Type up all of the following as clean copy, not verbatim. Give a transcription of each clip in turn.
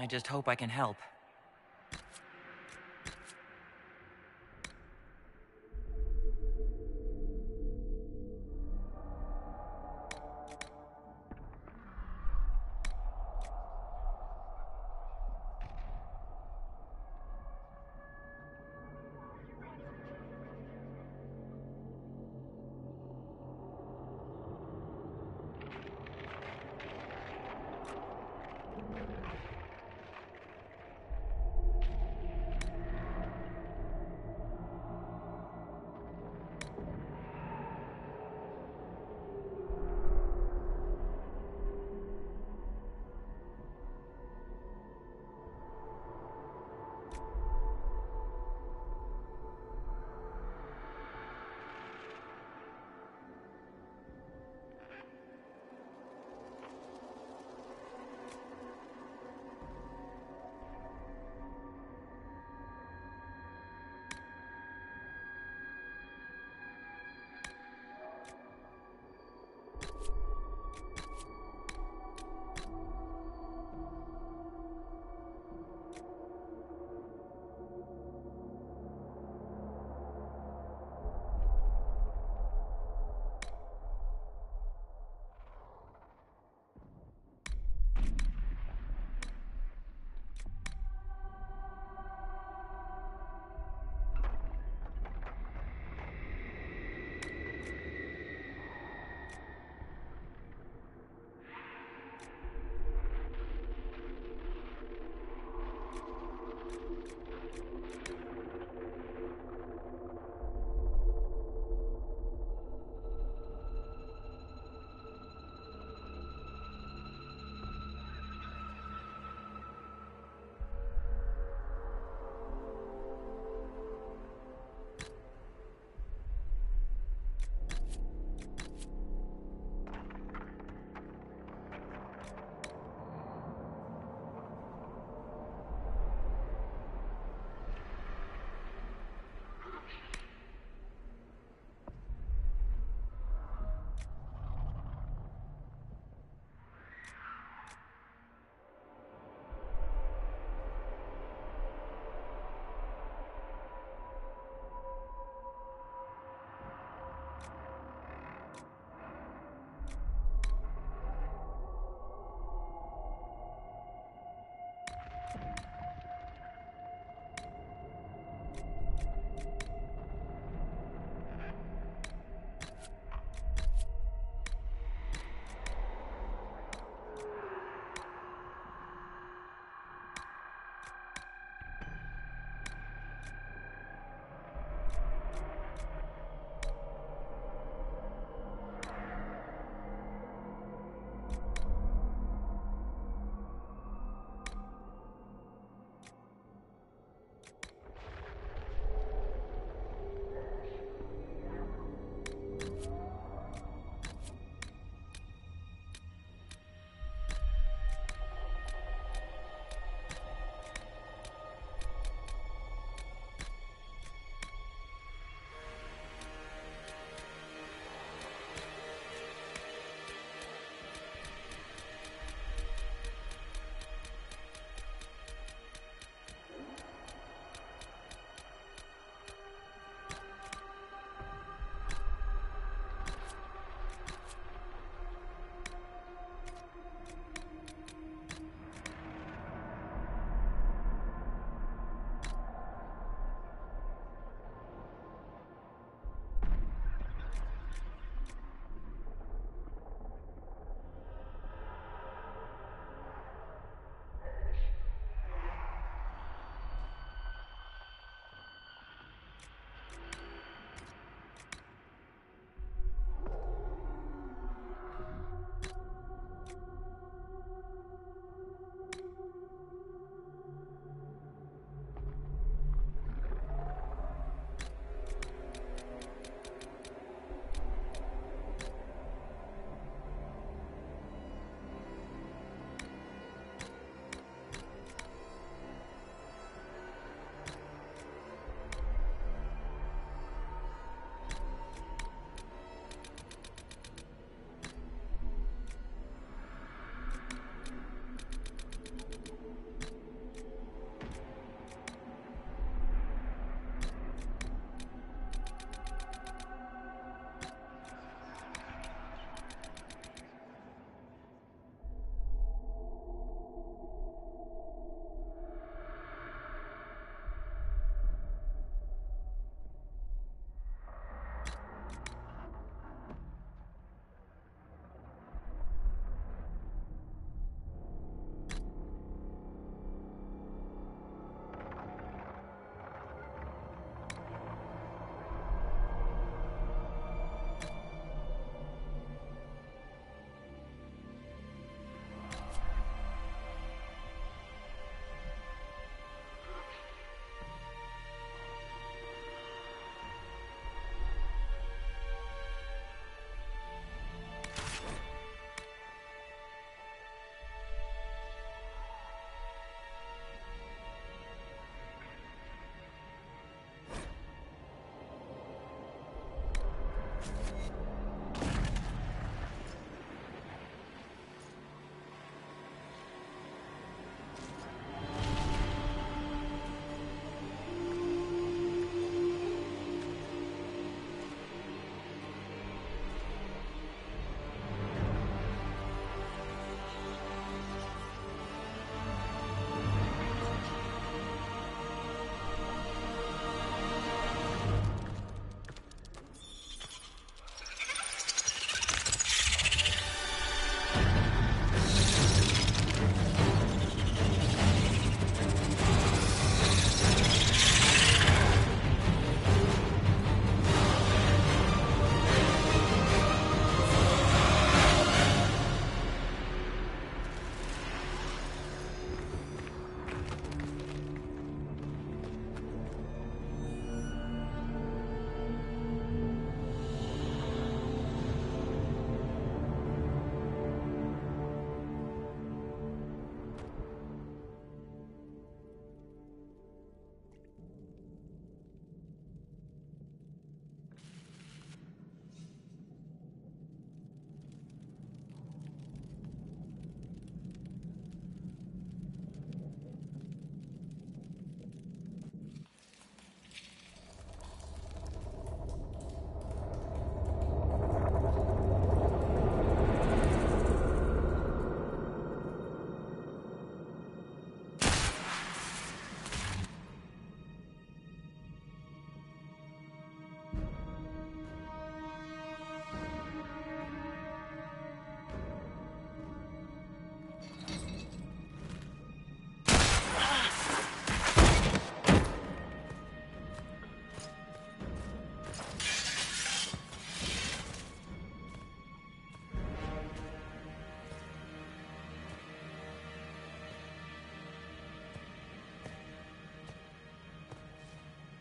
I just hope I can help.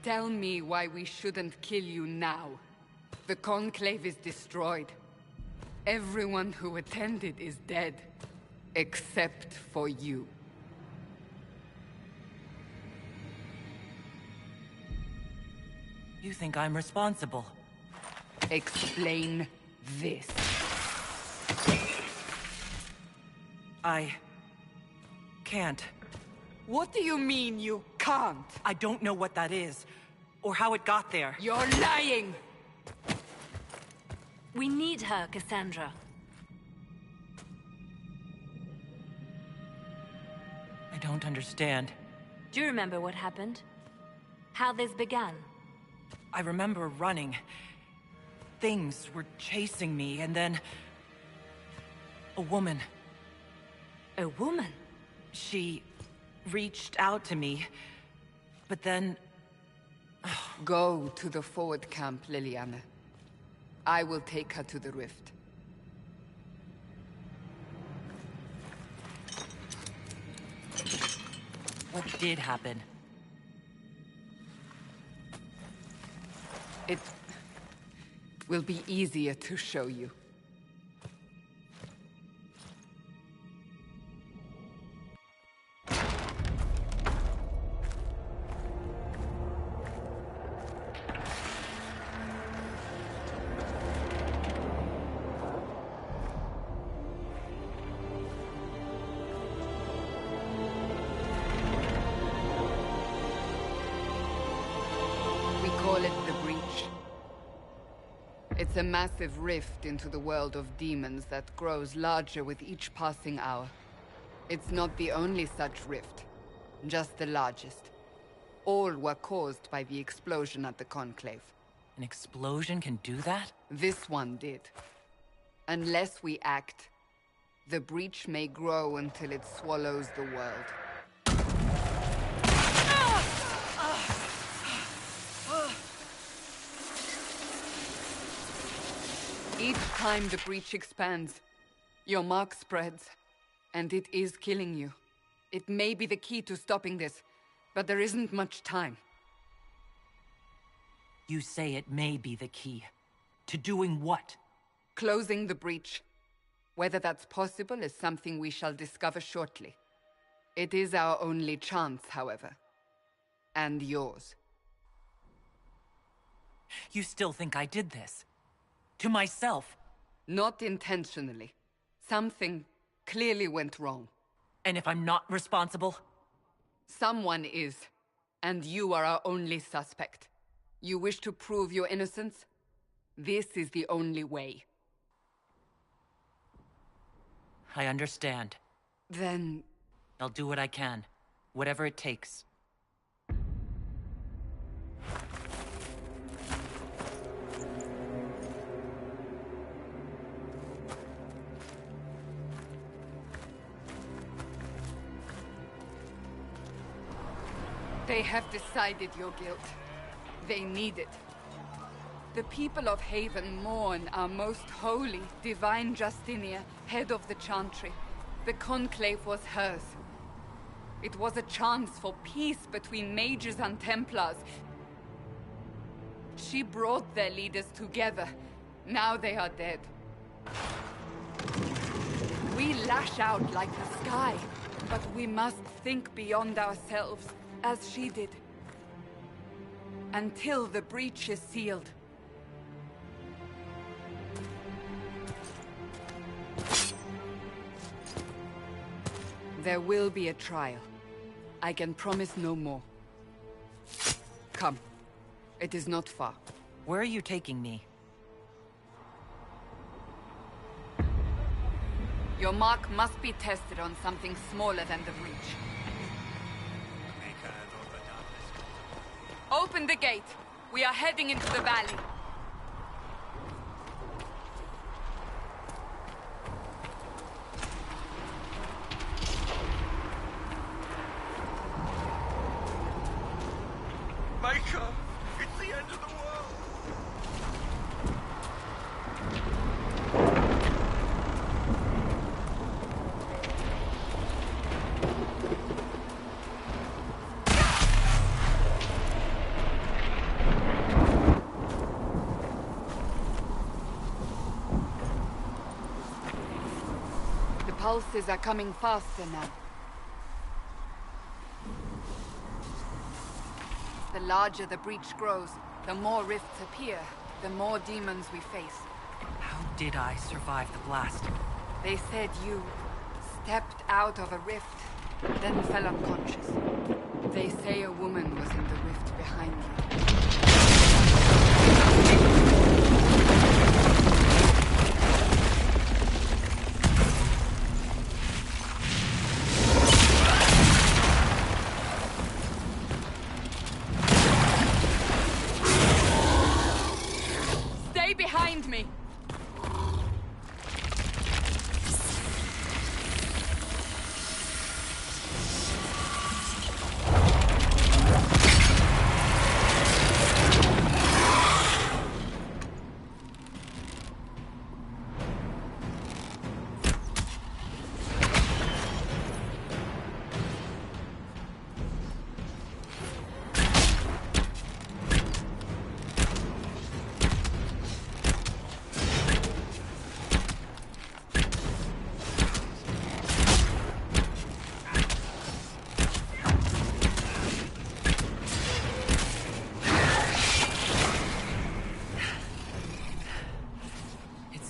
Tell me why we shouldn't kill you now. The Conclave is destroyed. Everyone who attended is dead. Except for you. You think I'm responsible? Explain this. I... can't. What do you mean you can't? I don't know what that is, or how it got there. You're lying! We need her, Cassandra. I don't understand. Do you remember what happened? How this began? I remember running. Things were chasing me, and then... a woman. A woman? She reached out to me, but then... Go to the forward camp, Liliana. I will take her to the rift. What did happen? It will be easier to show you. It's a massive rift into the world of demons that grows larger with each passing hour. It's not the only such rift, just the largest. All were caused by the explosion at the Conclave. An explosion can do that? This one did. Unless we act, the breach may grow until it swallows the world. Each time the breach expands, your mark spreads, and it is killing you. It may be the key to stopping this, but there isn't much time. You say it may be the key. To doing what? Closing the breach. Whether that's possible is something we shall discover shortly. It is our only chance, however. And yours. You still think I did this? To myself? Not intentionally. Something clearly went wrong. And if I'm not responsible? Someone is. And you are our only suspect. You wish to prove your innocence? This is the only way. I understand. Then... I'll do what I can. Whatever it takes. They have decided your guilt. They need it. The people of Haven mourn our most holy, divine Justinia, head of the Chantry. The Conclave was hers. It was a chance for peace between mages and Templars. She brought their leaders together. Now they are dead. We lash out like the sky, but we must think beyond ourselves, as she did. Until the breach is sealed. There will be a trial. I can promise no more. Come. It is not far. Where are you taking me? Your mark must be tested on something smaller than the breach. Open the gate. We are heading into the valley. Micah! It's the end of the world! pulses are coming faster now. The larger the breach grows, the more rifts appear, the more demons we face. How did I survive the blast? They said you stepped out of a rift, then fell unconscious. They say a woman was in the rift behind you. Stay behind me!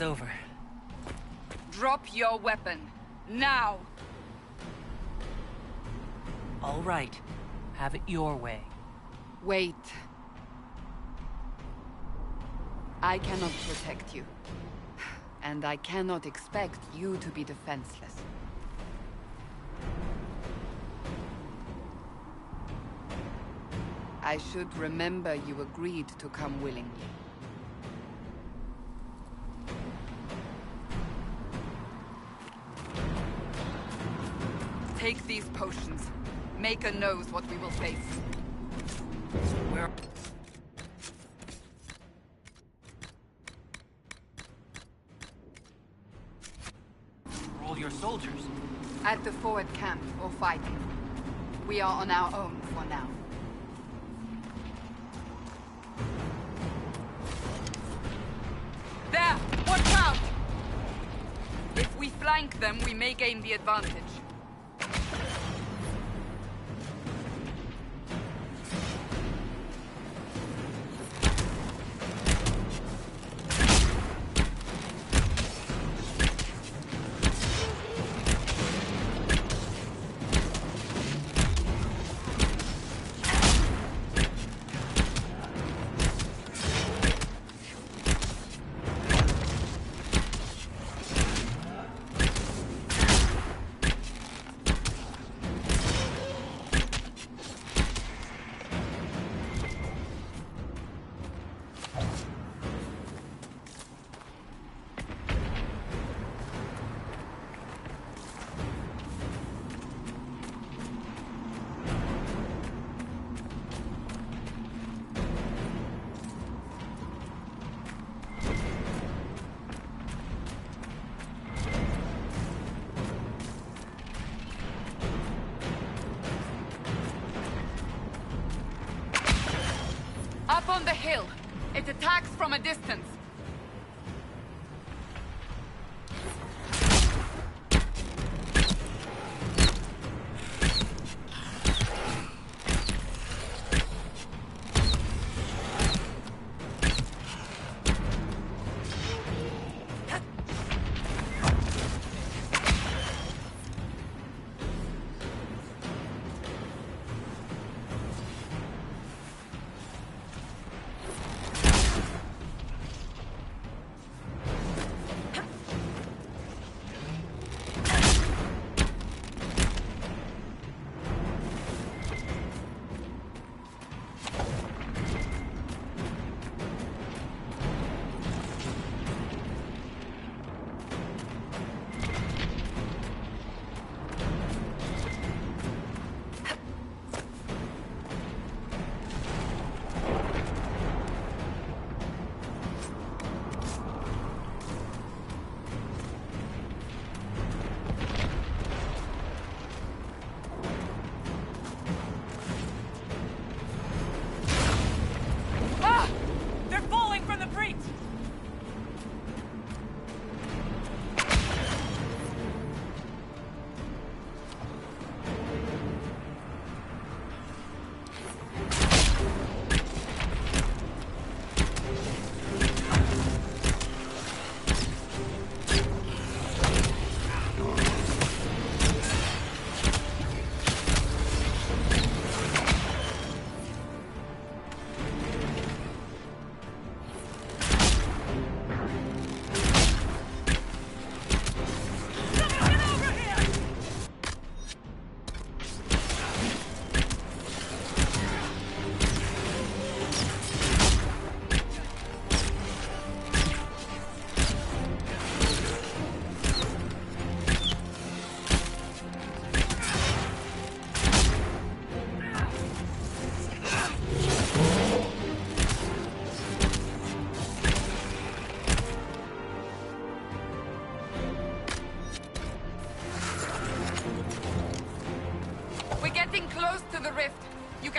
Over. Drop your weapon. Now! All right. Have it your way. Wait. I cannot protect you. And I cannot expect you to be defenseless. I should remember you agreed to come willingly. Take these potions. Maker knows what we will face. Where? All your soldiers. At the forward camp, or fighting. We are on our own for now. There! Watch out! If we flank them, we may gain the advantage. Up on the hill. It attacks from a distance.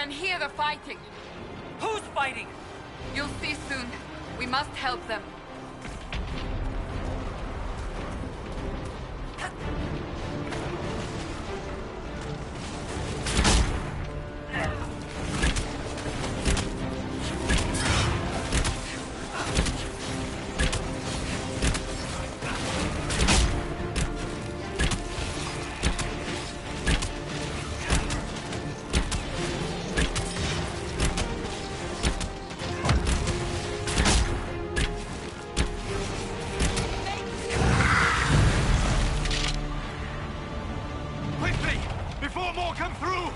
can hear the fighting. Who's fighting? You'll see soon. We must help them. Quickly! Before more come through!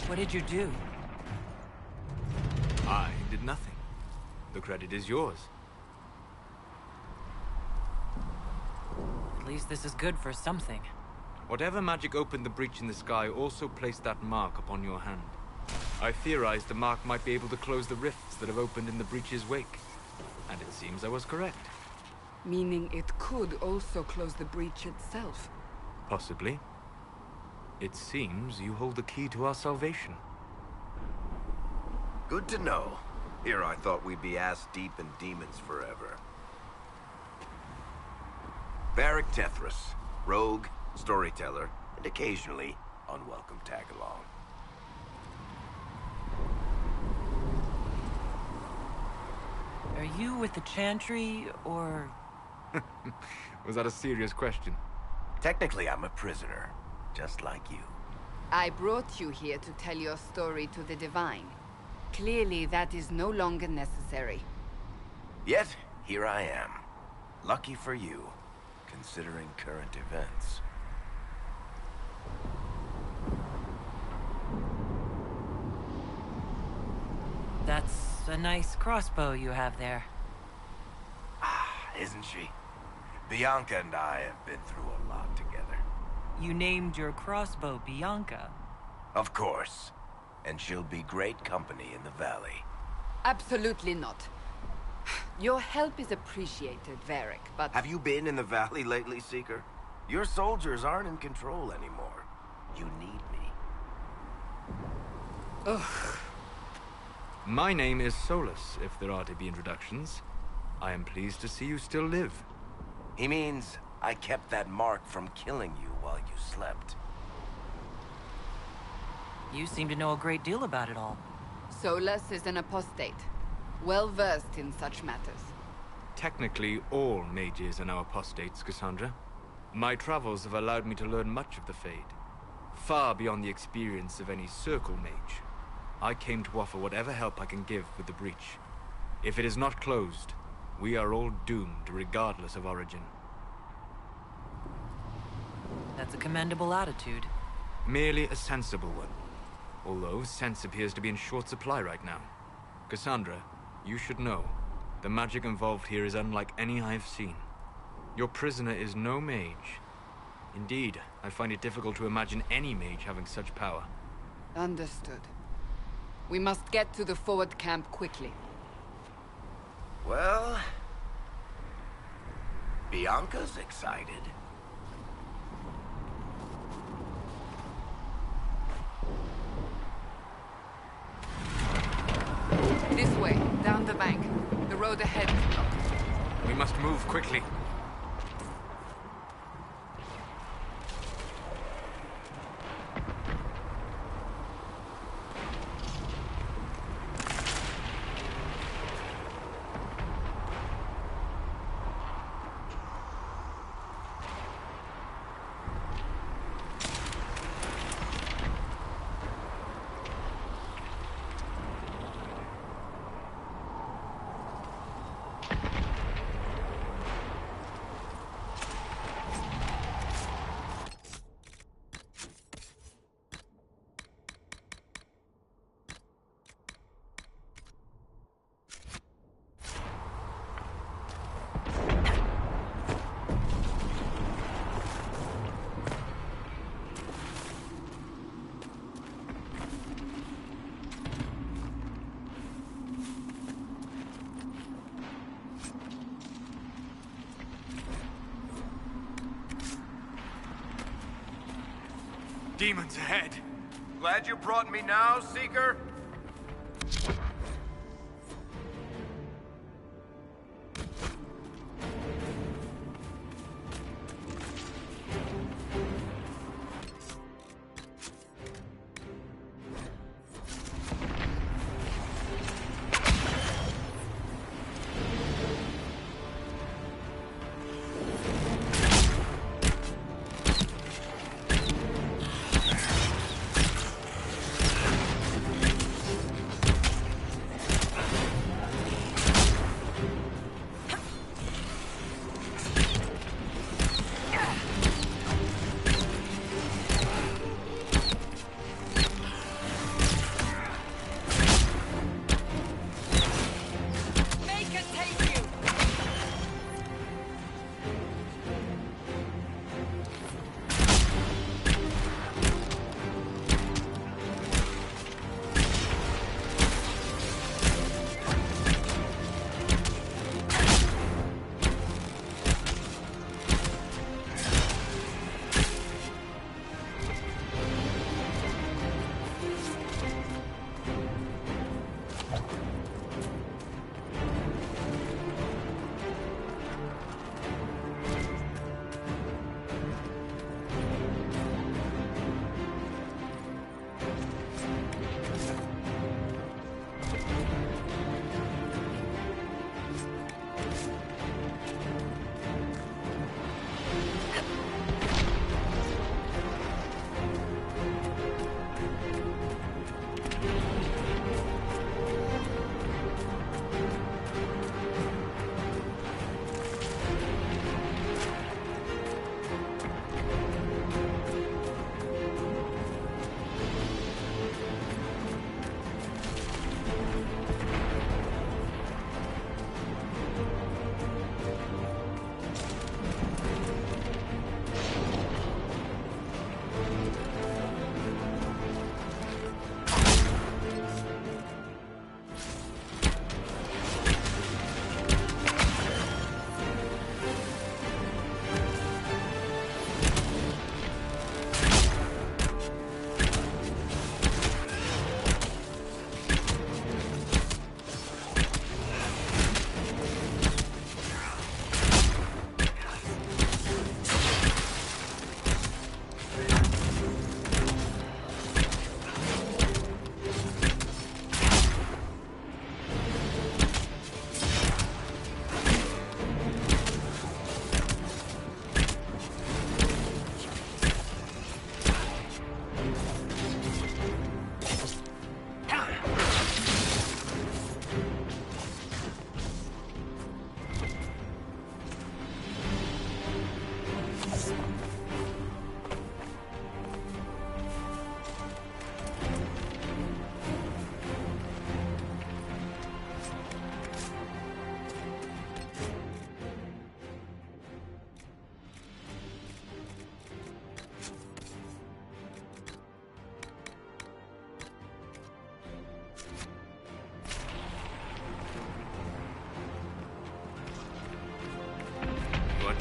What did you do? I did nothing. The credit is yours. At least this is good for something. Whatever magic opened the breach in the sky also placed that mark upon your hand. I theorized the mark might be able to close the rifts that have opened in the breach's wake. And it seems I was correct. Meaning it could also close the breach itself. Possibly. It seems you hold the key to our salvation. Good to know. Here I thought we'd be ass-deep in demons forever. Varric Tethras, rogue, storyteller, and occasionally unwelcome tag-along. Are you with the Chantry, or... Was that a serious question? Technically, I'm a prisoner, just like you. I brought you here to tell your story to the Divine. Clearly, that is no longer necessary. Yet, here I am. Lucky for you, considering current events. That's a nice crossbow you have there. Isn't she? Bianca and I have been through a lot together. You named your crossbow Bianca. Of course. And she'll be great company in the valley. Absolutely not. Your help is appreciated, Varric, but... Have you been in the valley lately, Seeker? Your soldiers aren't in control anymore. You need me. Ugh. My name is Solus, if there are to be introductions. I am pleased to see you still live. He means I kept that mark from killing you while you slept. You seem to know a great deal about it all. Solus is an apostate, well-versed in such matters. Technically, all mages are now apostates, Cassandra. My travels have allowed me to learn much of the Fade, far beyond the experience of any circle mage. I came to offer whatever help I can give with the breach. If it is not closed, we are all doomed regardless of origin. That's a commendable attitude. Merely a sensible one. Although sense appears to be in short supply right now. Cassandra, you should know, the magic involved here is unlike any I've seen. Your prisoner is no mage. Indeed, I find it difficult to imagine any mage having such power. Understood. We must get to the forward camp quickly. Well... Bianca's excited. This way, down the bank. The road ahead is blocked. We must move quickly. demons ahead. Glad you brought me now, Seeker?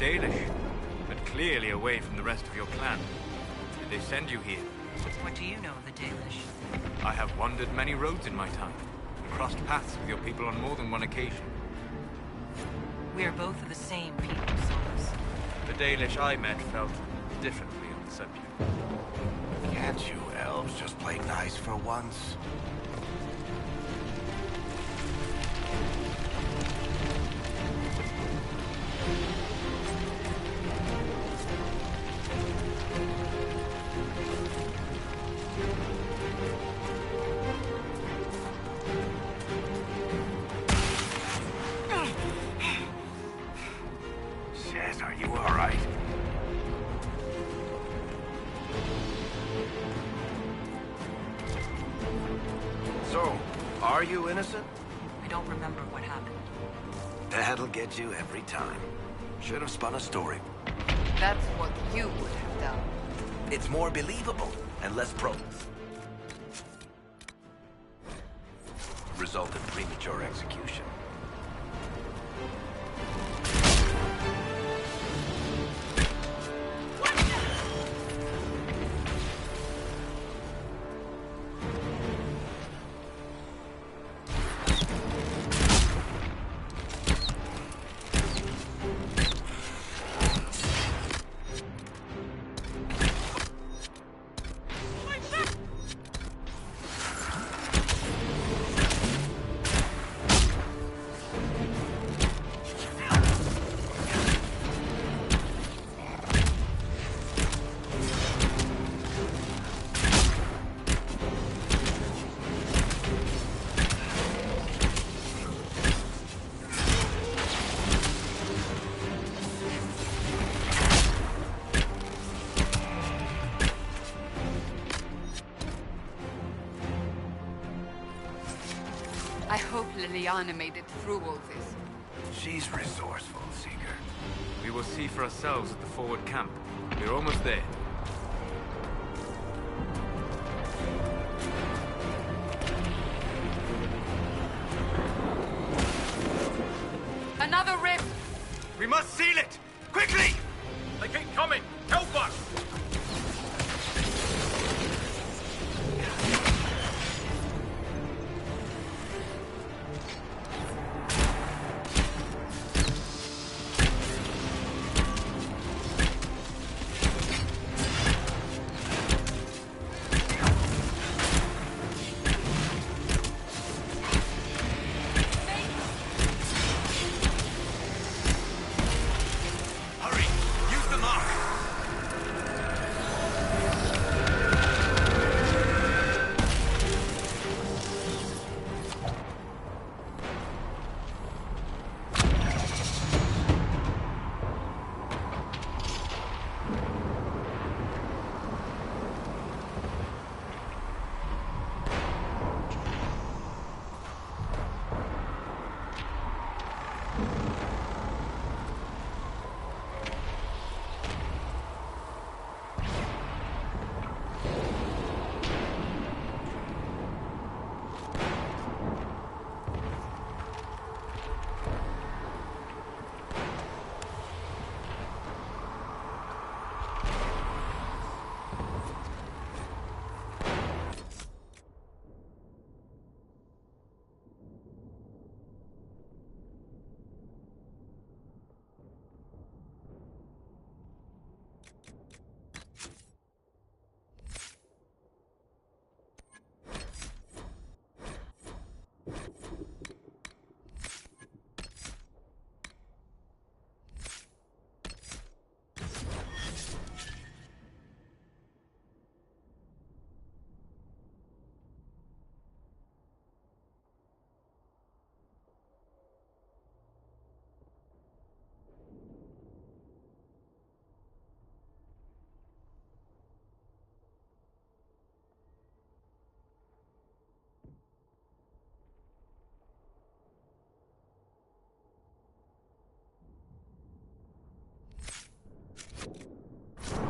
Dalish, but clearly away from the rest of your clan. Did they send you here? What do you know of the Dalish? I have wandered many roads in my time, and crossed paths with your people on more than one occasion. We are both of the same people, Solus. The Dalish I met felt differently on the subject. Can't you elves just play nice for once? Are you all right? So, are you innocent? I don't remember what happened. That'll get you every time. Should have spun a story. That's what you would have done. It's more believable and less result in premature execution. I hope Liliana made it through all this. She's resourceful, Seeker. We will see for ourselves at the forward camp. We're almost there. Another rift! We must seal it! Quickly! They keep coming! Help us!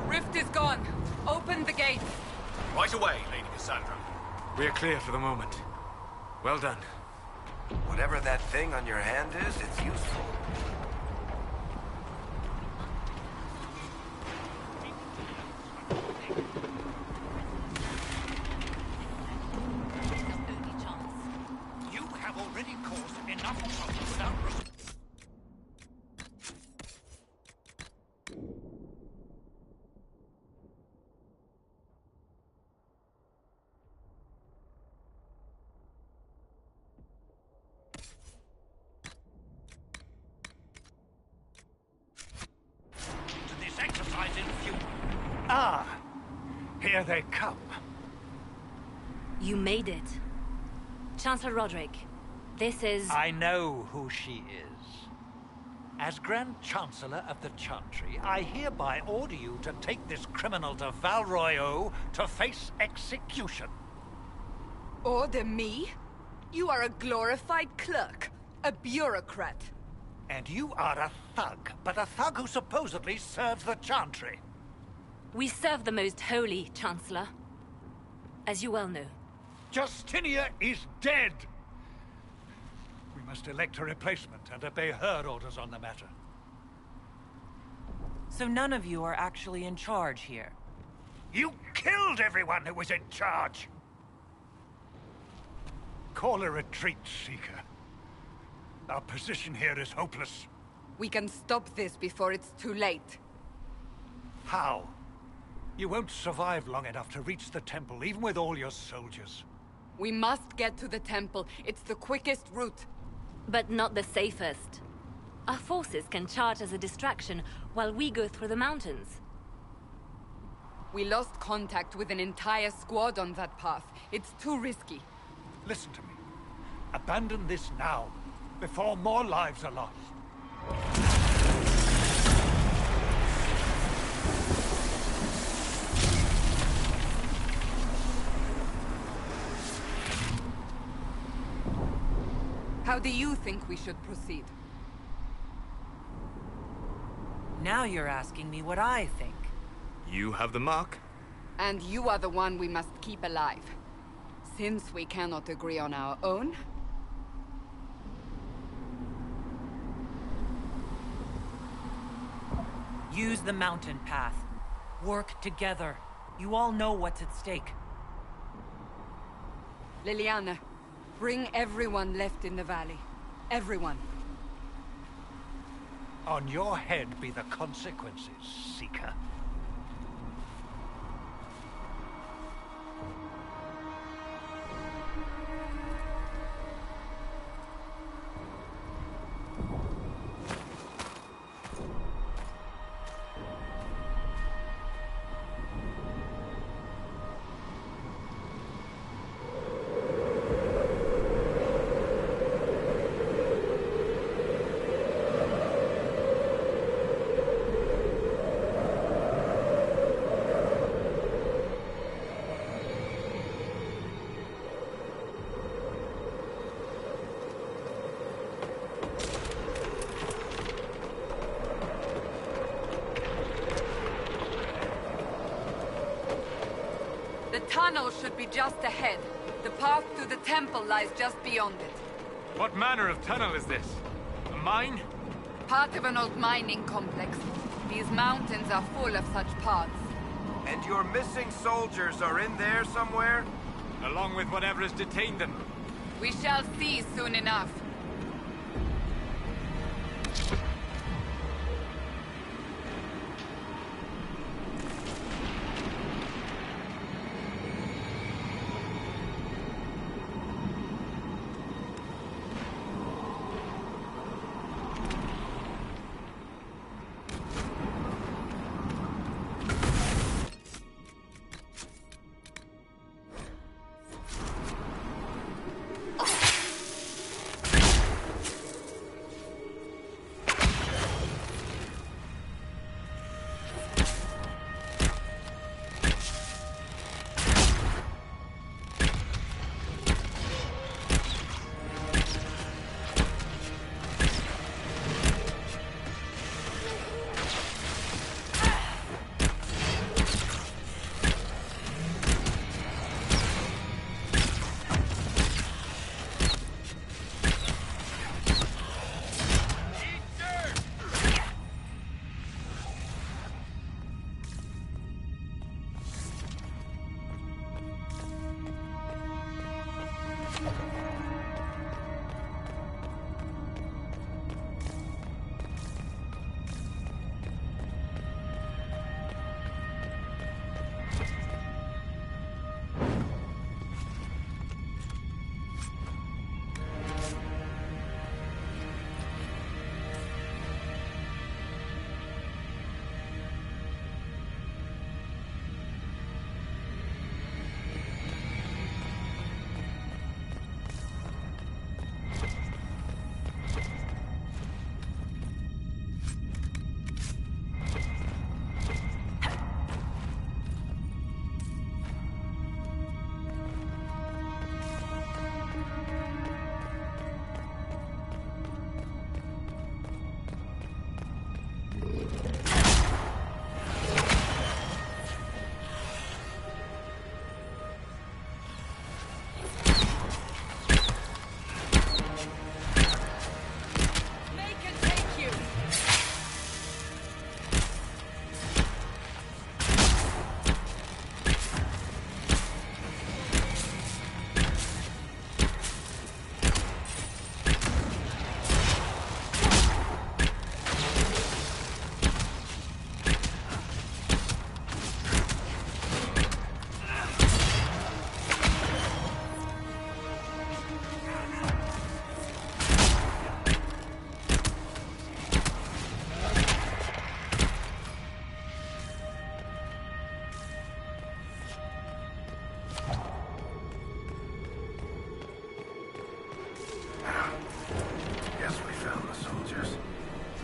Rift is gone. Open the gate. Right away, Lady Cassandra. We are clear for the moment. Well done. Whatever that thing on your hand is, it's useful. You have already caused enough trouble without resolution. Ah, here they come. You made it. Chancellor Roderick, this is... I know who she is. As Grand Chancellor of the Chantry, I hereby order you to take this criminal to Val Royeaux to face execution. Order me? You are a glorified clerk, a bureaucrat. And you are a thug, but a thug who supposedly serves the Chantry. We serve the most holy, Chancellor. As you well know. Justinia is dead! We must elect a replacement and obey her orders on the matter. So none of you are actually in charge here? You killed everyone who was in charge! Call a retreat, Seeker. Our position here is hopeless. We can stop this before it's too late. How? You won't survive long enough to reach the temple, even with all your soldiers. We must get to the temple. It's the quickest route. But not the safest. Our forces can charge as a distraction while we go through the mountains. We lost contact with an entire squad on that path. It's too risky. Listen to me. Abandon this now, before more lives are lost. How do you think we should proceed? Now you're asking me what I think. You have the mark. And you are the one we must keep alive. Since we cannot agree on our own... Use the mountain path. Work together. You all know what's at stake. Liliana, bring everyone left in the valley. Everyone. On your head be the consequences, Seeker. The tunnel should be just ahead. The path to the temple lies just beyond it. What manner of tunnel is this? A mine? Part of an old mining complex. These mountains are full of such paths. And your missing soldiers are in there somewhere? Along with whatever has detained them. We shall see soon enough.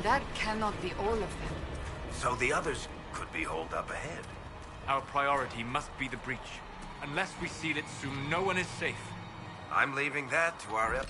That cannot be all of them. So the others could be holed up ahead. Our priority must be the breach. Unless we seal it soon, no one is safe. I'm leaving that to our...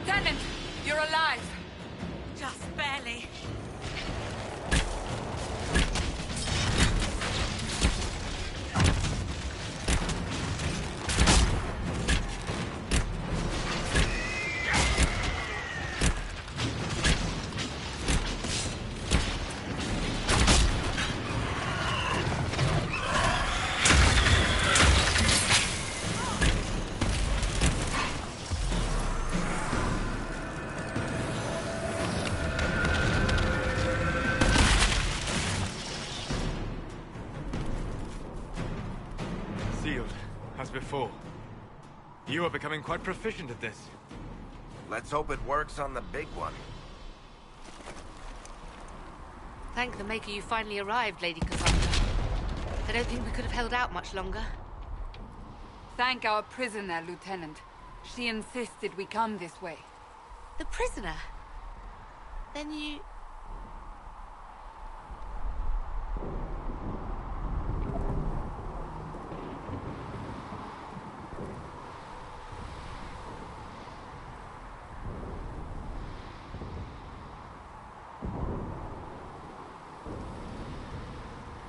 Lieutenant, you're alive. Just barely. Sealed, as before. You are becoming quite proficient at this. Let's hope it works on the big one. Thank the Maker you finally arrived, Lady Cassandra. I don't think we could have held out much longer. Thank our prisoner, Lieutenant. She insisted we come this way. The prisoner? Then you...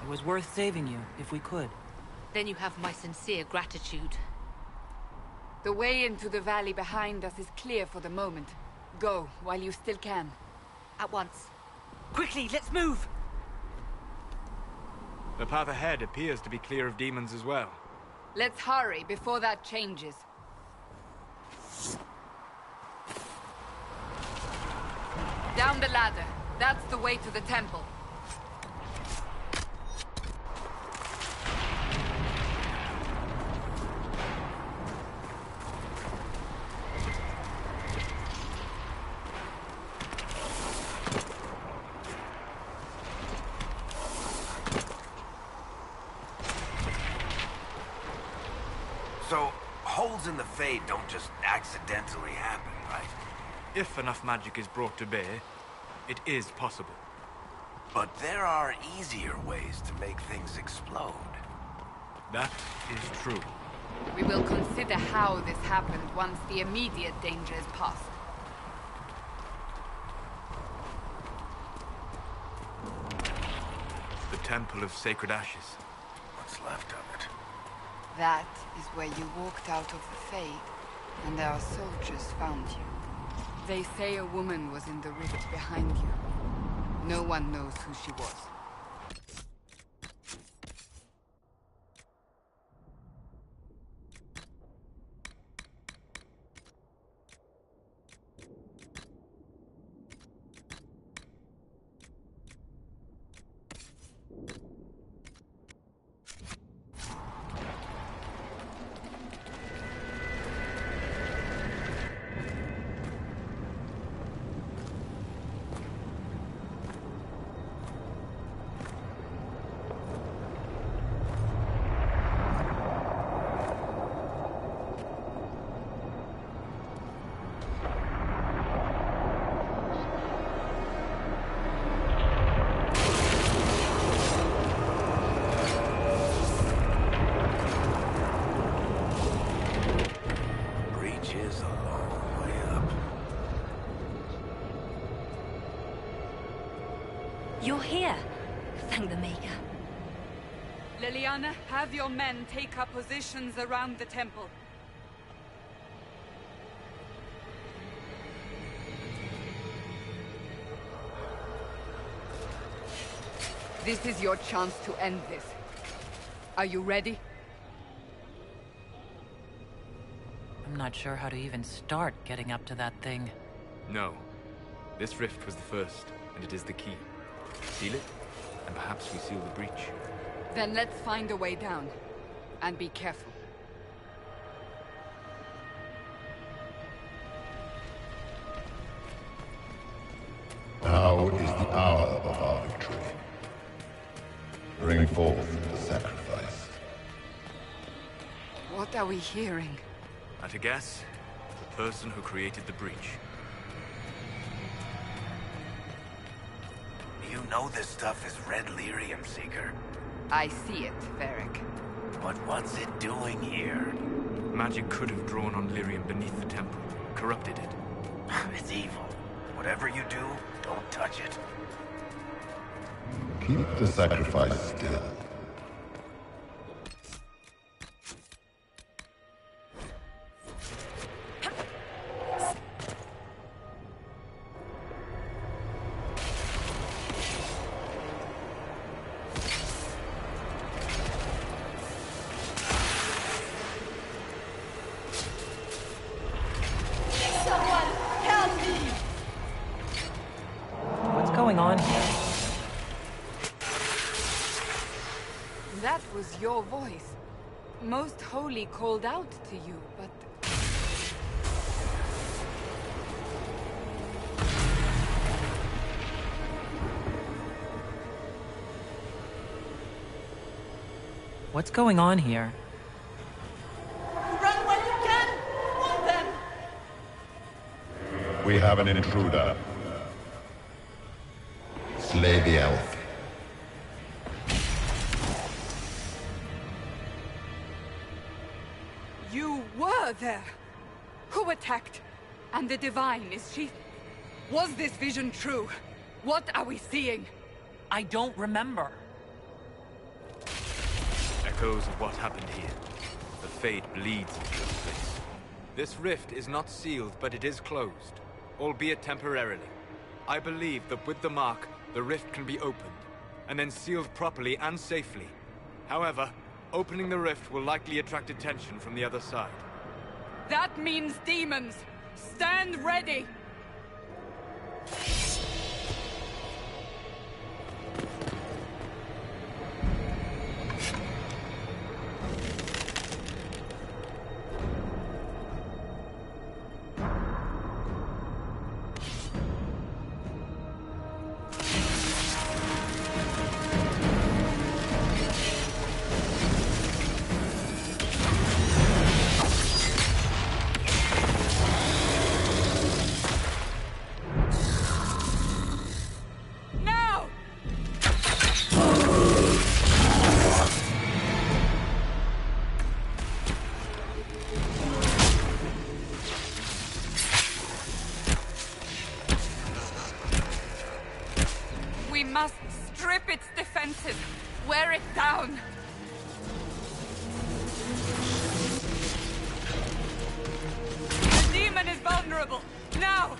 It was worth saving you, if we could. Then you have my sincere gratitude. The way into the valley behind us is clear for the moment. Go, while you still can. At once. Quickly, let's move! The path ahead appears to be clear of demons as well. Let's hurry before that changes. Down the ladder. That's the way to the temple. So, holes in the Fade don't just accidentally happen, right? If enough magic is brought to bear, it is possible. But there are easier ways to make things explode. That is true. We will consider how this happened once the immediate danger is past. The Temple of Sacred Ashes. What's left of it? That is where you walked out of the Fade, and our soldiers found you. They say a woman was in the rift behind you. No one knows who she was. You're here. Thank the Maker. Liliana, have your men take up positions around the temple. This is your chance to end this. Are you ready? I'm not sure how to even start getting up to that thing. No. This rift was the first, and it is the key. Seal it, and perhaps we seal the breach. Then let's find a way down. And be careful. Now is the hour of our victory. Bring forth the sacrifice. What are we hearing? At a guess, the person who created the breach. You know this stuff is red lyrium, Seeker. I see it, Varric. But what's it doing here? Magic could have drawn on lyrium beneath the temple, corrupted it. It's evil. Whatever you do, don't touch it. Keep the sacrifice still. What's going on here? That was your voice. Most Holy called out to you, but... What's going on here? Run when you can! Want them! We have an intruder. Slay the elf. You were there! Who attacked? And the Divine, is she... Was this vision true? What are we seeing? I don't remember. Echoes of what happened here. The Fade bleeds into this place. This rift is not sealed, but it is closed, albeit temporarily. I believe that with the mark, the rift can be opened, and then sealed properly and safely. However, opening the rift will likely attract attention from the other side. That means demons! Stand ready! We must strip its defenses, wear it down. The demon is vulnerable. Now!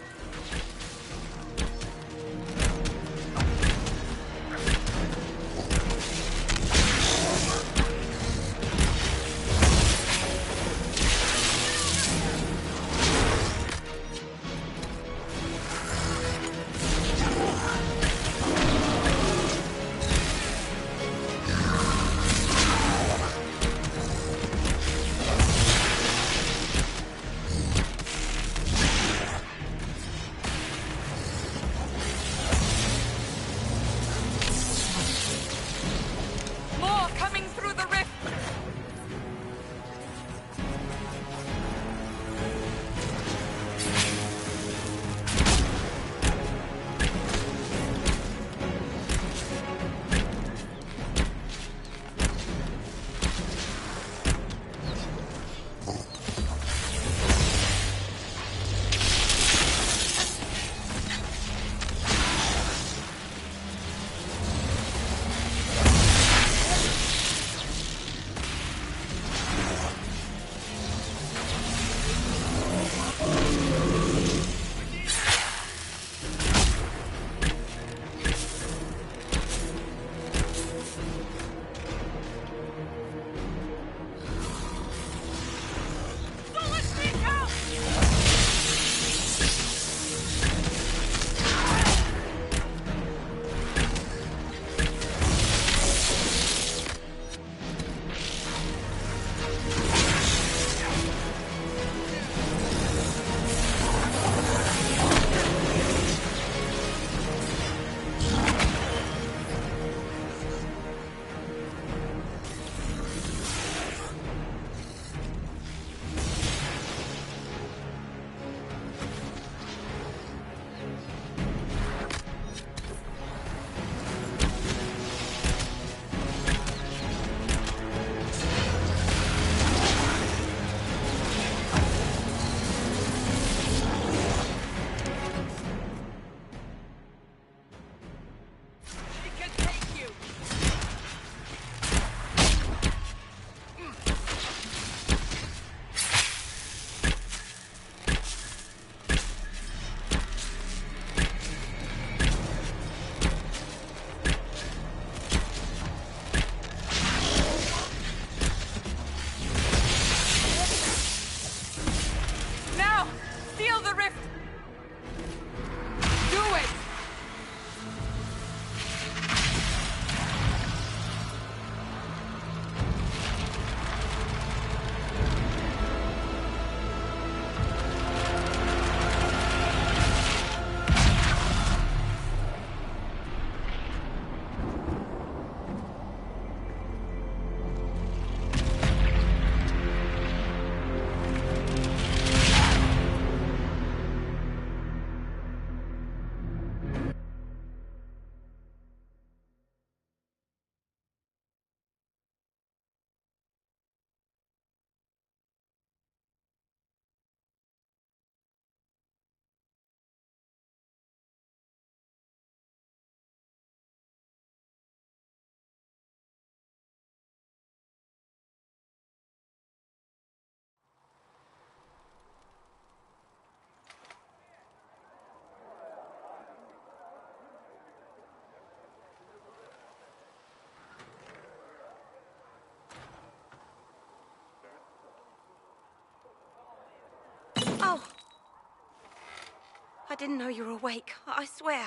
I didn't know you were awake. I swear.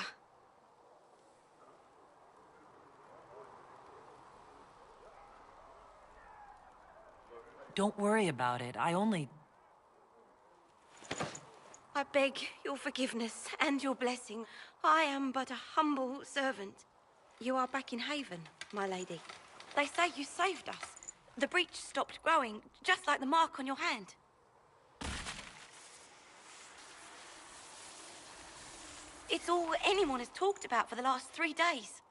Don't worry about it. I beg your forgiveness and your blessing. I am but a humble servant. You are back in Haven, my lady. They say you saved us. The breach stopped growing, just like the mark on your hand. It's all anyone has talked about for the last 3 days.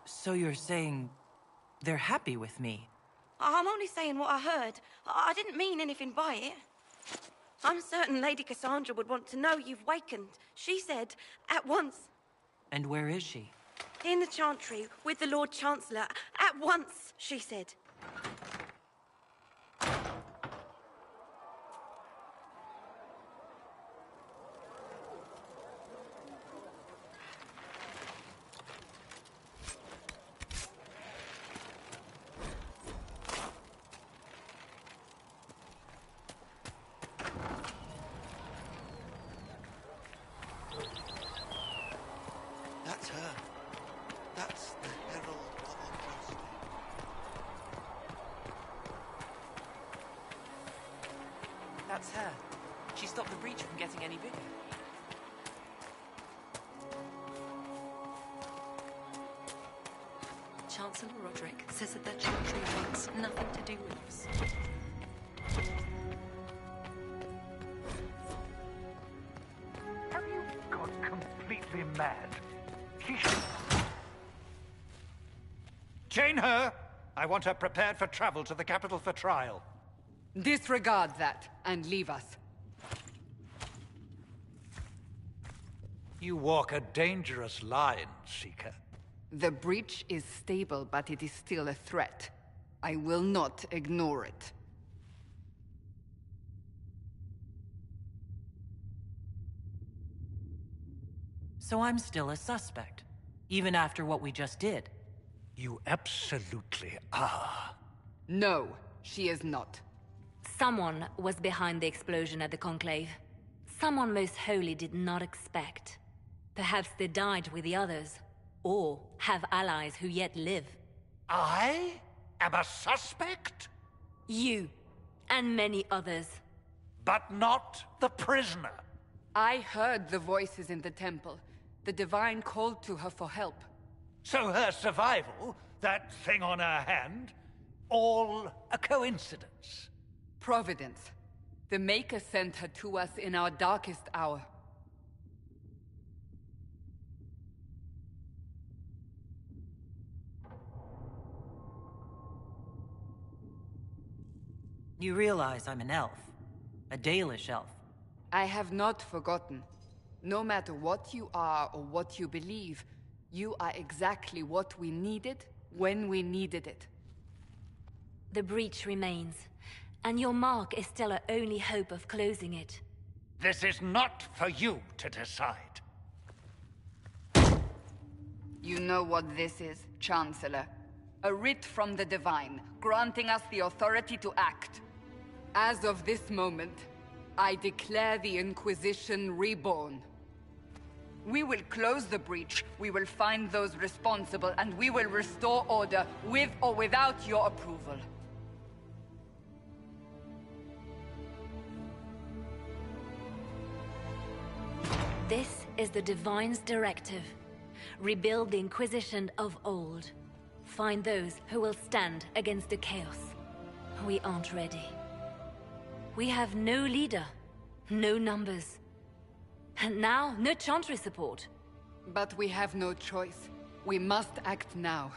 So you're saying they're happy with me? I'm only saying what I heard. I didn't mean anything by it. I'm certain Lady Cassandra would want to know you've wakened. She said, at once. And where is she? In the Chantry, with the Lord Chancellor. At once, she said. That's her. That's the Herald of Justice. That's her. She stopped the breach from getting any bigger. Chancellor Roderick says that their chantry wants nothing to do with us. Have you got completely mad? She should... Chain her! I want her prepared for travel to the capital for trial. Disregard that and leave us. You walk a dangerous line, Seeker. The breach is stable, but it is still a threat. I will not ignore it. So I'm still a suspect, even after what we just did. You absolutely are. No, she is not. Someone was behind the explosion at the Conclave. Someone Most Holy did not expect. Perhaps they died with the others, or have allies who yet live. I am a suspect? You, and many others. But not the prisoner. I heard the voices in the temple. The Divine called to her for help. So her survival, that thing on her hand, all a coincidence? Providence. The Maker sent her to us in our darkest hour. You realize I'm an elf. A Dalish elf. I have not forgotten. No matter what you are or what you believe, you are exactly what we needed when we needed it. The breach remains, and your mark is still our only hope of closing it. This is not for you to decide. You know what this is, Chancellor. A writ from the Divine, granting us the authority to act. As of this moment, I declare the Inquisition reborn. We will close the breach, we will find those responsible, and we will restore order with or without your approval. This is the Divine's directive. Rebuild the Inquisition of old. Find those who will stand against the chaos. We aren't ready. We have no leader, no numbers. And now, no Chantry support. But we have no choice. We must act now,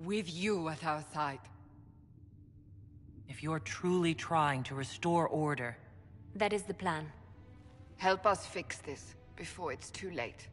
with you at our side. If you're truly trying to restore order... That is the plan. Help us fix this, before it's too late.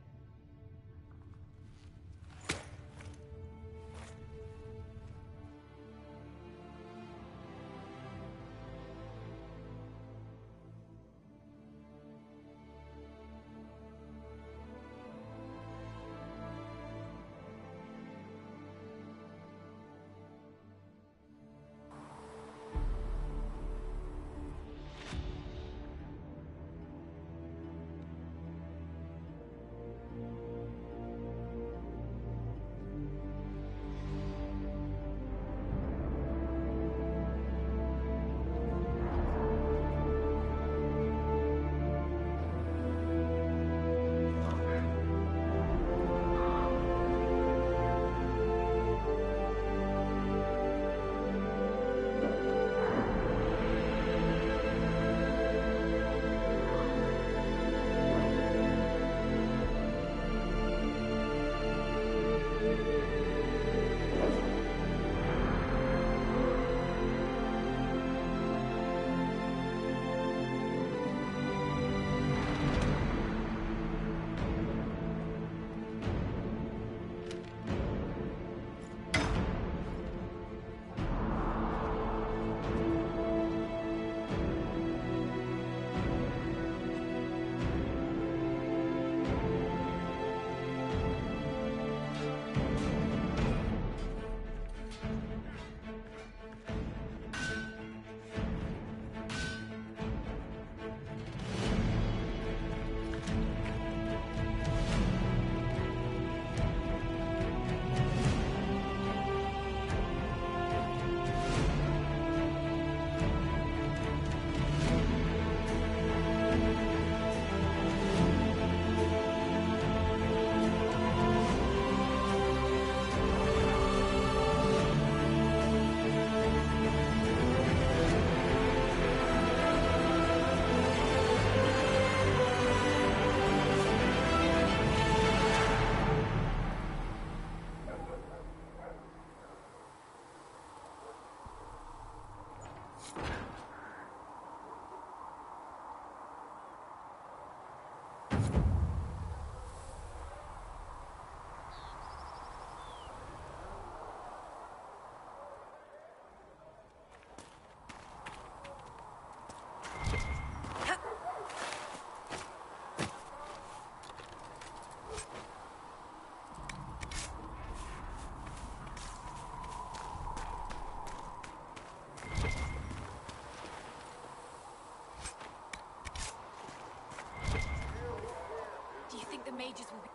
Mages will be...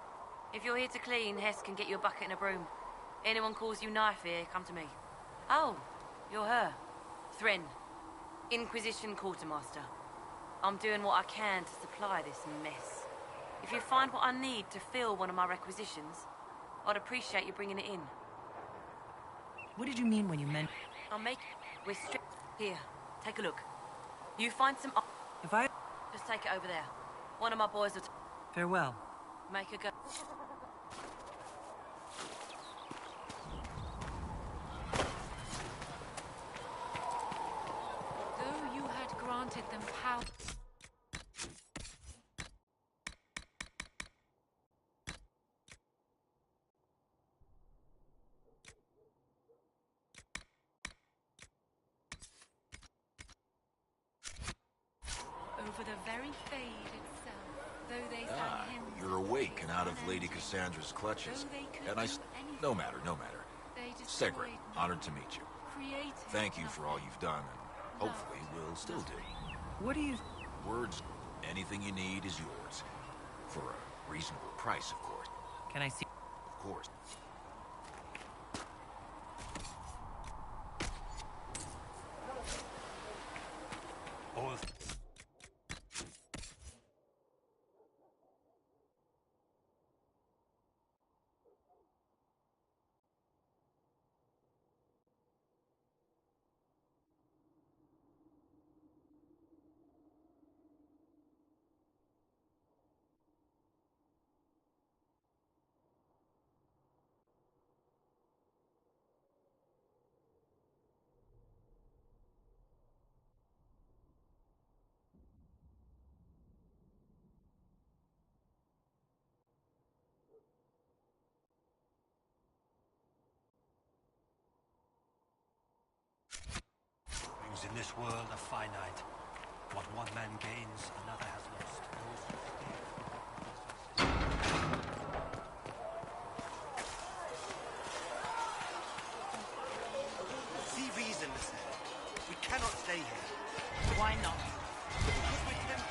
If you're here to clean, Hess can get you a bucket and a broom. Anyone calls you knife here, come to me. Oh, you're her. Thren, Inquisition Quartermaster. I'm doing what I can to supply this mess. If you find what I need to fill one of my requisitions, I'd appreciate you bringing it in. What did you mean when you meant... I'll make... We're strict... Here, take a look. You find some... If I... Just take it over there. One of my boys will... Farewell. Make a go. Though you had granted them power... over the very fade itself, though they sang hymns. You're awake and out of Lady Cassandra's clutches. And no matter, no matter. Segrin, honored to meet you. Thank you for all you've done, and hopefully will still do. What do you... Words, anything you need is yours. For a reasonable price, of course. Can I see... Of course. things in this world are finite. What one man gains, another has lost. See reason, sir. We cannot stay here. Why not? Because we're Templars.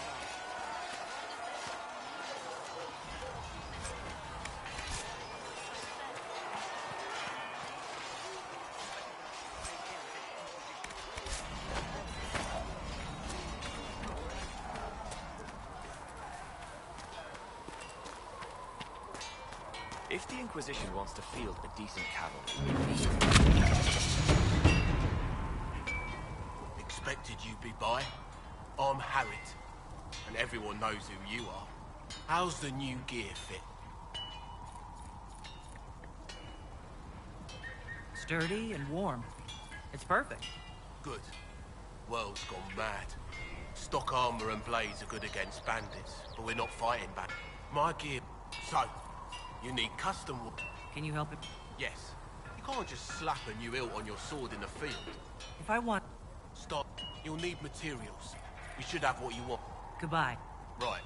If the Inquisition wants to field a decent cavalry... Expected you'd be by. I'm Harriet, and everyone knows who you are. How's the new gear fit? Sturdy and warm. It's perfect. Good. World's gone mad. Stock armor and blades are good against bandits, but we're not fighting back. My gear... So, you need custom... Can you help it? Yes. You can't just slap a new hilt on your sword in the field. If I want... Stop. You'll need materials. We should have what you want. Goodbye. Right.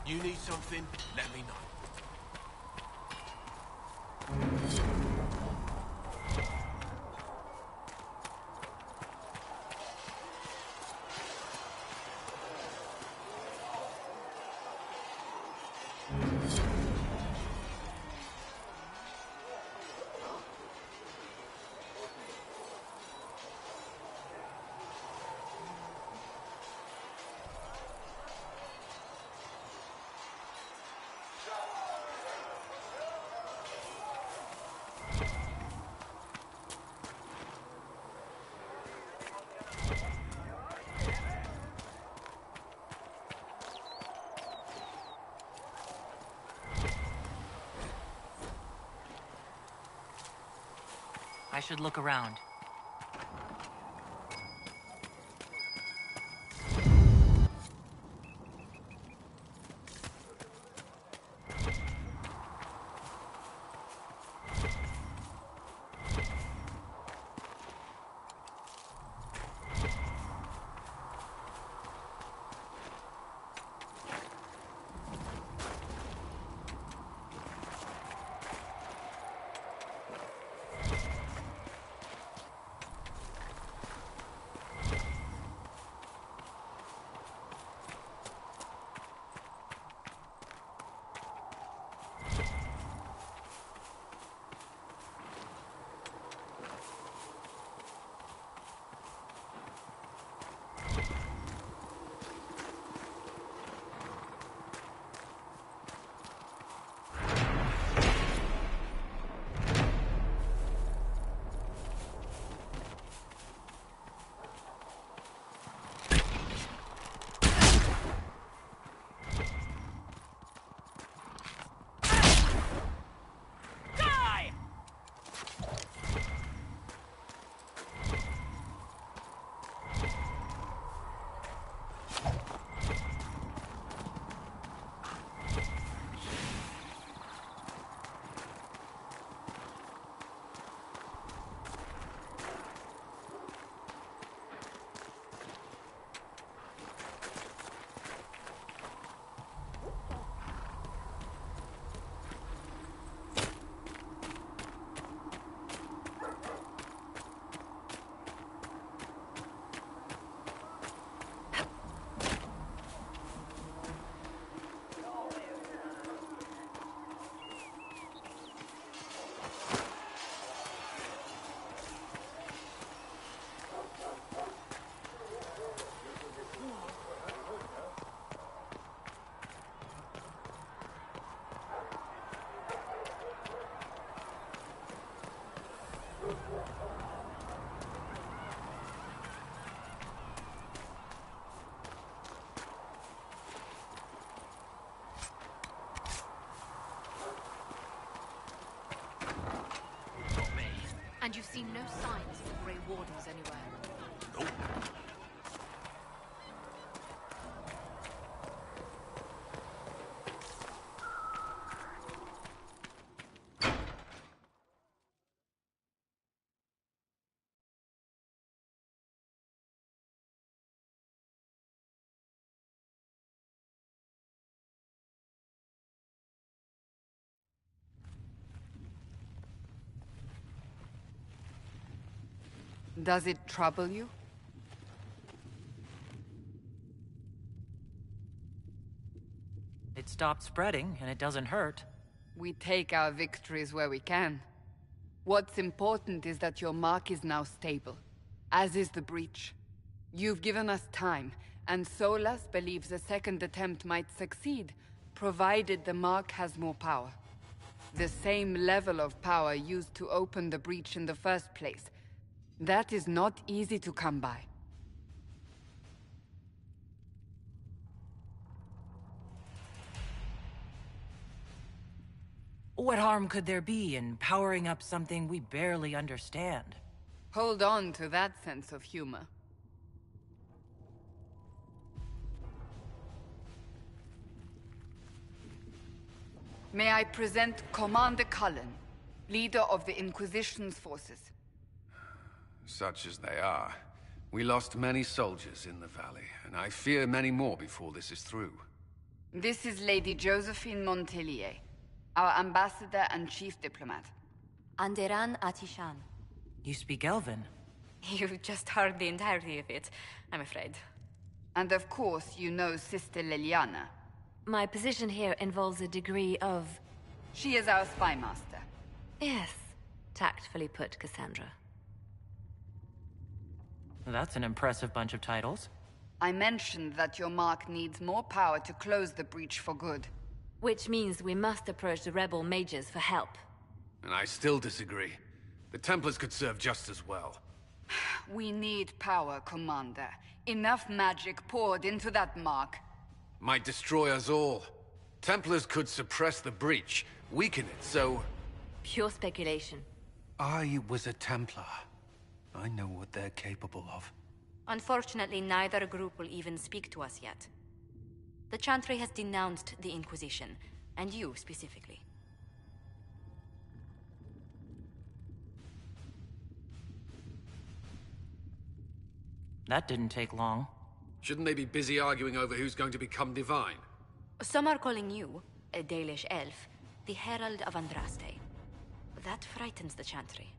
You need something? Let me know. I should look around. And you've seen no signs of the Grey Wardens anywhere? Nope. Does it trouble you? It stopped spreading, and it doesn't hurt. We take our victories where we can. What's important is that your mark is now stable, as is the breach. You've given us time, and Solas believes a second attempt might succeed, provided the mark has more power. The same level of power used to open the breach in the first place. That is not easy to come by. What harm could there be in powering up something we barely understand? Hold on to that sense of humor. May I present Commander Cullen, leader of the Inquisition's forces. Such as they are. We lost many soldiers in the valley, and I fear many more before this is through. This is Lady Josephine Montelier, our ambassador and chief diplomat. Anderan Atishan. You speak Elven? You've just heard the entirety of it, I'm afraid. And of course, you know Sister Liliana. My position here involves a degree of... She is our spy master. Yes, tactfully put, Cassandra. That's an impressive bunch of titles. I mentioned that your mark needs more power to close the breach for good. Which means we must approach the rebel mages for help. And I still disagree. The Templars could serve just as well. We need power, Commander. Enough magic poured into that mark. Might destroy us all. Templars could suppress the breach, weaken it, so... Pure speculation. I was a Templar. I know what they're capable of. Unfortunately, neither group will even speak to us yet. The Chantry has denounced the Inquisition, and you specifically. That didn't take long. Shouldn't they be busy arguing over who's going to become divine? Some are calling you, a Dalish elf, the Herald of Andraste. That frightens the Chantry.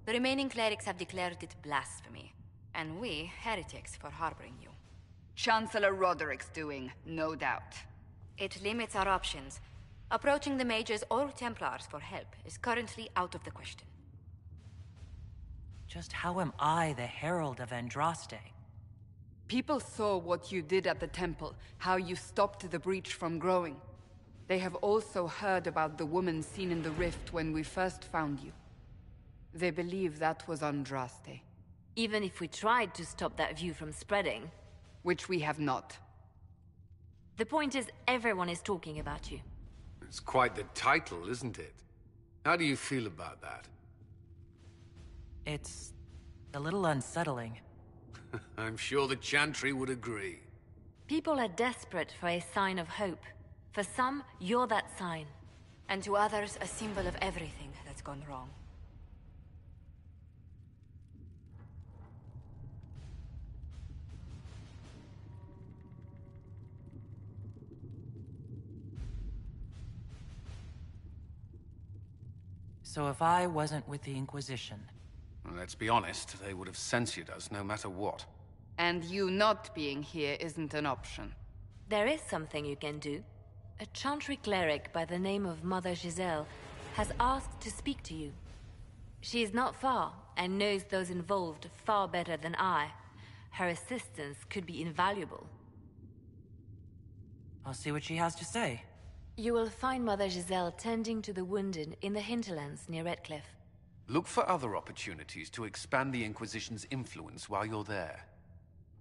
The remaining clerics have declared it blasphemy, and we, heretics, for harboring you. Chancellor Roderick's doing, no doubt. It limits our options. Approaching the mages or Templars for help is currently out of the question. Just how am I the Herald of Andraste? People saw what you did at the temple, how you stopped the breach from growing. They have also heard about the woman seen in the rift when we first found you. They believe that was Andraste. Even if we tried to stop that view from spreading... Which we have not. The point is, everyone is talking about you. It's quite the title, isn't it? How do you feel about that? It's a little unsettling. I'm sure the Chantry would agree. People are desperate for a sign of hope. For some, you're that sign. And to others, a symbol of everything that's gone wrong. So if I wasn't with the Inquisition... Well, let's be honest, they would have censored us no matter what. And you not being here isn't an option. There is something you can do. A Chantry cleric by the name of Mother Giselle has asked to speak to you. She is not far, and knows those involved far better than I. Her assistance could be invaluable. I'll see what she has to say. You will find Mother Giselle tending to the wounded in the hinterlands near Redcliffe. Look for other opportunities to expand the Inquisition's influence while you're there.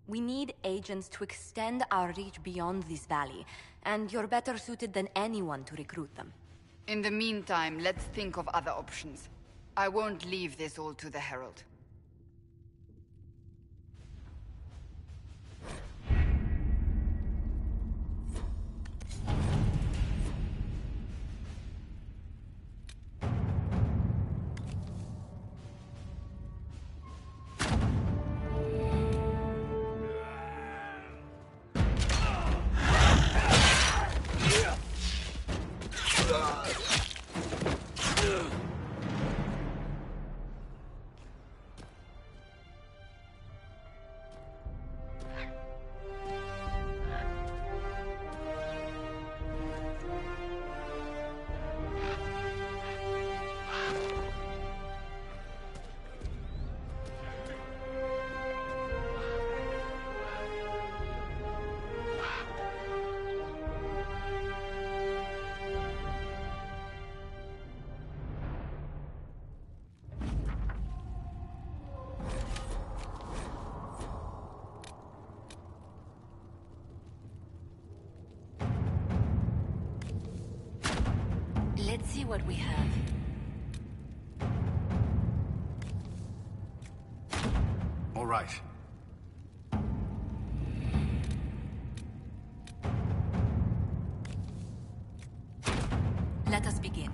We need agents to extend our reach beyond this valley, and you're better suited than anyone to recruit them. In the meantime, let's think of other options. I won't leave this all to the Herald. Let's see what we have. All right. Let us begin.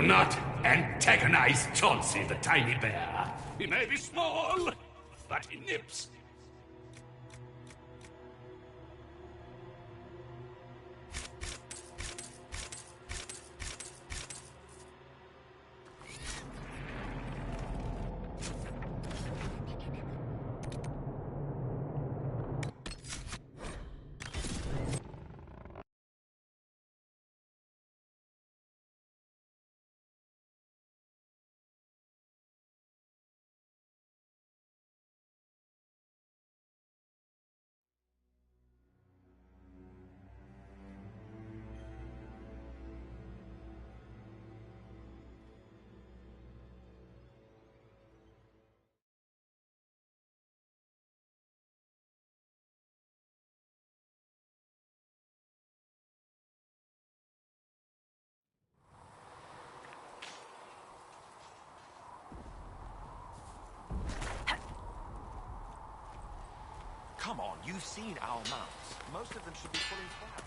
Do not antagonize Chauncey the tiny bear. He may be small, but he nips. Come on, you've seen our mounts. Most of them should be pulling plows.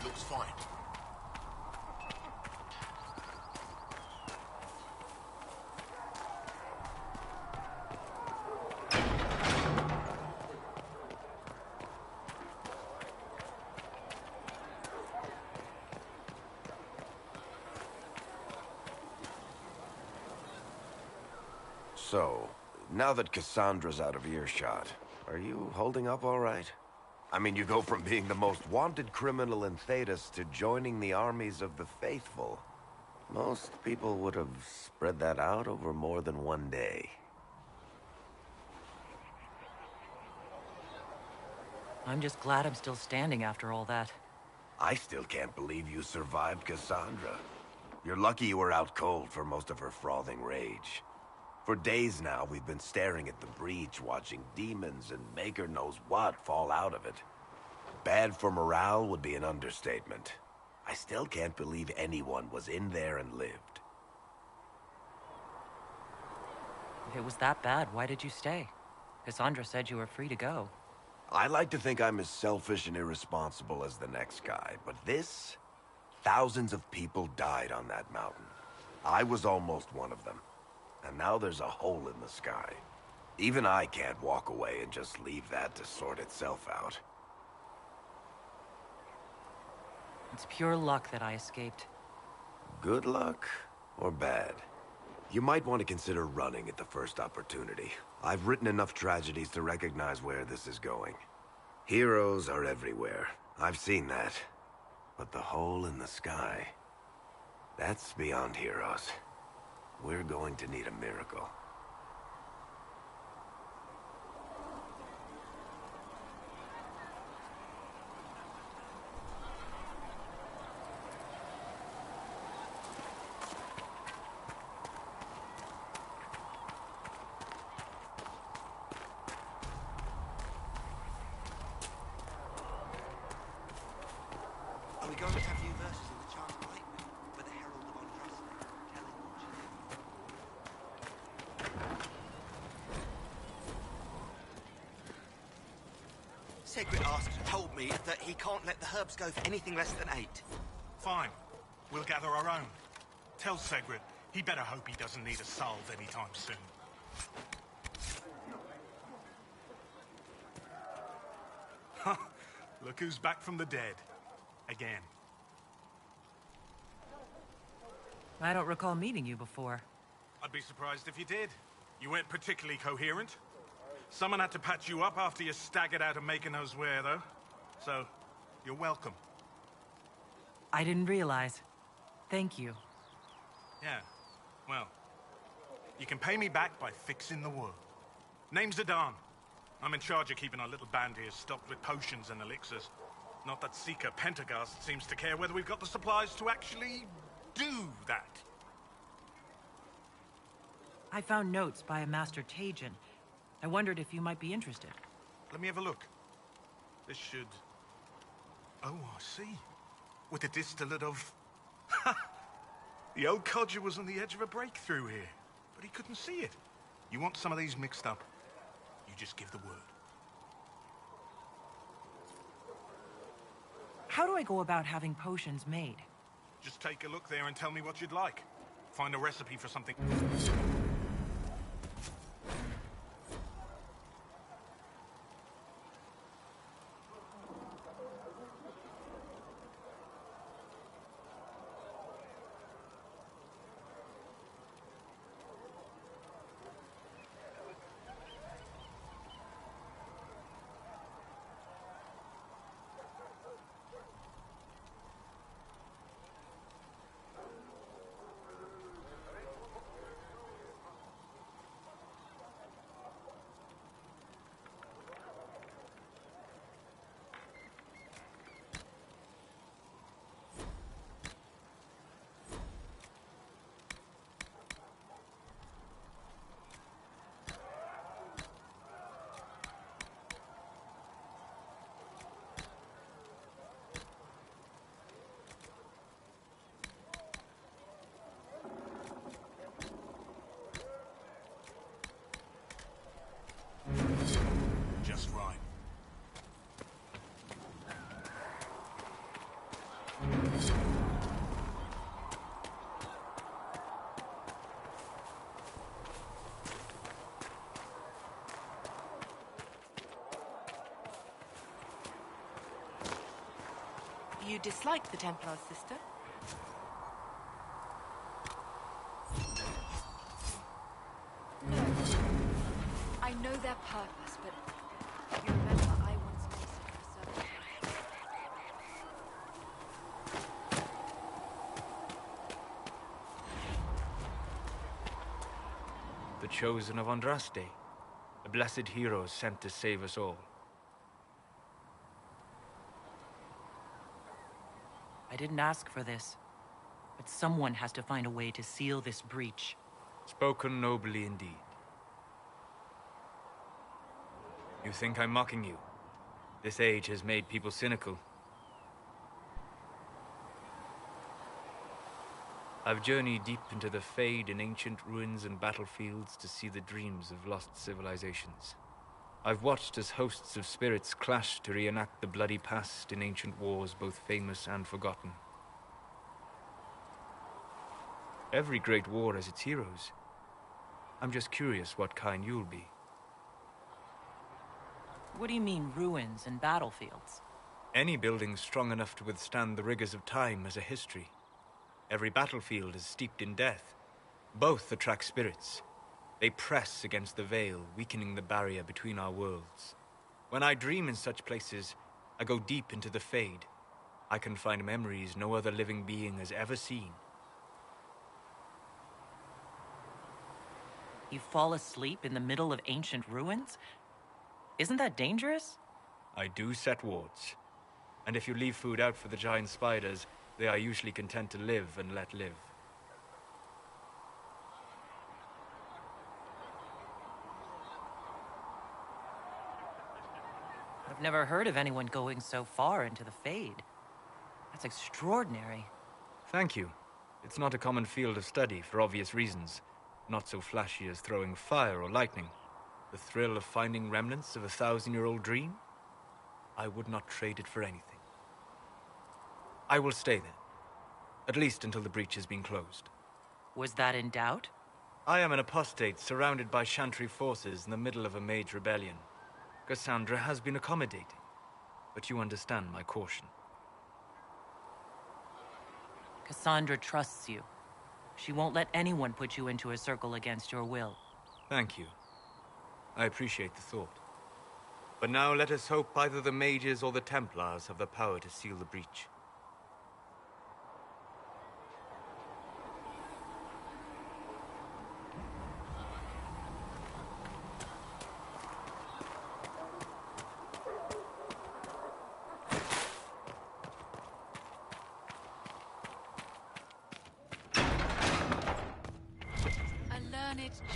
Looks fine. So, now that Cassandra's out of earshot, are you holding up all right? I mean, you go from being the most wanted criminal in Thedas to joining the armies of the faithful. Most people would have spread that out over more than one day. I'm just glad I'm still standing after all that. I still can't believe you survived Cassandra. You're lucky you were out cold for most of her frothing rage. For days now, we've been staring at the breach, watching demons and Maker knows what fall out of it. Bad for morale would be an understatement. I still can't believe anyone was in there and lived. If it was that bad, why did you stay? Cassandra said you were free to go. I like to think I'm as selfish and irresponsible as the next guy, but this... Thousands of people died on that mountain. I was almost one of them. And now there's a hole in the sky. Even I can't walk away and just leave that to sort itself out. It's pure luck that I escaped. Good luck or bad? You might want to consider running at the first opportunity. I've written enough tragedies to recognize where this is going. Heroes are everywhere. I've seen that. But the hole in the sky... that's beyond heroes. We're going to need a miracle. Are we going to have new verses in the Chant of Lightning with the Herald of Andraste telling what she did? Segret told me that he can't let the herbs go for anything less than 8. Fine. We'll gather our own. Tell Segret he better hope he doesn't need a salve anytime soon. Look who's back from the dead. Again. I don't recall meeting you before. I'd be surprised if you did. You weren't particularly coherent. Someone had to patch you up after you staggered out of making those wear, though. So, you're welcome. I didn't realize. Thank you. Yeah, well, you can pay me back by fixing the world. Name's Adan. I'm in charge of keeping our little band here stocked with potions and elixirs. Not that Seeker Pentagast seems to care whether we've got the supplies to actually do that. I found notes by a Master Tajin. I wondered if you might be interested. Let me have a look. This should... Oh, I see. With a distillate of... The old codger was on the edge of a breakthrough here, but he couldn't see it. You want some of these mixed up, you just give the word. How do I go about having potions made? Just take a look there and tell me what you'd like. Find a recipe for something... Just right. You dislike the Templars, sister? No. I know their purpose, but you remember I once made such a servant. The chosen of Andraste, a blessed hero sent to save us all. I didn't ask for this, but someone has to find a way to seal this breach. Spoken nobly indeed. You think I'm mocking you? This age has made people cynical. I've journeyed deep into the Fade in ancient ruins and battlefields to see the dreams of lost civilizations. I've watched as hosts of spirits clash to reenact the bloody past in ancient wars both famous and forgotten. Every great war has its heroes. I'm just curious what kind you'll be. What do you mean, ruins and battlefields? Any building strong enough to withstand the rigors of time has a history. Every battlefield is steeped in death. Both attract spirits. They press against the veil, weakening the barrier between our worlds. When I dream in such places, I go deep into the Fade. I can find memories no other living being has ever seen. You fall asleep in the middle of ancient ruins? Isn't that dangerous? I do set wards. And if you leave food out for the giant spiders, they are usually content to live and let live. I've never heard of anyone going so far into the Fade. That's extraordinary. Thank you. It's not a common field of study for obvious reasons. Not so flashy as throwing fire or lightning. The thrill of finding remnants of a 1,000-year-old dream? I would not trade it for anything. I will stay there. At least until the breach has been closed. Was that in doubt? I am an apostate surrounded by Chantry forces in the middle of a mage rebellion. Cassandra has been accommodating, but you understand my caution. Cassandra trusts you. She won't let anyone put you into a circle against your will. Thank you. I appreciate the thought. But now let us hope either the mages or the Templars have the power to seal the breach.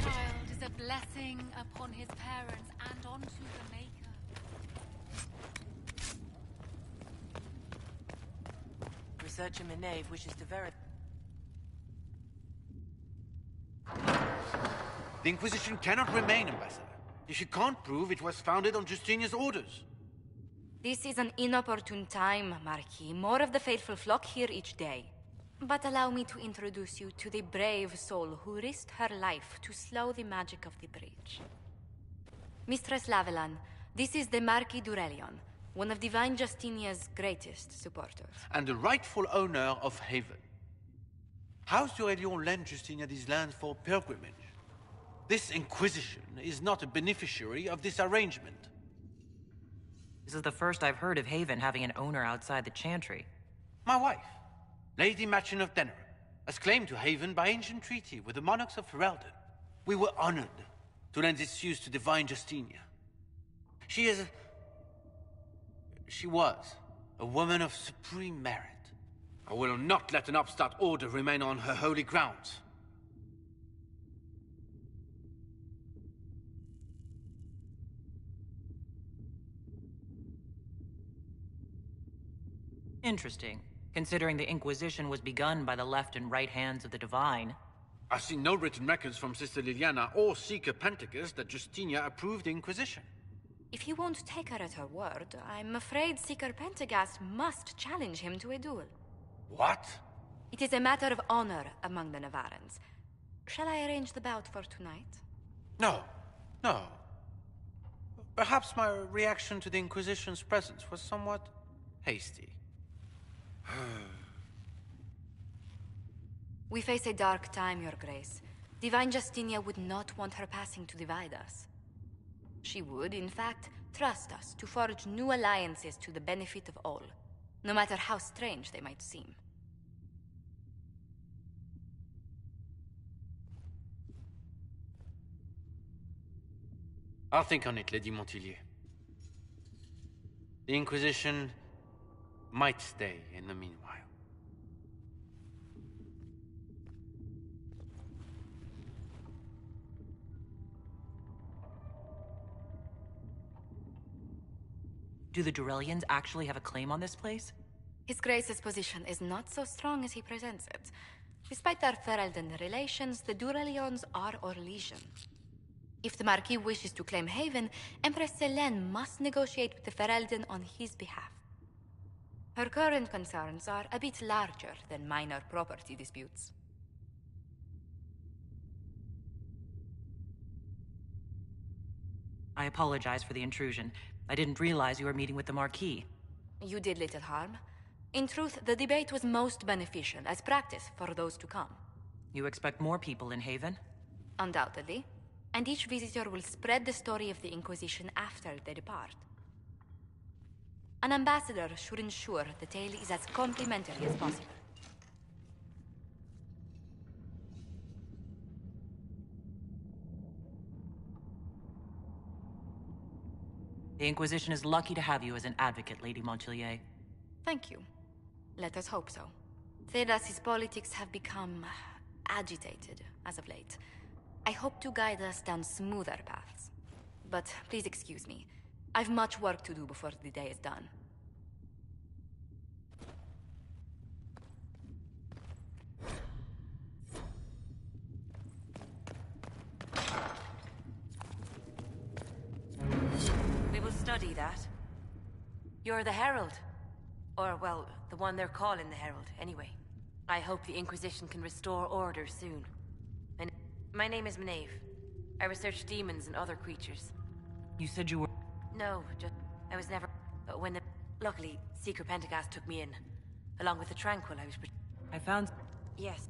Child is a blessing upon his parents and onto the Maker. Researcher Menave wishes to verify. The Inquisition cannot remain, Ambassador, if you can't prove it was founded on Justinia's orders. This is an inopportune time, Marquis. More of the faithful flock here each day. But allow me to introduce you to the brave soul who risked her life to slow the magic of the breach. Mistress Lavelan, this is the Marquis d'Aurelion, one of Divine Justinia's greatest supporters. And the rightful owner of Haven. House d'Aurelion lent Justinia these lands for pilgrimage. This Inquisition is not a beneficiary of this arrangement. This is the first I've heard of Haven having an owner outside the Chantry. My wife, Lady Machin of Denerim, has claimed to Haven by ancient treaty with the monarchs of Ferelden. We were honored to lend its use to Divine Justinia. She was a woman of supreme merit. I will not let an upstart order remain on her holy grounds. Interesting, considering the Inquisition was begun by the left and right hands of the Divine. I've seen no written records from Sister Liliana or Seeker Penticus that Justinia approved the Inquisition. If he won't take her at her word, I'm afraid Seeker Pentigast must challenge him to a duel. What? It is a matter of honor among the Navarrans. Shall I arrange the bout for tonight? No. Perhaps my reaction to the Inquisition's presence was somewhat hasty. We face a dark time, Your Grace. Divine Justinia would not want her passing to divide us. She would, in fact, trust us to forge new alliances to the benefit of all, no matter how strange they might seem. I'll think on it, Lady Montilyet. The Inquisition might stay in the meanwhile. Do the Durelians actually have a claim on this place? His Grace's position is not so strong as he presents it. Despite their Ferelden relations, the Durelions are Orlesian. If the Marquis wishes to claim Haven, Empress Selene must negotiate with the Ferelden on his behalf. Her current concerns are a bit larger than minor property disputes. I apologize for the intrusion. I didn't realize you were meeting with the Marquis. You did little harm. In truth, the debate was most beneficial as practice for those to come. You expect more people in Haven? Undoubtedly. And each visitor will spread the story of the Inquisition after they depart. An ambassador should ensure the tale is as complimentary as possible. The Inquisition is lucky to have you as an advocate, Lady Montilyet. Thank you. Let us hope so. Thedas's politics have become agitated as of late. I hope to guide us down smoother paths. But please excuse me. I've much work to do before the day is done. We will study that. You're the Herald. Or, well, the one they're calling the Herald, anyway. I hope the Inquisition can restore order soon. And my name is Maeve. I research demons and other creatures. You said you were... No, just... I was never... But when the... Luckily, Seeker Pentagast took me in. Along with the Tranquil I was... I found... Yes.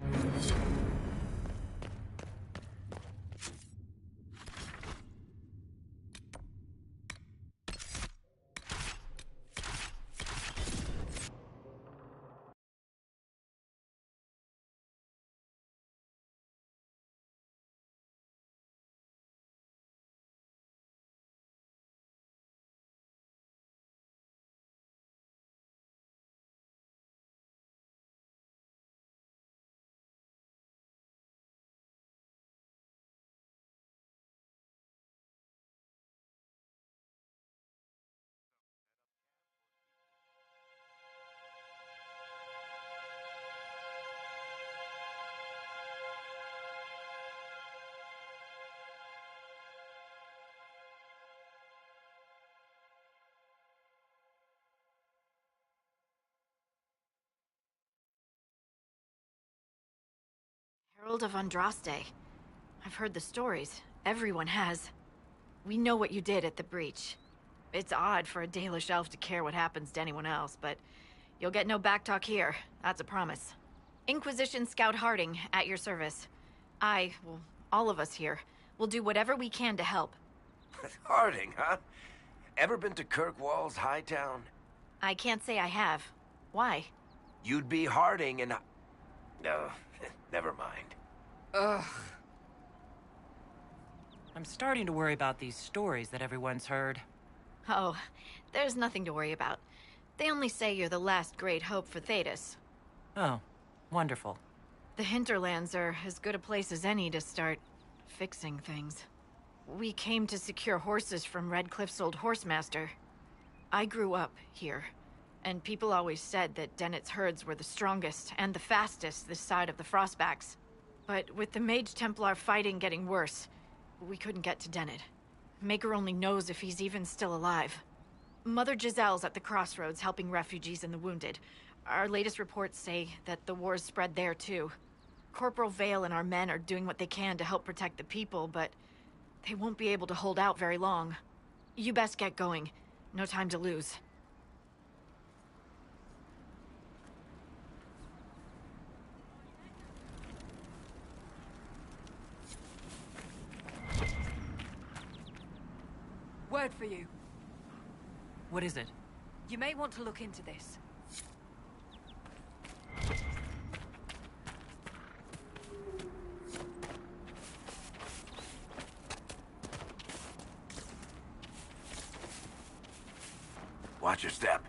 Herald of Andraste. I've heard the stories. Everyone has. We know what you did at the breach. It's odd for a Dalish elf to care what happens to anyone else, but you'll get no backtalk here. That's a promise. Inquisition Scout Harding, at your service. Well, all of us here, will do whatever we can to help. Harding, huh? Ever been to Kirkwall's Hightown? I can't say I have. Why? You'd be Harding and... No, never mind. Ugh. I'm starting to worry about these stories that everyone's heard. Oh, there's nothing to worry about. They only say you're the last great hope for Thedas. Oh, wonderful. The hinterlands are as good a place as any to start fixing things. We came to secure horses from Redcliffe's old horsemaster. I grew up here, and people always said that Dennett's herds were the strongest and the fastest this side of the Frostbacks. But with the Mage Templar fighting getting worse, we couldn't get to Dennett. Maker only knows if he's even still alive. Mother Giselle's at the crossroads helping refugees and the wounded. Our latest reports say that the war's spread there too. Corporal Vale and our men are doing what they can to help protect the people, but they won't be able to hold out very long. You best get going. No time to lose. Word for you. What is it? You may want to look into this. Watch your step.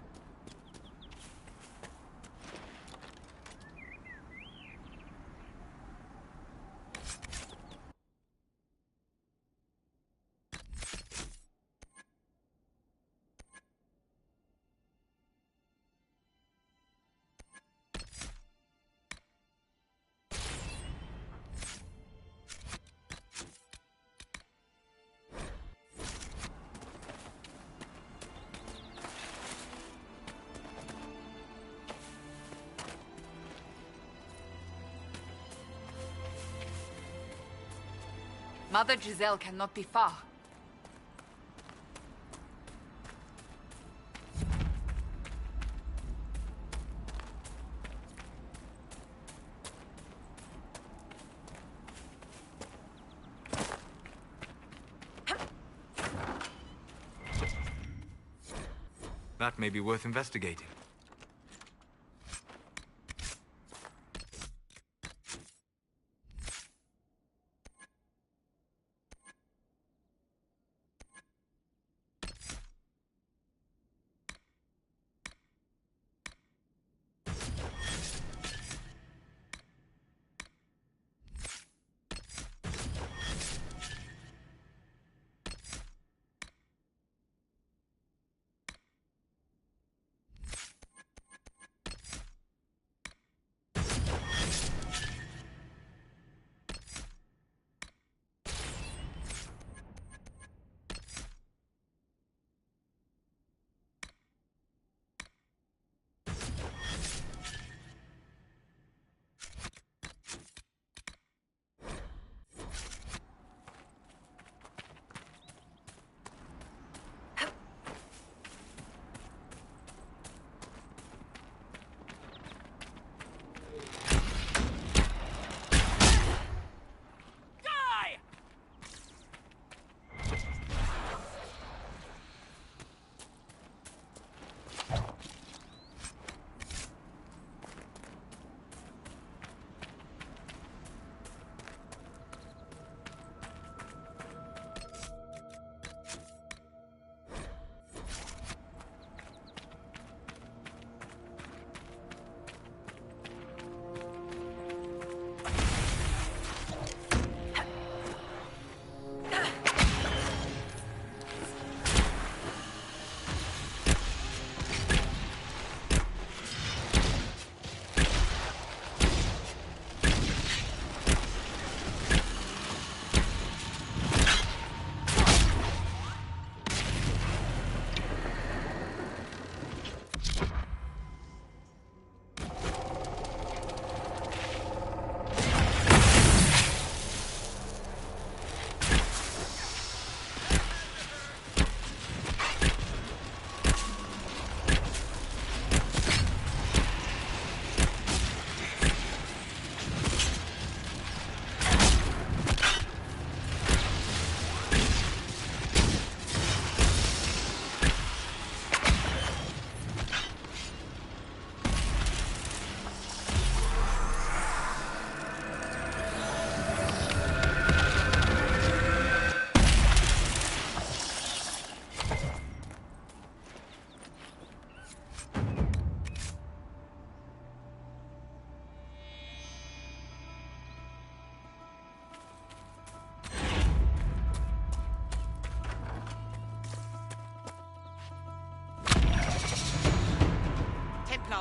Mother Giselle cannot be far. That may be worth investigating.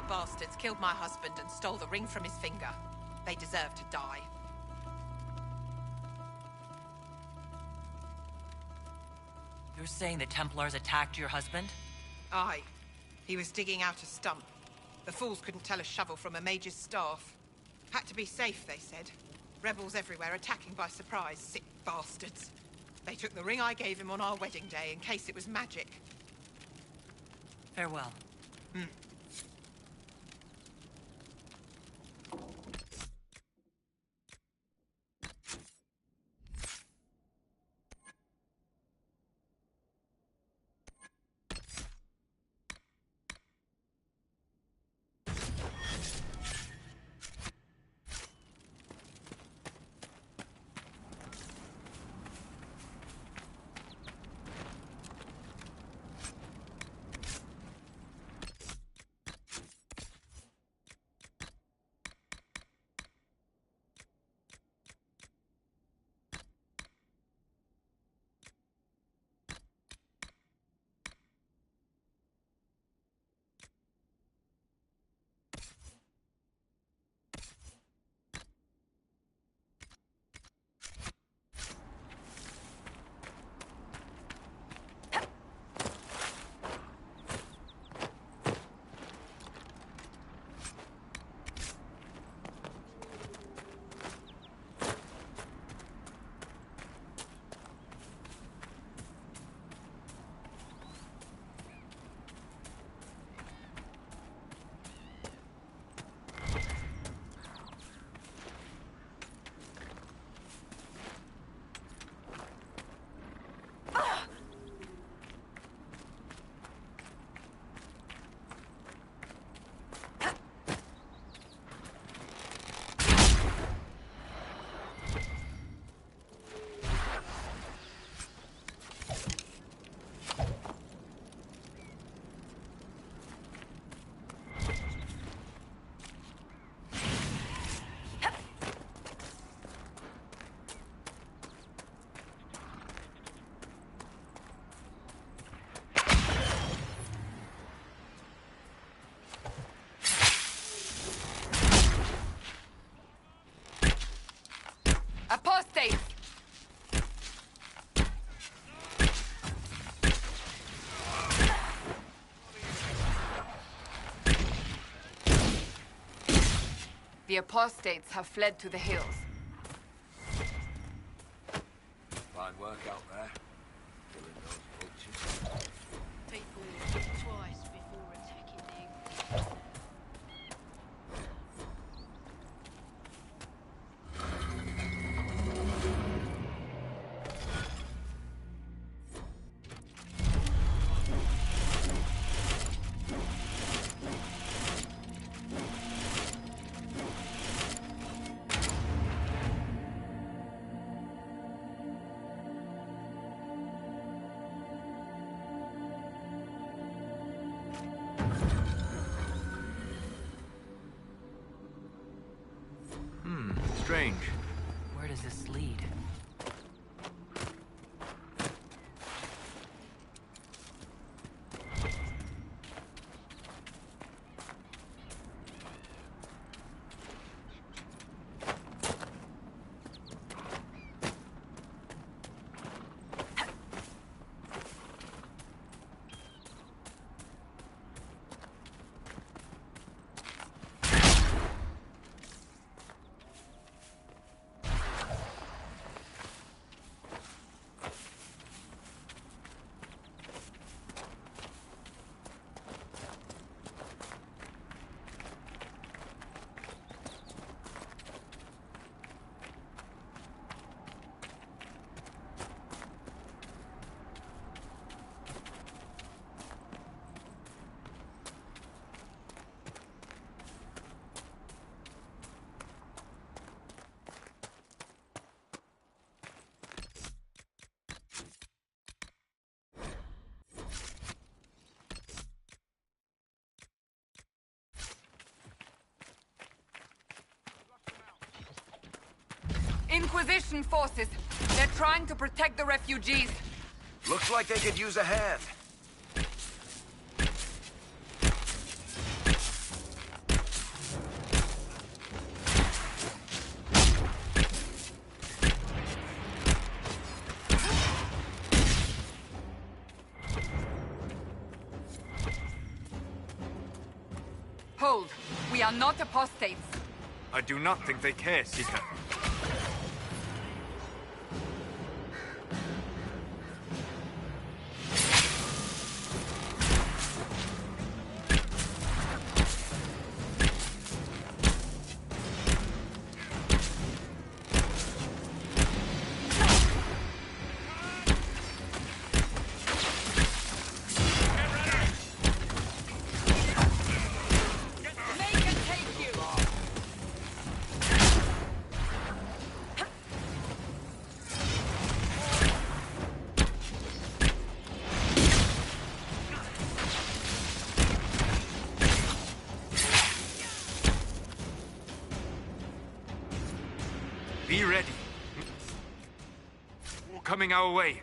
bastards killed my husband and stole the ring from his finger. They deserve to die. You're saying the Templars attacked your husband? Aye. He was digging out a stump. The fools couldn't tell a shovel from a mage's staff. Had to be safe, they said. Rebels everywhere attacking by surprise, sick bastards. They took the ring I gave him on our wedding day in case it was magic. Farewell. Apostates! The apostates have fled to the hills. Fine work out there. Killing those vultures. People think twice before attacking the English. Strange. Where does this lead? Inquisition forces. They're trying to protect the refugees. Looks like they could use a hand. Hold. We are not apostates. I do not think they care, Seeker. Be ready. Coming our way.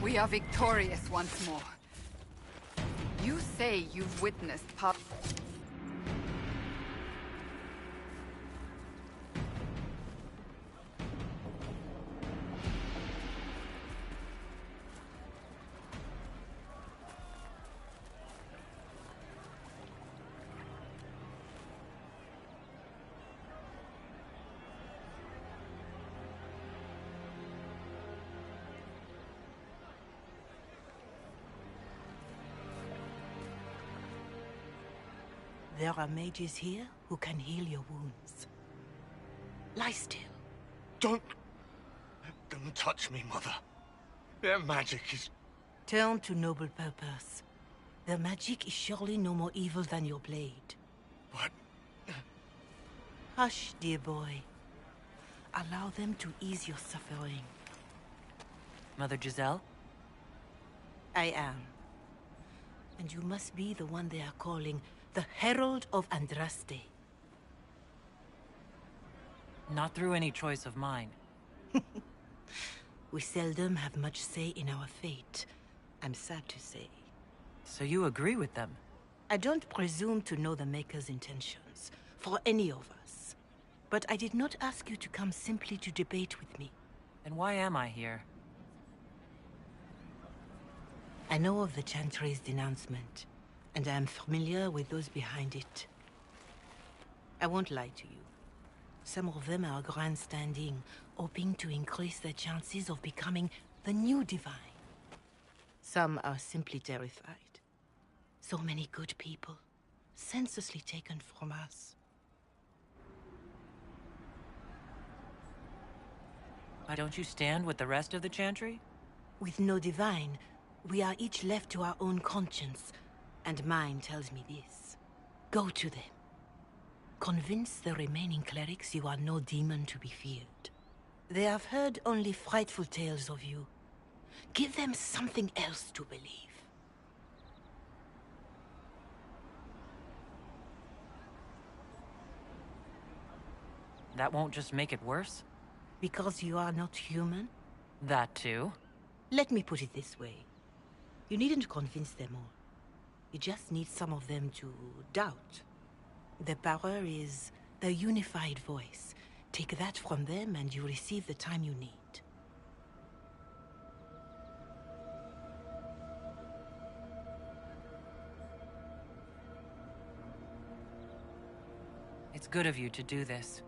We are victorious once more. You say you've witnessed There are mages here who can heal your wounds. Lie still. Don't touch me, Mother. Their magic is... Turn to noble purpose. Their magic is surely no more evil than your blade. What? Hush, dear boy. Allow them to ease your suffering. Mother Giselle? I am. And you must be the one they are calling the Herald of Andraste. Not through any choice of mine. We seldom have much say in our fate, I'm sad to say. So you agree with them? I don't presume to know the Maker's intentions, for any of us. But I did not ask you to come simply to debate with me. Then why am I here? I know of the Chantry's denouncement, and I am familiar with those behind it. I won't lie to you. Some of them are grandstanding, hoping to increase their chances of becoming the new divine. Some are simply terrified. So many good people, senselessly taken from us. Why don't you stand with the rest of the Chantry? With no divine, we are each left to our own conscience, and mine tells me this. Go to them. Convince the remaining clerics you are no demon to be feared. They have heard only frightful tales of you. Give them something else to believe. That won't just make it worse? Because you are not human? That too. Let me put it this way. You needn't convince them all. You just need some of them to doubt. The power is the unified voice. Take that from them and you receive the time you need. It's good of you to do this.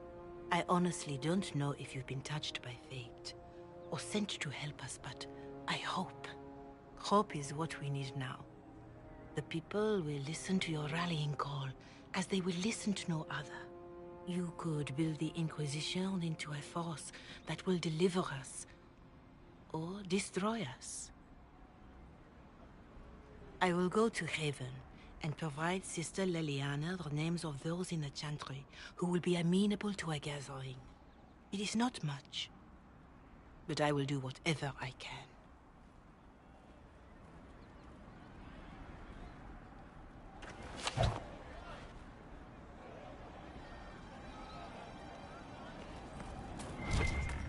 I honestly don't know if you've been touched by fate, or sent to help us, but I hope. Hope is what we need now. The people will listen to your rallying call, as they will listen to no other. You could build the Inquisition into a force that will deliver us, or destroy us. I will go to Haven and provide Sister Leliana the names of those in the Chantry who will be amenable to a gathering. It is not much, but I will do whatever I can.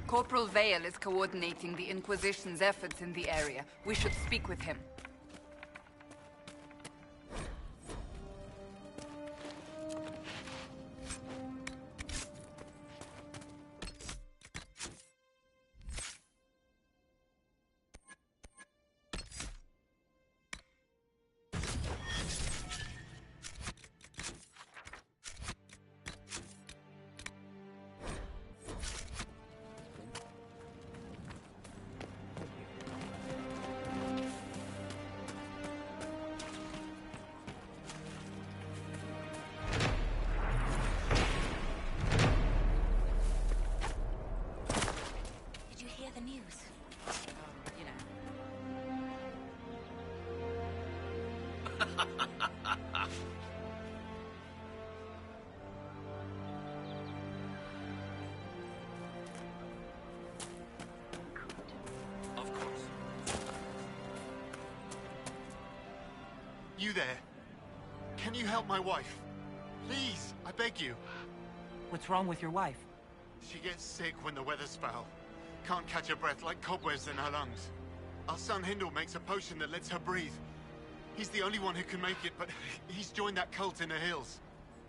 Corporal Vale is coordinating the Inquisition's efforts in the area. We should speak with him. You there? Can you help my wife? Please, I beg you. What's wrong with your wife? She gets sick when the weather's foul. Can't catch her breath like cobwebs in her lungs. Our son Hindle makes a potion that lets her breathe. He's the only one who can make it, but he's joined that cult in the hills.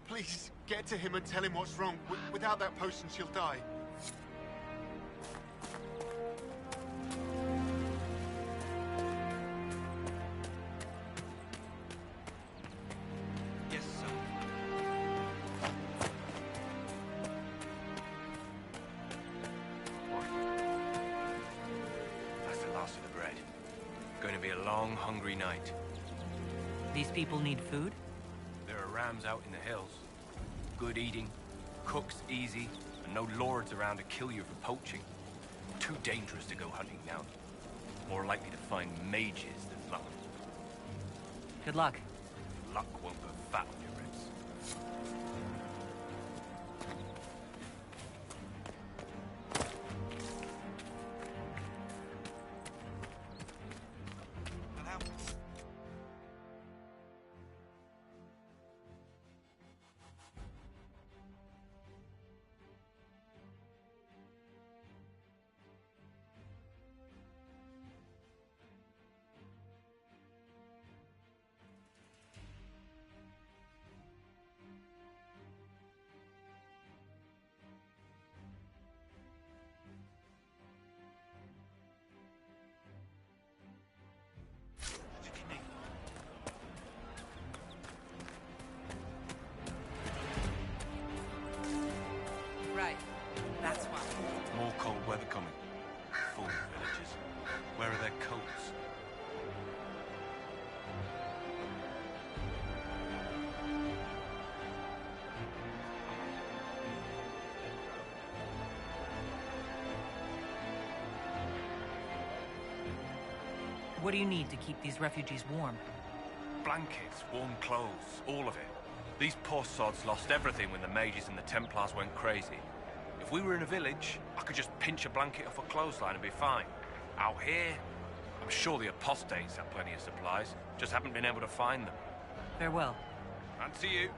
Please, get to him and tell him what's wrong. Without that potion, she'll die. Yes, sir. That's the last of the bread. Going to be a long, hungry night. These people need food? There are rams out in the hills. Good eating, cooks easy, and no lords around to kill you for poaching. Too dangerous to go hunting now. More likely to find mages than luck. Good luck. Luck won't put fat on your ribs. Right. That's why. More cold weather coming. Fool villagers. Where are their coats? What do you need to keep these refugees warm? Blankets, warm clothes, all of it. These poor sods lost everything when the mages and the Templars went crazy. If we were in a village, I could just pinch a blanket off a clothesline and be fine. Out here, I'm sure the apostates have plenty of supplies, just haven't been able to find them. Farewell. And to you.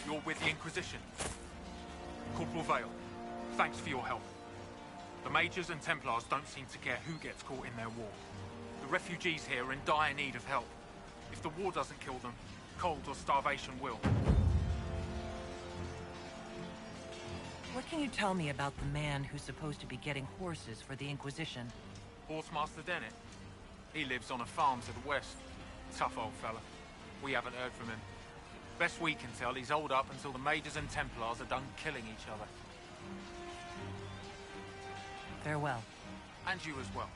You're with the Inquisition. Corporal Vale, thanks for your help. The Mages and Templars don't seem to care who gets caught in their war. The refugees here are in dire need of help. If the war doesn't kill them, cold or starvation will. What can you tell me about the man who's supposed to be getting horses for the Inquisition? Horsemaster Dennett. He lives on a farm to the west. Tough old fella. We haven't heard from him. Best we can tell, he's holed up until the Mages and Templars are done killing each other. Farewell. And you as well.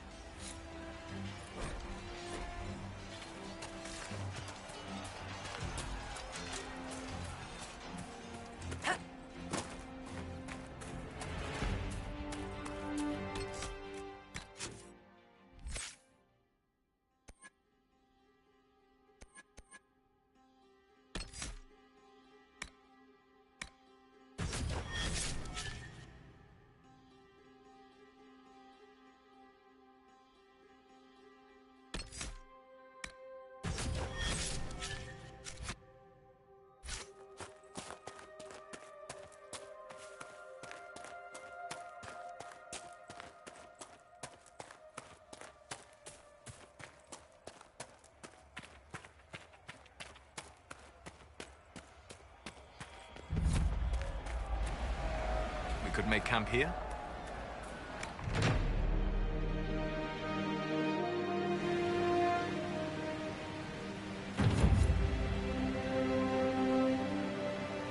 We could make camp here?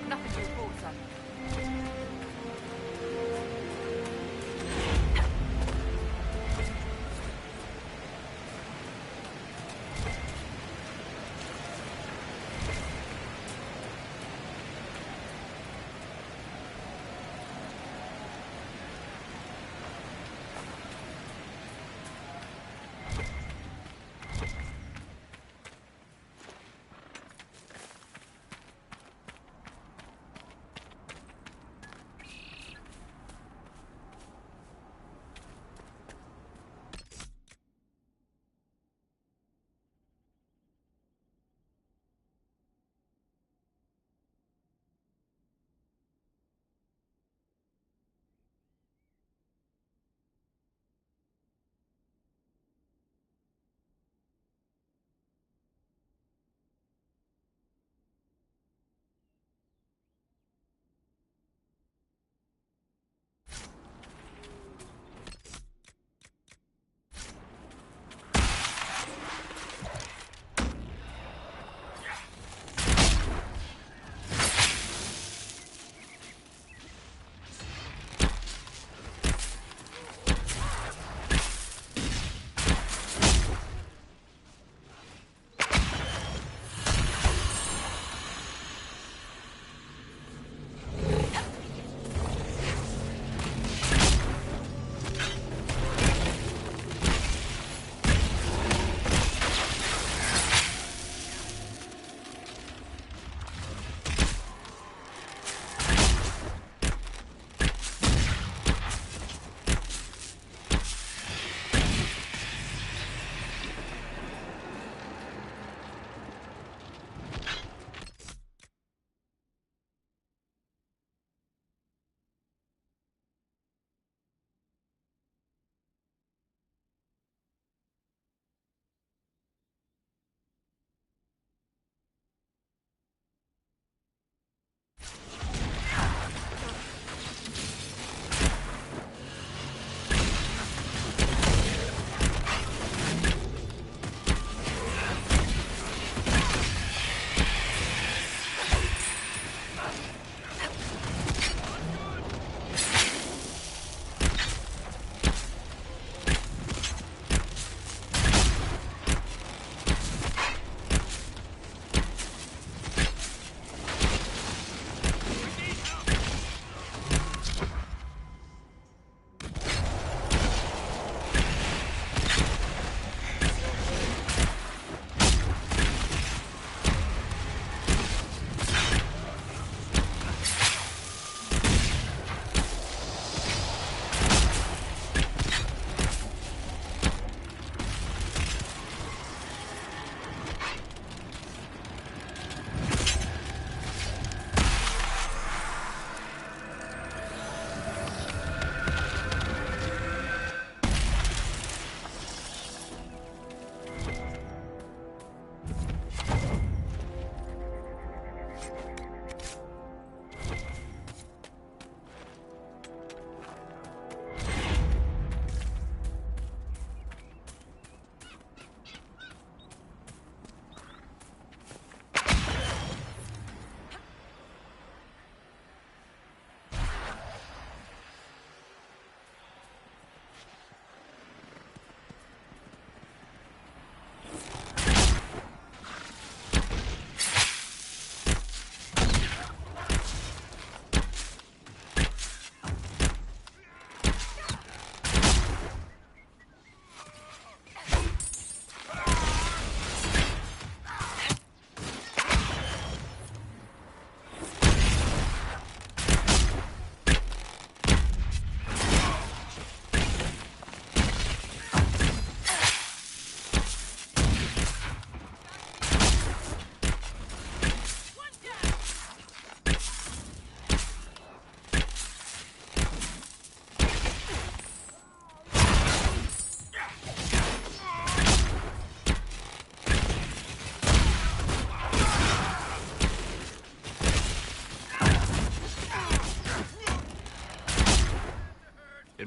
Nothing to report, sir.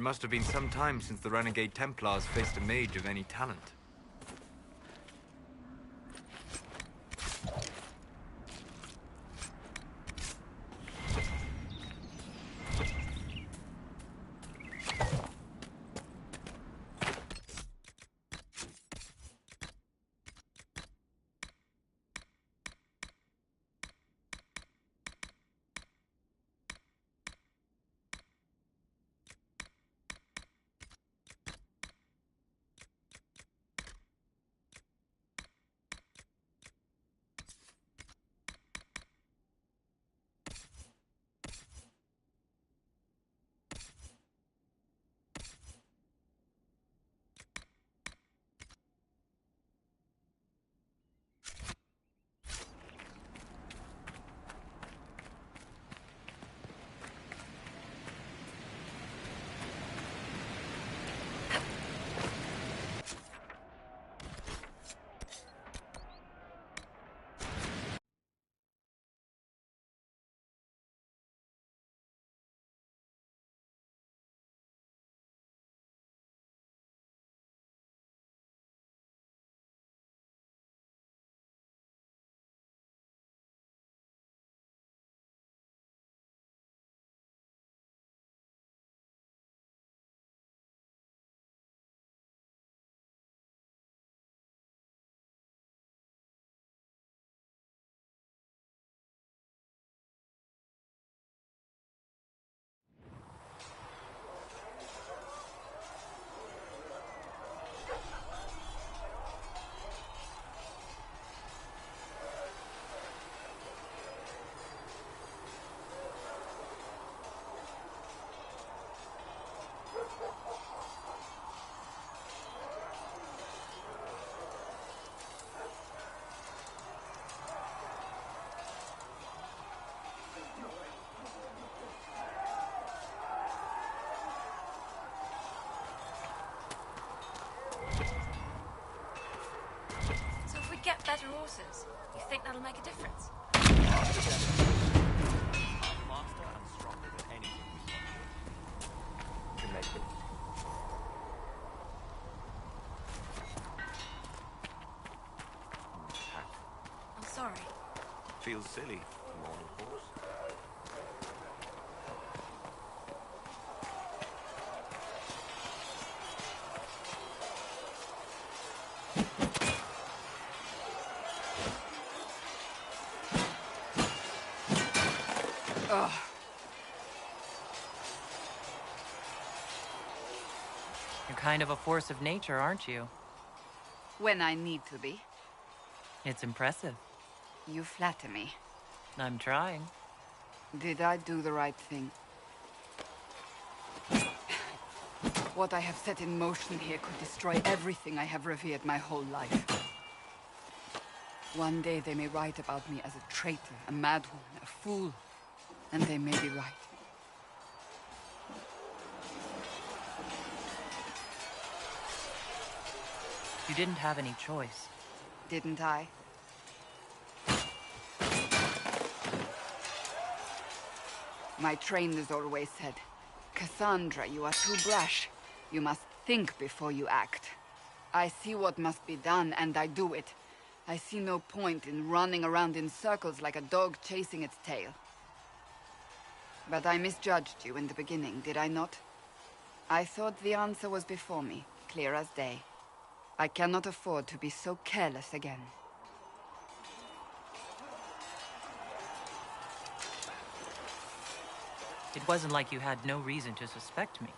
must have been some time since the Renegade Templars faced a mage of any talent. Get better horses. You think that'll make a difference? Faster and stronger than anything we've got here. Can make it. I'm sorry. Feels silly. Come on, of course. Ugh. You're kind of a force of nature, aren't you? When I need to be. It's impressive. You flatter me. I'm trying. Did I do the right thing? What I have set in motion here could destroy everything I have revered my whole life. One day they may write about me as a traitor, a madwoman, a fool. And they may be right. You didn't have any choice. Didn't I? My trainers always said, Cassandra, you are too brash. You must think before you act. I see what must be done, and I do it. I see no point in running around in circles like a dog chasing its tail. But I misjudged you in the beginning, did I not? I thought the answer was before me, clear as day. I cannot afford to be so careless again. It wasn't like you had no reason to suspect me.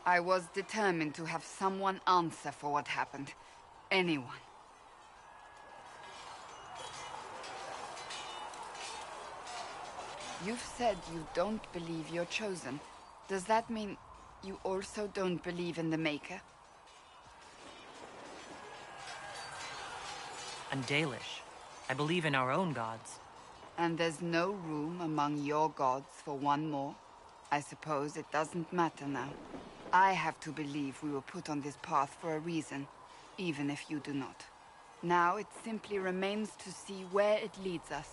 I was determined to have someone answer for what happened. Anyone. You've said you don't believe you're chosen. Does that mean you also don't believe in the Maker? I'm Dalish. I believe in our own gods. And there's no room among your gods for one more? I suppose it doesn't matter now. I have to believe we were put on this path for a reason, even if you do not. Now it simply remains to see where it leads us.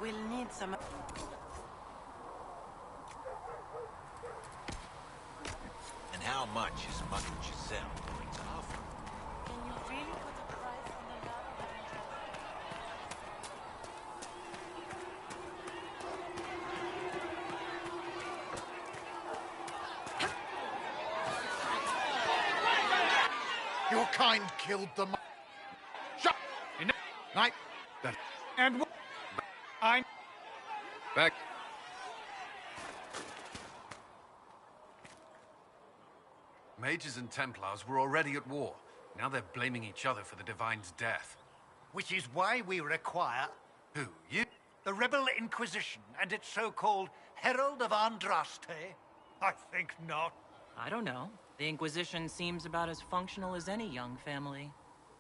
We'll need some... And how much is Mother Giselle going to offer? Can you really put a price on the love of Your kind killed them. Shut. Night. And I. Back. Mages and Templars were already at war. Now they're blaming each other for the Divine's death. Which is why we require... Who, you? The Rebel Inquisition and its so-called Herald of Andraste? I think not. I don't know. The Inquisition seems about as functional as any young family.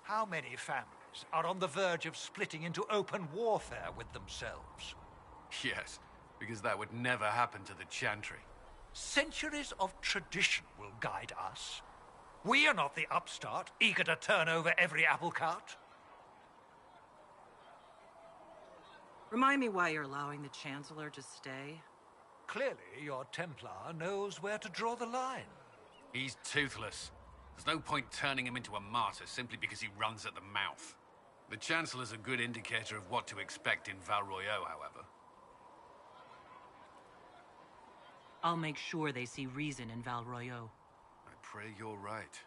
How many families are on the verge of splitting into open warfare with themselves? Yes, because that would never happen to the Chantry. Centuries of tradition will guide us. We are not the upstart, eager to turn over every apple cart. Remind me why you're allowing the Chancellor to stay. Clearly, your Templar knows where to draw the line. He's toothless. There's no point turning him into a martyr simply because he runs at the mouth. The Chancellor's a good indicator of what to expect in Val Royeaux, however. I'll make sure they see reason in Val Royeaux. I pray you're right.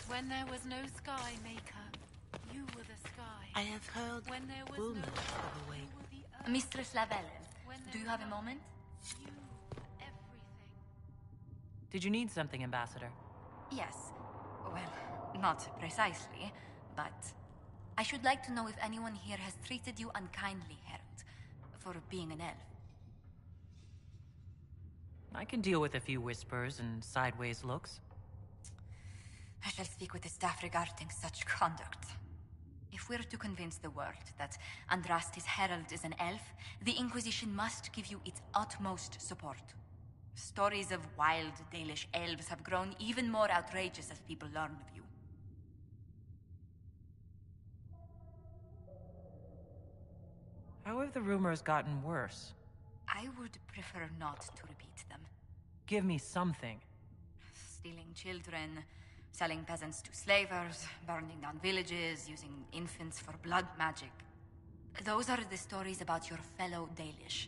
When there was no sky maker, you were the sky. I have heard when there was rumors no of a way. Mistress Lavelle, do you have a moment? Did you need something, Ambassador? Yes. Well, not precisely, but I should like to know if anyone here has treated you unkindly, Herald, for being an elf. I can deal with a few whispers and sideways looks. I shall speak with the staff regarding such conduct. If we're to convince the world that Andraste's herald is an elf, the Inquisition must give you its utmost support. Stories of wild Dalish elves have grown even more outrageous as people learn of you. How have the rumors gotten worse? I would prefer not to repeat them. Give me something. Stealing children, selling peasants to slavers, burning down villages, using infants for blood magic. Those are the stories about your fellow Dalish.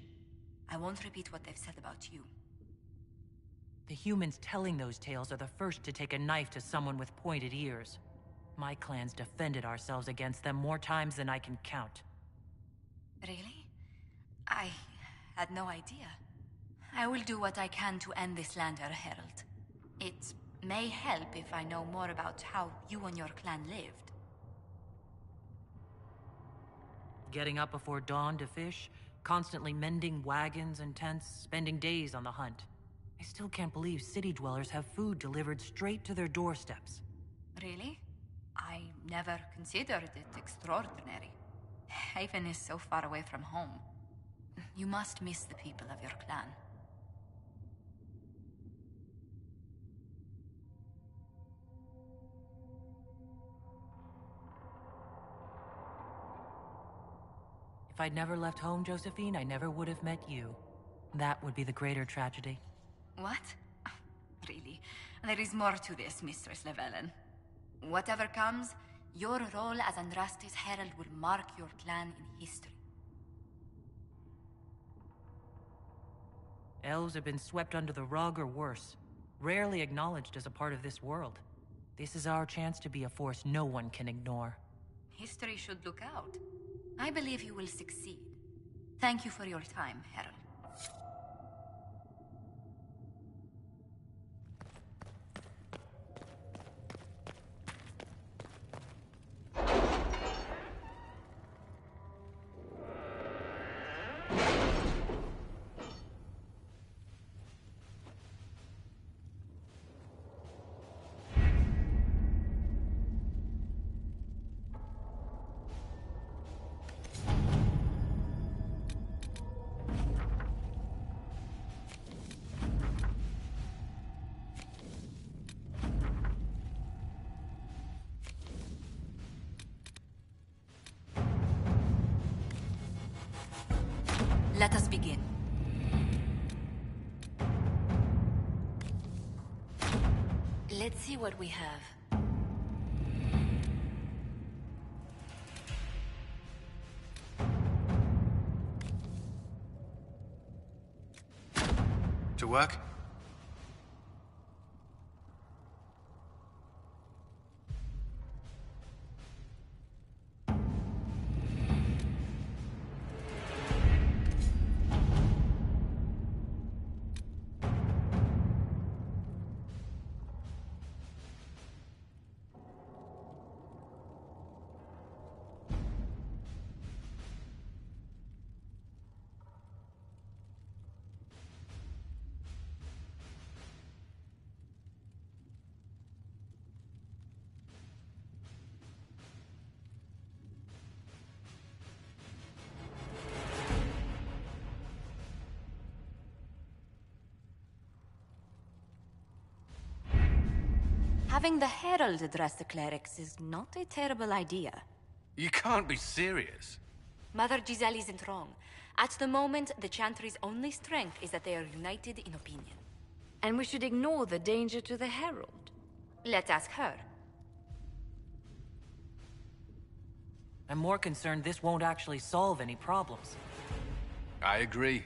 I won't repeat what they've said about you. The humans telling those tales are the first to take a knife to someone with pointed ears. My clans defended ourselves against them more times than I can count. Really? I had no idea. I will do what I can to end this slander, Herald. It may help if I know more about how you and your clan lived. Getting up before dawn to fish, constantly mending wagons and tents, spending days on the hunt. I still can't believe city dwellers have food delivered straight to their doorsteps. Really? I never considered it extraordinary. Haven is so far away from home. You must miss the people of your clan. If I'd never left home, Josephine, I never would have met you. That would be the greater tragedy. What? Really? There is more to this, Mistress Llewellyn. Whatever comes, your role as Andraste's herald will mark your clan in history. Elves have been swept under the rug or worse, rarely acknowledged as a part of this world. This is our chance to be a force no one can ignore. History should look out. I believe you will succeed. Thank you for your time, Herald. Let us begin. Let's see what we have. To work? Having the Herald address the clerics is not a terrible idea. You can't be serious. Mother Giselle isn't wrong. At the moment, the Chantry's only strength is that they are united in opinion. And we should ignore the danger to the Herald. Let's ask her. I'm more concerned this won't actually solve any problems. I agree.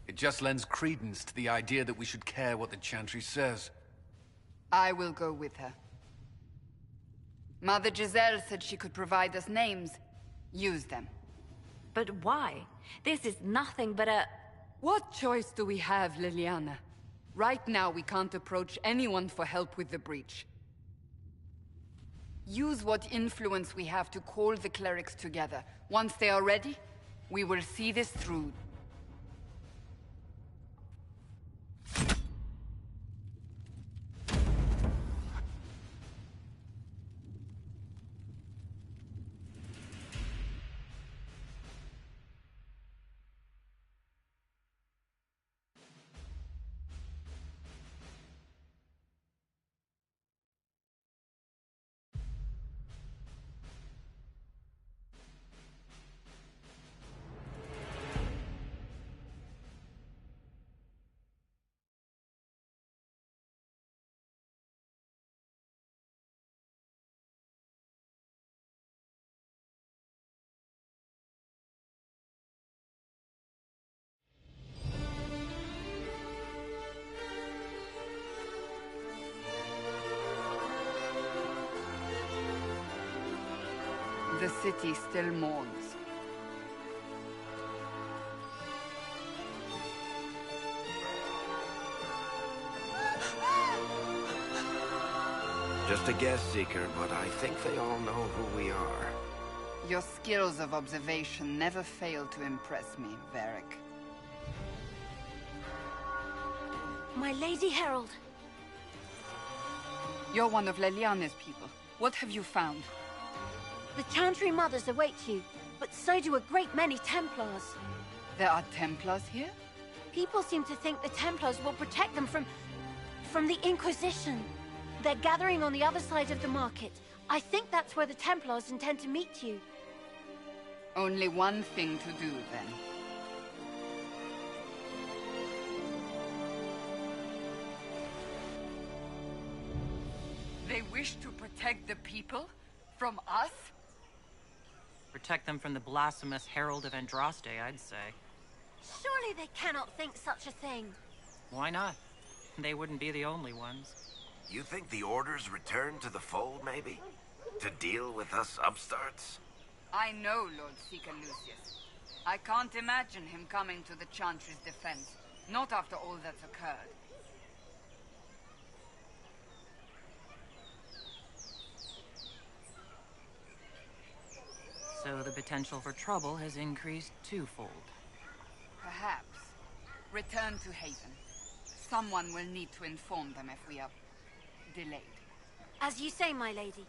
It just lends credence to the idea that we should care what the Chantry says. I will go with her. Mother Giselle said she could provide us names. Use them. But why? This is nothing but a... What choice do we have, Liliana? Right now, we can't approach anyone for help with the breach. Use what influence we have to call the clerics together. Once they are ready, we will see this through. The city still mourns. Just a guess, Seeker, but I think they all know who we are. Your skills of observation never fail to impress me, Varric. My Lady Herald. You're one of Leliana's people. What have you found? The Chantry Mothers await you, but so do a great many Templars. There are Templars here? People seem to think the Templars will protect them from the Inquisition. They're gathering on the other side of the market. I think that's where the Templars intend to meet you. Only one thing to do, then. They wish to protect the people? From us? Protect them from the blasphemous Herald of Andraste, I'd say. Surely they cannot think such a thing. Why not? They wouldn't be the only ones. You think the Order's returned to the fold, maybe? To deal with us upstarts? I know Lord Seeker Lucius. I can't imagine him coming to the Chantry's defense. Not after all that's occurred. So the potential for trouble has increased twofold. Perhaps. Return to Haven. Someone will need to inform them if we are delayed. As you say, my lady.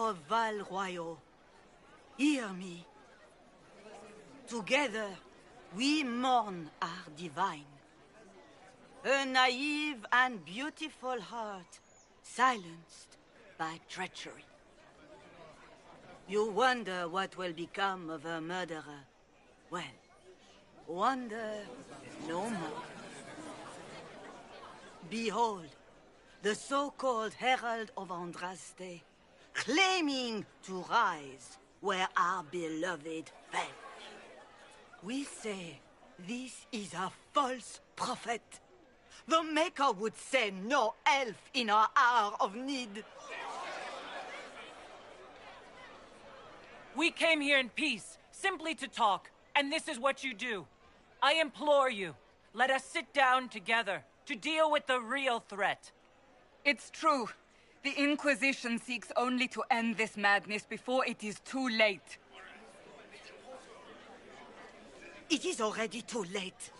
of Val Royal, hear me. Together, we mourn our divine. Her naive and beautiful heart, silenced by treachery. You wonder what will become of her murderer. Well, wonder no more. Behold, the so-called Herald of Andraste, claiming to rise where our beloved fell. We say this is a false prophet. The Maker would send no elf in our hour of need. We came here in peace, simply to talk, and this is what you do. I implore you, let us sit down together to deal with the real threat. It's true. The Inquisition seeks only to end this madness before it is too late. It is already too late.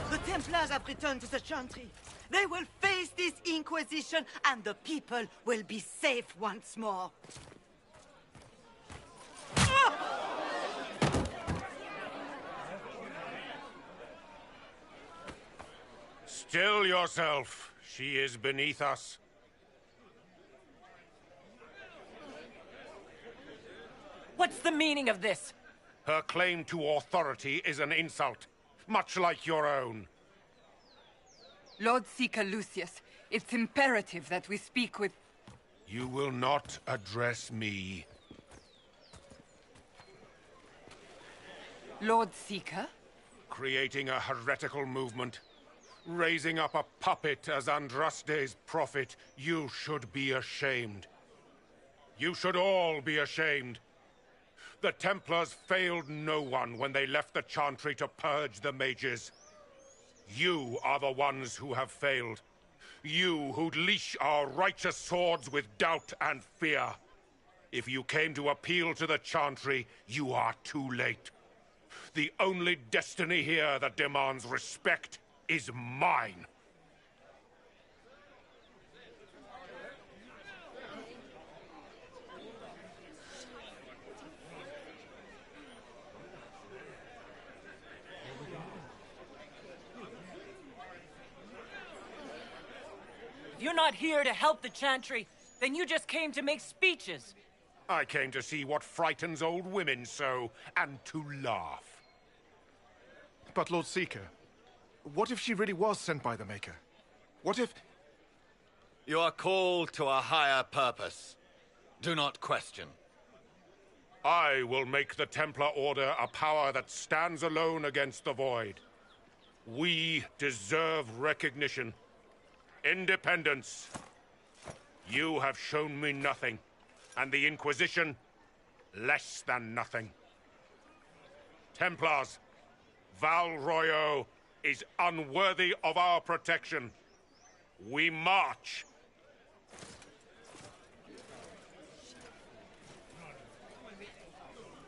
The Templars have returned to the Chantry. They will face this Inquisition, and the people will be safe once more. Still yourself. She is beneath us. What's the meaning of this? Her claim to authority is an insult, much like your own. Lord Seeker Lucius, it's imperative that we speak with... You will not address me. Lord Seeker? Creating a heretical movement. Raising up a puppet as Andraste's prophet. You should be ashamed. You should all be ashamed. The Templars failed no one when they left the Chantry to purge the mages. You are the ones who have failed. You who'd leash our righteous swords with doubt and fear. If you came to appeal to the Chantry, you are too late. The only destiny here that demands respect is mine. If you're not here to help the Chantry, then you just came to make speeches. I came to see what frightens old women so, and to laugh. But Lord Seeker, what if she really was sent by the Maker? What if... You are called to a higher purpose. Do not question. I will make the Templar Order a power that stands alone against the Void. We deserve recognition. Independence. You have shown me nothing, and the Inquisition, less than nothing. Templars, Val Royal is unworthy of our protection. We march.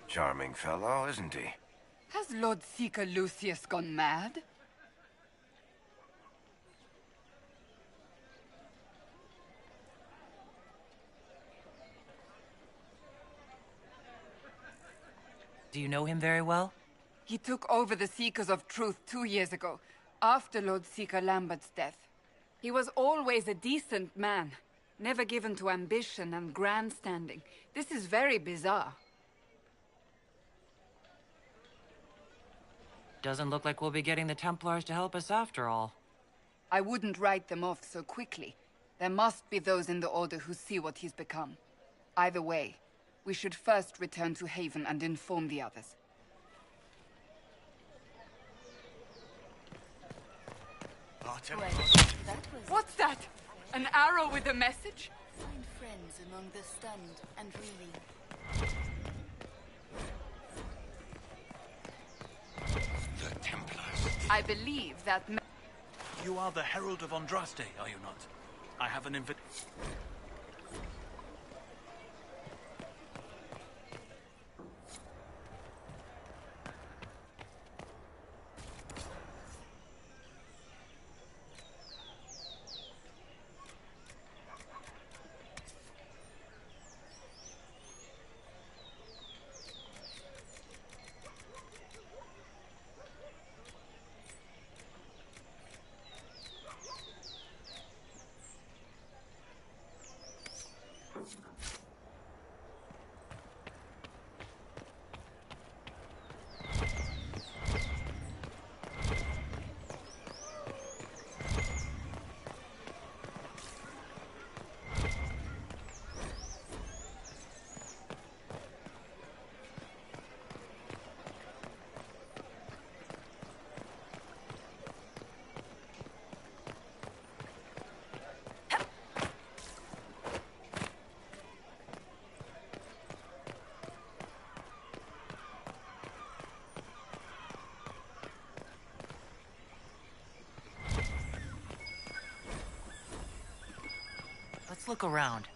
Charming fellow, isn't he? Has Lord Seeker Lucius gone mad? Do you know him very well? He took over the Seekers of Truth 2 years ago, after Lord Seeker Lambert's death. He was always a decent man, never given to ambition and grandstanding. This is very bizarre. Doesn't look like we'll be getting the Templars to help us after all. I wouldn't write them off so quickly. There must be those in the Order who see what he's become. Either way, we should first return to Haven and inform the others. What's that? An arrow with a message? Find friends among the stunned and reeling. The Templars. I believe that... You are the Herald of Andraste, are you not? I have an invitation. look around.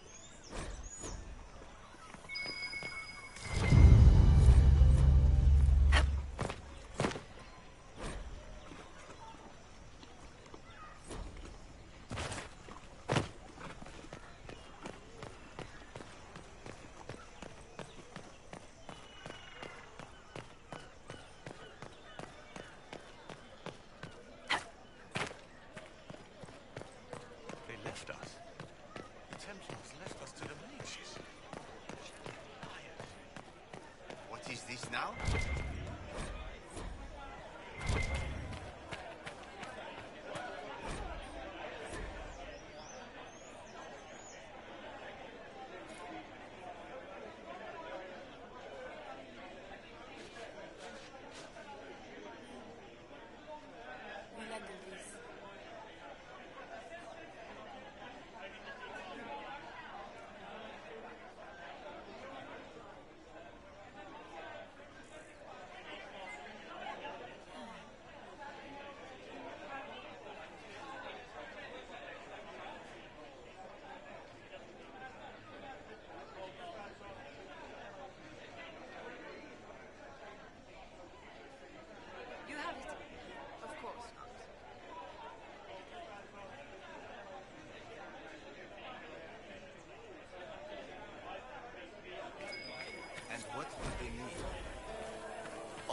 Now?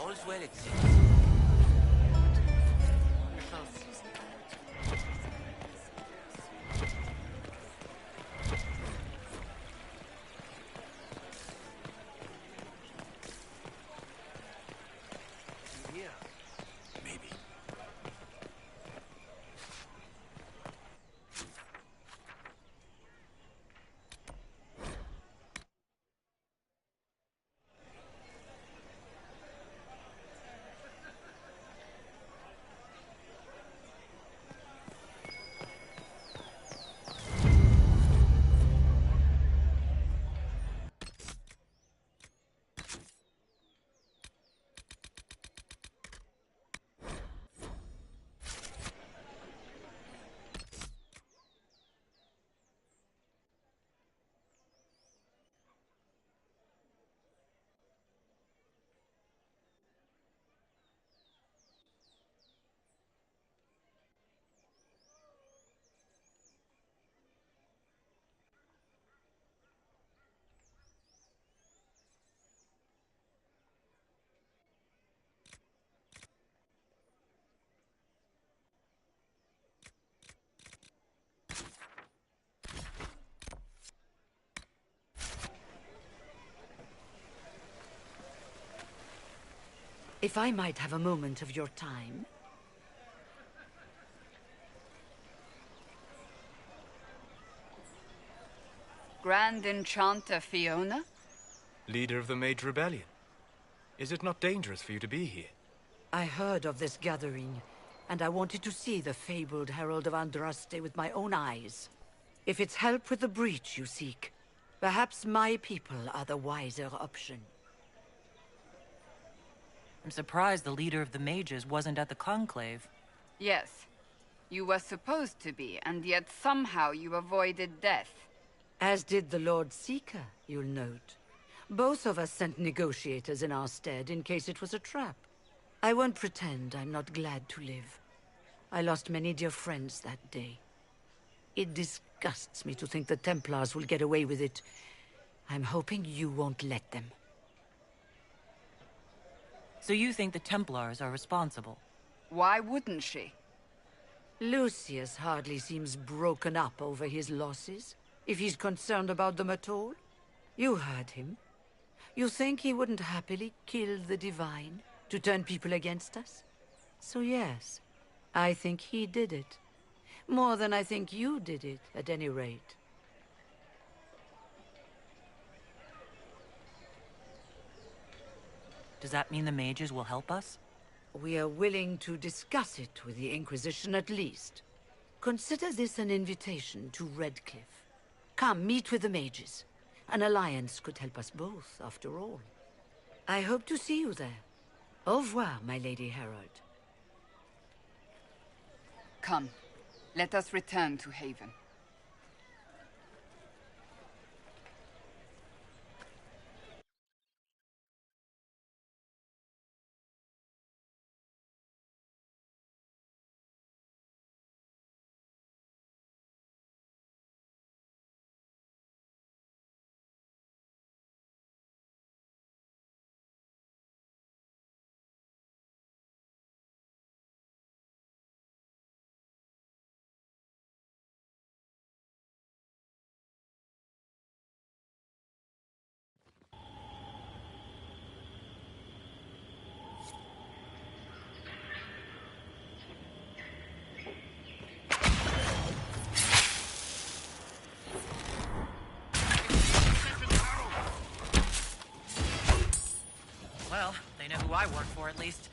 All's well, it seems. If I might have a moment of your time. Grand Enchanter Fiona? Leader of the Mage Rebellion. Is it not dangerous for you to be here? I heard of this gathering, and I wanted to see the fabled Herald of Andraste with my own eyes. If it's help with the breach you seek, perhaps my people are the wiser option. I'm surprised the leader of the mages wasn't at the conclave. Yes. You were supposed to be, and yet somehow you avoided death. As did the Lord Seeker, you'll note. Both of us sent negotiators in our stead in case it was a trap. I won't pretend I'm not glad to live. I lost many dear friends that day. It disgusts me to think the Templars will get away with it. I'm hoping you won't let them. So you think the Templars are responsible? Why wouldn't she? Lucius hardly seems broken up over his losses, if he's concerned about them at all. You heard him. You think he wouldn't happily kill the Divine to turn people against us? So yes, I think he did it. More than I think you did it, at any rate. Does that mean the mages will help us? We are willing to discuss it with the Inquisition at least. Consider this an invitation to Redcliffe. Come, meet with the mages. An alliance could help us both, after all. I hope to see you there. Au revoir, my Lady Herald. Come, let us return to Haven. They know who I work for, at least.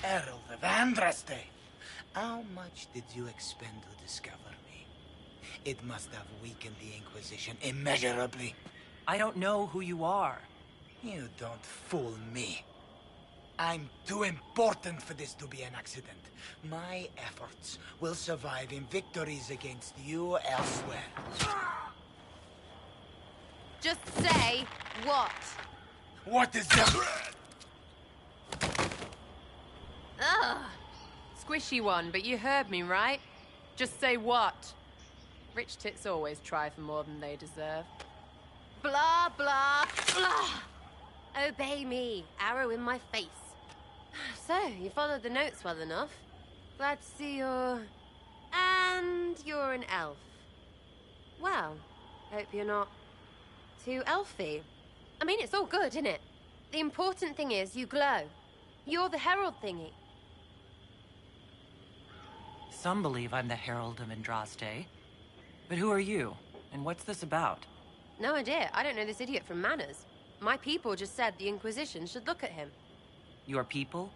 Herald of Andraste! How much did you expend to discover me? It must have weakened the Inquisition immeasurably. I don't know who you are. You don't fool me. I'm too important for this to be an accident. My efforts will survive in victories against you elsewhere. Just say what? What is that? Ugh. Squishy one, but you heard me, right? Just say what? Rich tits always try for more than they deserve. Blah, blah, blah. Obey me. Arrow in my face. So, you followed the notes well enough. Glad to see you're... And you're an elf. Well, hope you're not too elfy. I mean, it's all good, isn't it? The important thing is you glow. You're the herald thingy. Some believe I'm the Herald of Andraste. But who are you? And what's this about? No idea. I don't know this idiot from Manners. My people just said the Inquisition should look at him. Your people?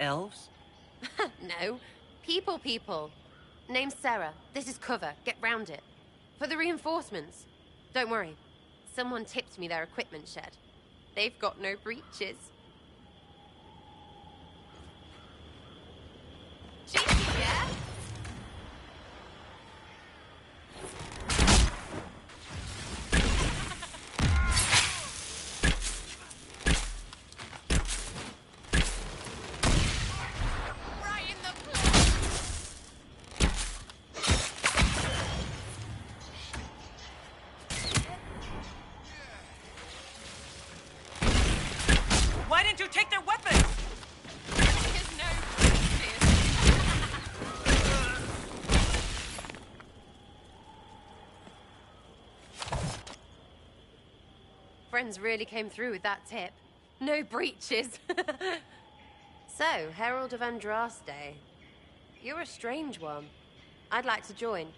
Elves? No. People. Name's Sarah. This is cover. Get round it. For the reinforcements. Don't worry. Someone tipped me their equipment shed. They've got no breaches. Cheeky, yeah? Why didn't you take their weapons? Friends really came through with that tip. No breaches. So, Herald of Andraste. You're a strange one. I'd like to join.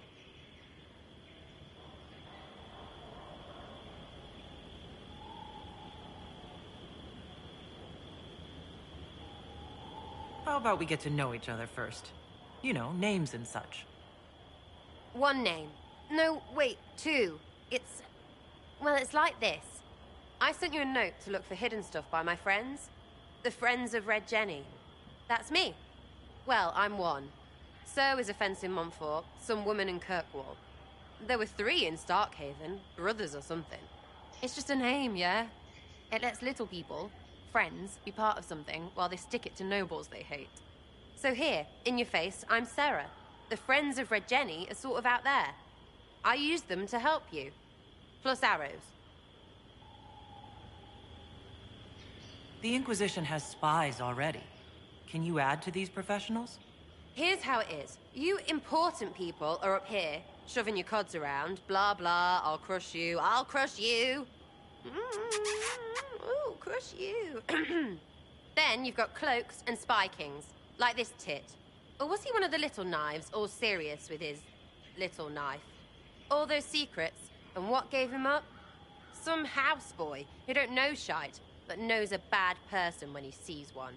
How about we get to know each other first? You know, names and such. One name. No, wait, two. Well, it's like this. I sent you a note to look for hidden stuff by my friends. The Friends of Red Jenny. That's me. Well, I'm one. So is a fence in Montfort, some woman in Kirkwall. There were 3 in Starkhaven, brothers or something. It's just a name, yeah? It lets little people, friends, be part of something while they stick it to nobles they hate. So here, in your face, I'm Sarah. The Friends of Red Jenny are sort of out there. I use them to help you. Plus arrows. The Inquisition has spies already. Can you add to these professionals? Here's how it is. You important people are up here, shoving your cods around. Blah, blah, I'll crush you, I'll crush you. Ooh, crush you. Then you've got cloaks and spy kings, like this tit. Or was he one of the little knives, all serious with his little knife? All those secrets, and what gave him up? Some houseboy who don't know shite, but knows a bad person when he sees one.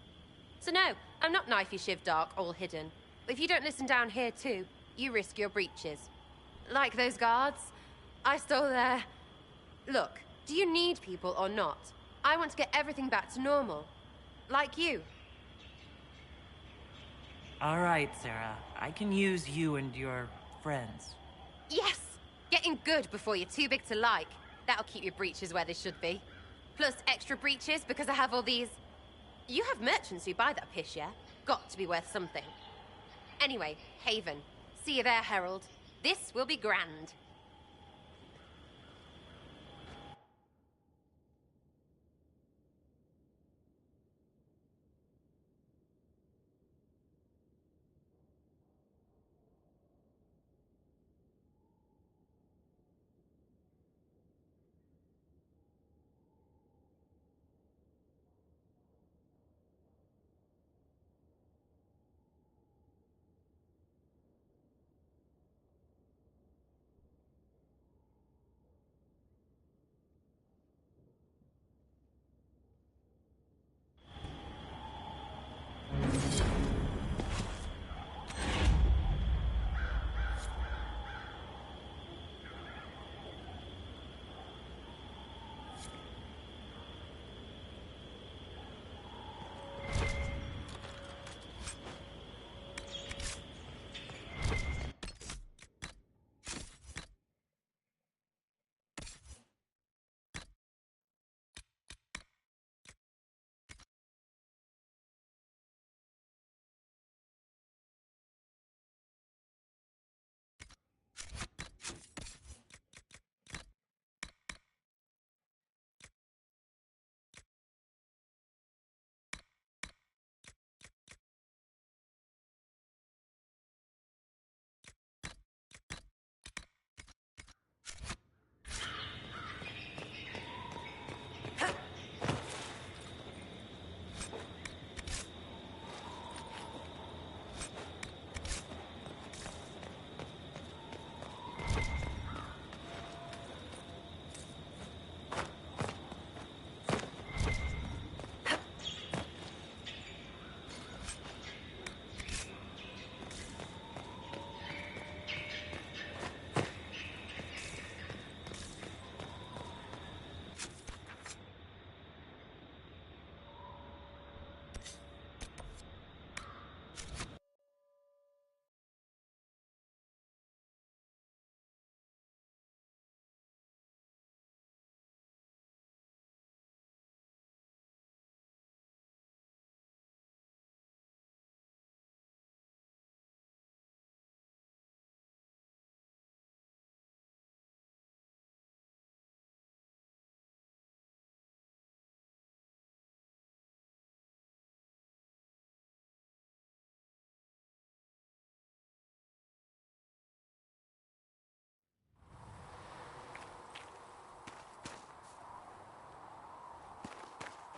So no, I'm not knifey shiv dark, all hidden. But if you don't listen down here too, you risk your breeches. Like those guards, I stole their... Look, do you need people or not? I want to get everything back to normal. Like you. All right, Sarah. I can use you and your friends. Yes! Getting good before you're too big to like. That'll keep your breeches where they should be. Plus extra breeches because I have all these... You have merchants who buy that piss, yeah? Got to be worth something. Anyway, Haven. See you there, Herald. This will be grand.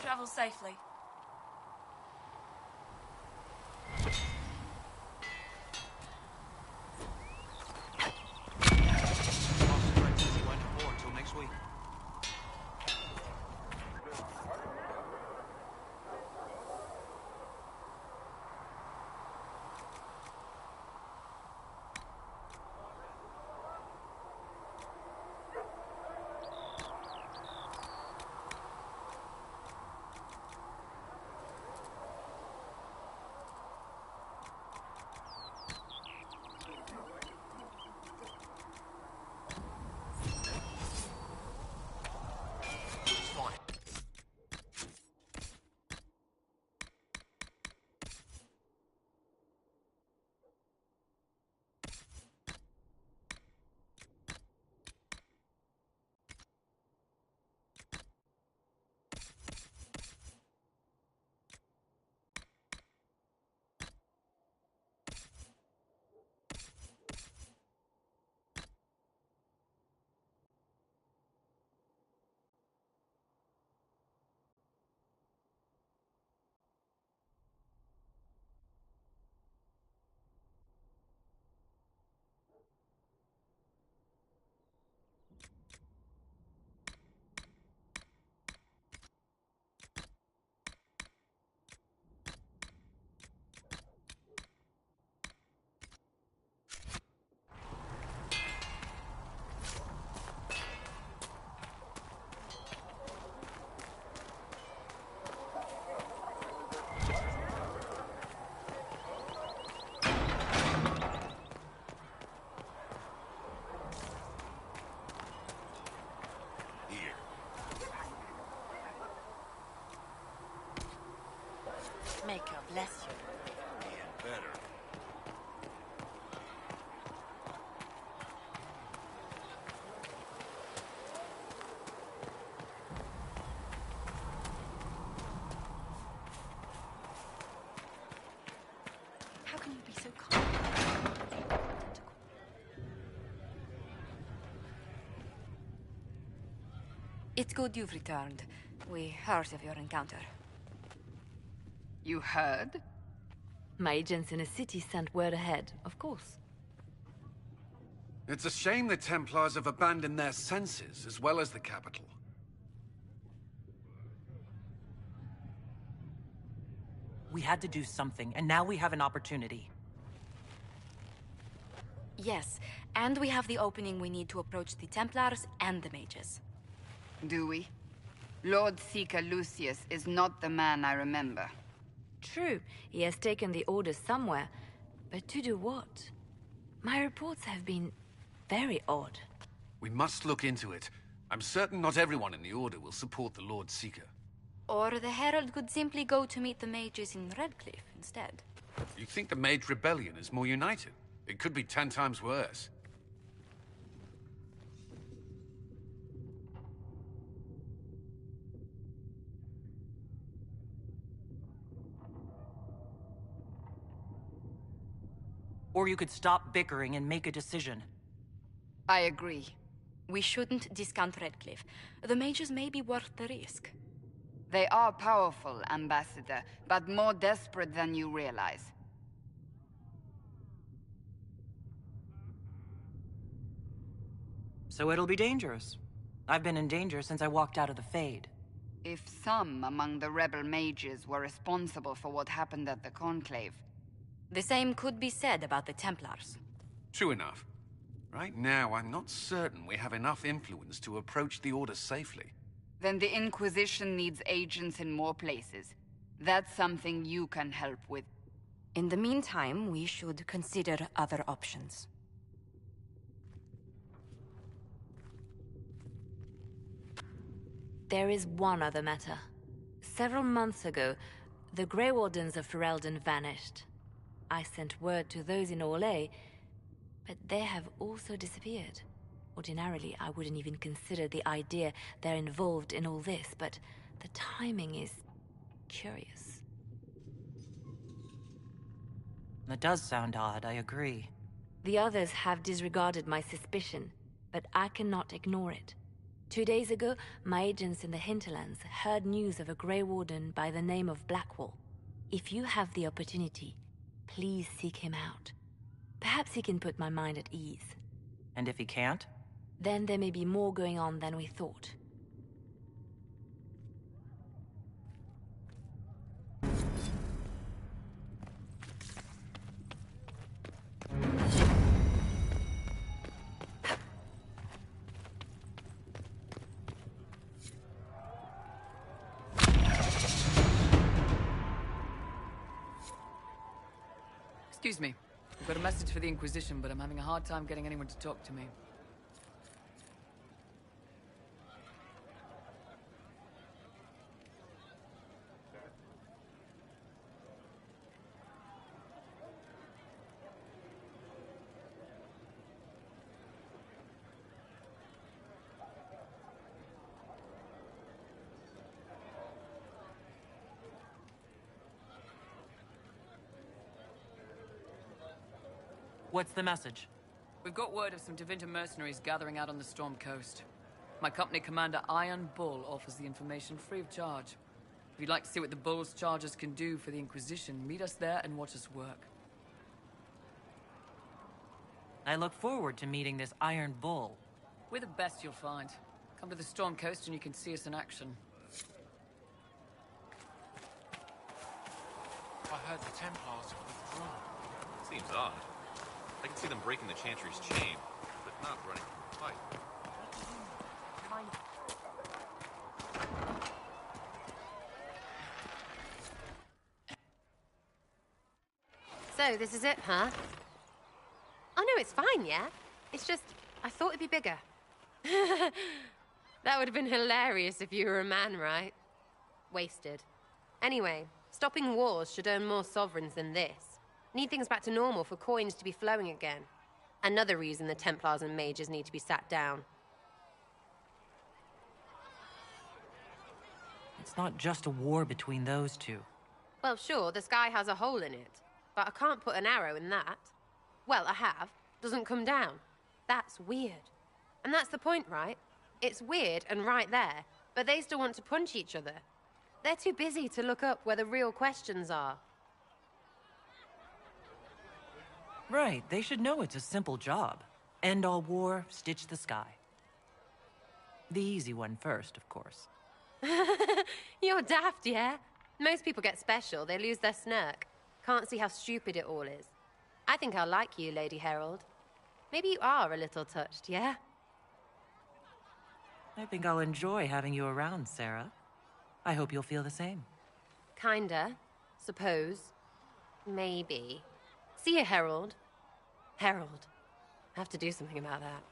Travel safely. Until next week. It's good you've returned. We heard of your encounter. You heard? My agents in the city sent word ahead, of course. It's a shame the Templars have abandoned their senses, as well as the capital. We had to do something, and now we have an opportunity. Yes, and we have the opening we need to approach the Templars and the mages. Do we? Lord Seeker Lucius is not the man I remember. True, he has taken the orders somewhere, but to do what? My reports have been very odd. We must look into it. I'm certain not everyone in the Order will support the Lord Seeker. Or the Herald could simply go to meet the mages in Redcliffe instead. You think the Mage Rebellion is more united? It could be 10 times worse. Or you could stop bickering and make a decision. I agree. We shouldn't discount Redcliffe. The mages may be worth the risk. They are powerful, Ambassador, but more desperate than you realize. So it'll be dangerous. I've been in danger since I walked out of the Fade. If some among the rebel mages were responsible for what happened at the Conclave... The same could be said about the Templars. True enough. Right now, I'm not certain we have enough influence to approach the Order safely. Then the Inquisition needs agents in more places. That's something you can help with. In the meantime, we should consider other options. There is one other matter. Several months ago, the Grey Wardens of Ferelden vanished. I sent word to those in Orlais, but they have also disappeared. Ordinarily, I wouldn't even consider the idea they're involved in all this, but the timing is curious. That does sound odd, I agree. The others have disregarded my suspicion, but I cannot ignore it. 2 days ago, my agents in the hinterlands heard news of a Grey Warden by the name of Blackwall. If you have the opportunity, please seek him out. Perhaps he can put my mind at ease. And if he can't? Then there may be more going on than we thought. Excuse me. I've got a message for the Inquisition, but I'm having a hard time getting anyone to talk to me. What's the message? We've got word of some Tevinter mercenaries gathering out on the Storm Coast. My company commander, Iron Bull, offers the information free of charge. If you'd like to see what the Bull's charges can do for the Inquisition, meet us there and watch us work. I look forward to meeting this Iron Bull. We're the best you'll find. Come to the Storm Coast and you can see us in action. I heard the Templars have withdrawn. Seems odd. I can see them breaking the Chantry's chain, but not running from the fight. So, this is it, huh? Oh no, it's fine, yeah? It's just, I thought it'd be bigger. That would have been hilarious if you were a man, right? Wasted. Anyway, stopping wars should earn more sovereigns than this. Need things back to normal for coins to be flowing again. Another reason the Templars and mages need to be sat down. It's not just a war between those two. Well, sure, the sky has a hole in it. But I can't put an arrow in that. Well, I have. Doesn't come down. That's weird. And that's the point, right? It's weird and right there, but they still want to punch each other. They're too busy to look up where the real questions are. Right, they should know it's a simple job. End all war, stitch the sky. The easy one first, of course. You're daft, yeah? Most people get special, they lose their smirk. Can't see how stupid it all is. I think I'll like you, Lady Herald. Maybe you are a little touched, yeah? I think I'll enjoy having you around, Sarah. I hope you'll feel the same. Kinda. Suppose. Maybe. See you, Herald. Herald. I have to do something about that.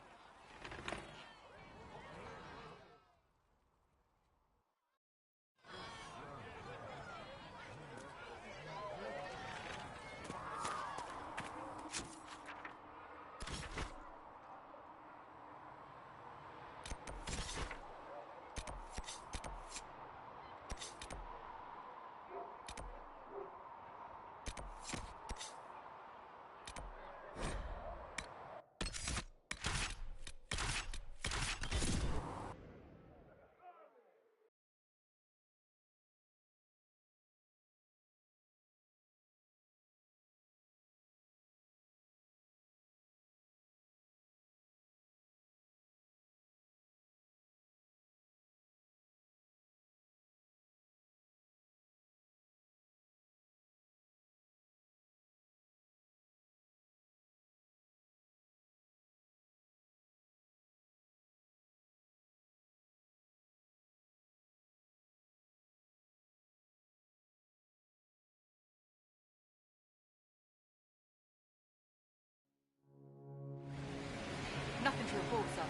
Nothing to report, sir.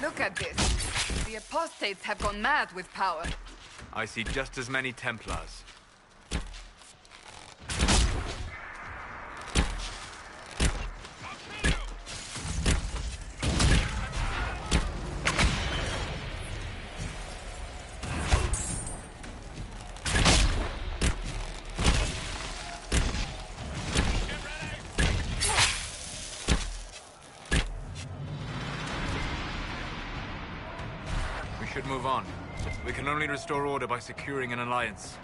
Look at this. The apostates have gone mad with power. I see just as many Templars. We should move on. We can only restore order by securing an alliance.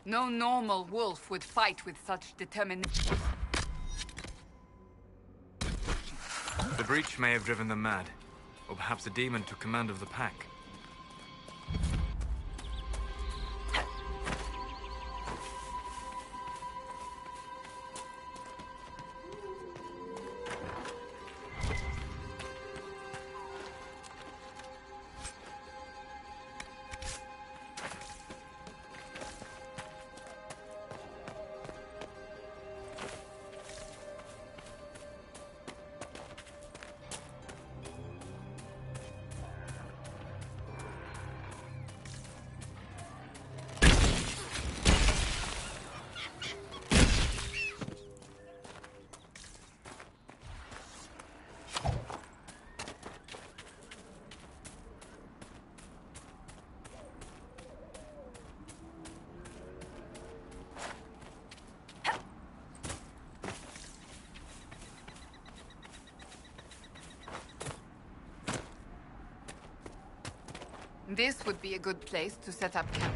No normal wolf would fight with such determination. The breach may have driven them mad. Or perhaps a demon took command of the pack. This would be a good place to set up camp.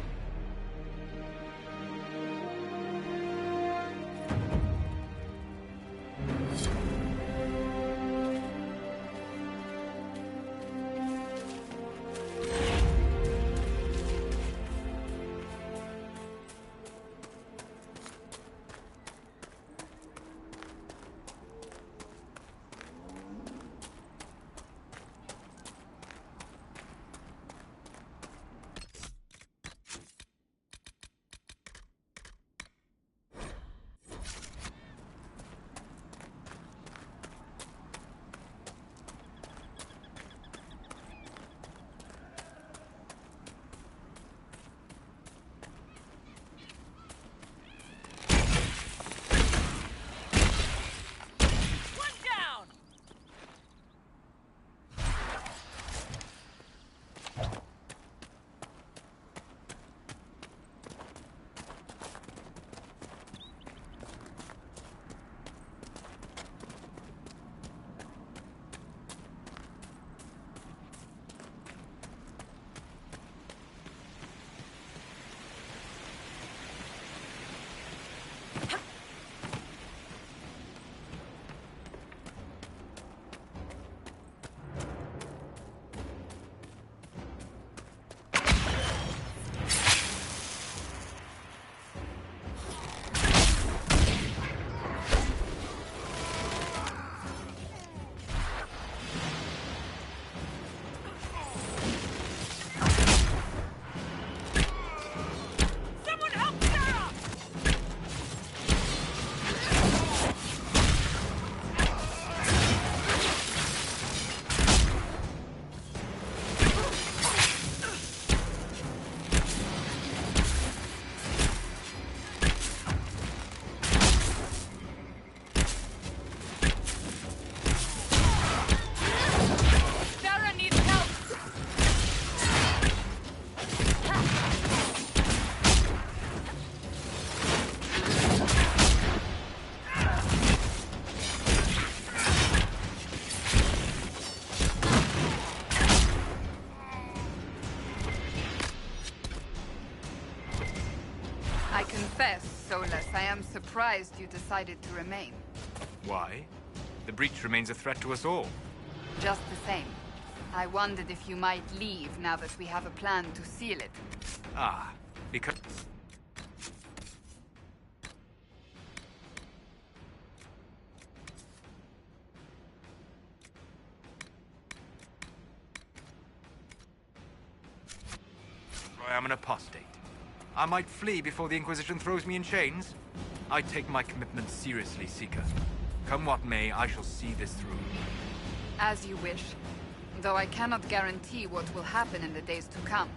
I am surprised you decided to remain. Why? The breach remains a threat to us all. Just the same. I wondered if you might leave now that we have a plan to seal it. Ah, because... I am an apostate. I might flee before the Inquisition throws me in chains. I take my commitment seriously, Seeker. Come what may, I shall see this through. As you wish. Though I cannot guarantee what will happen in the days to come.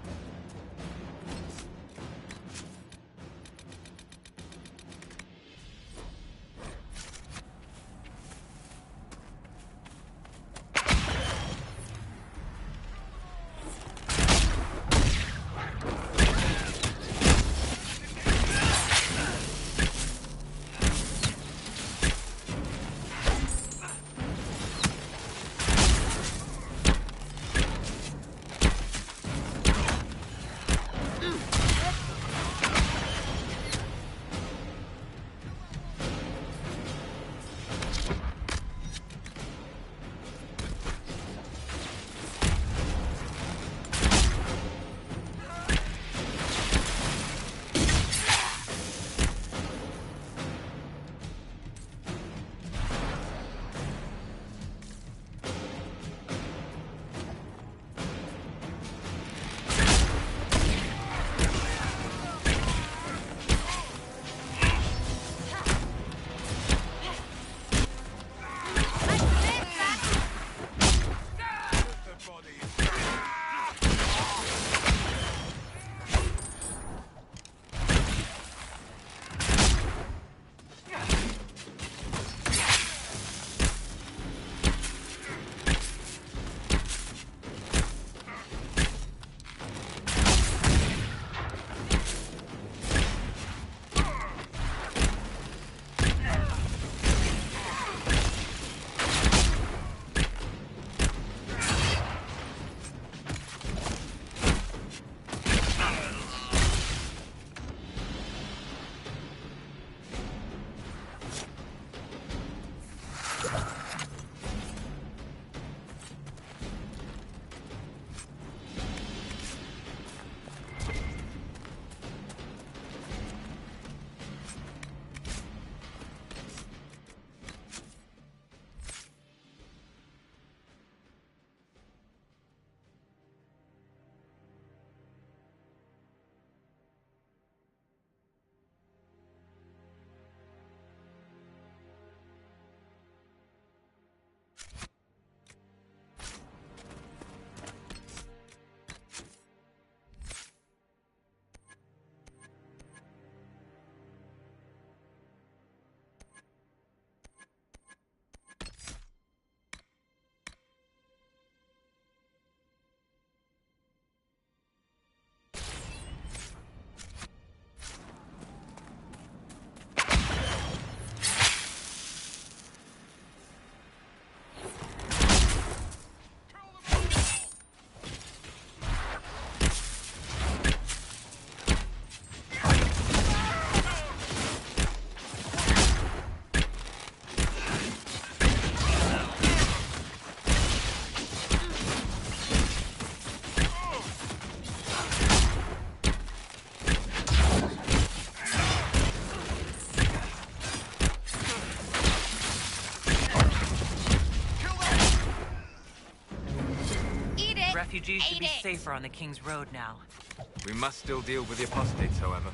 Refugees should be safer on the King's Road now. We must still deal with the apostates, however.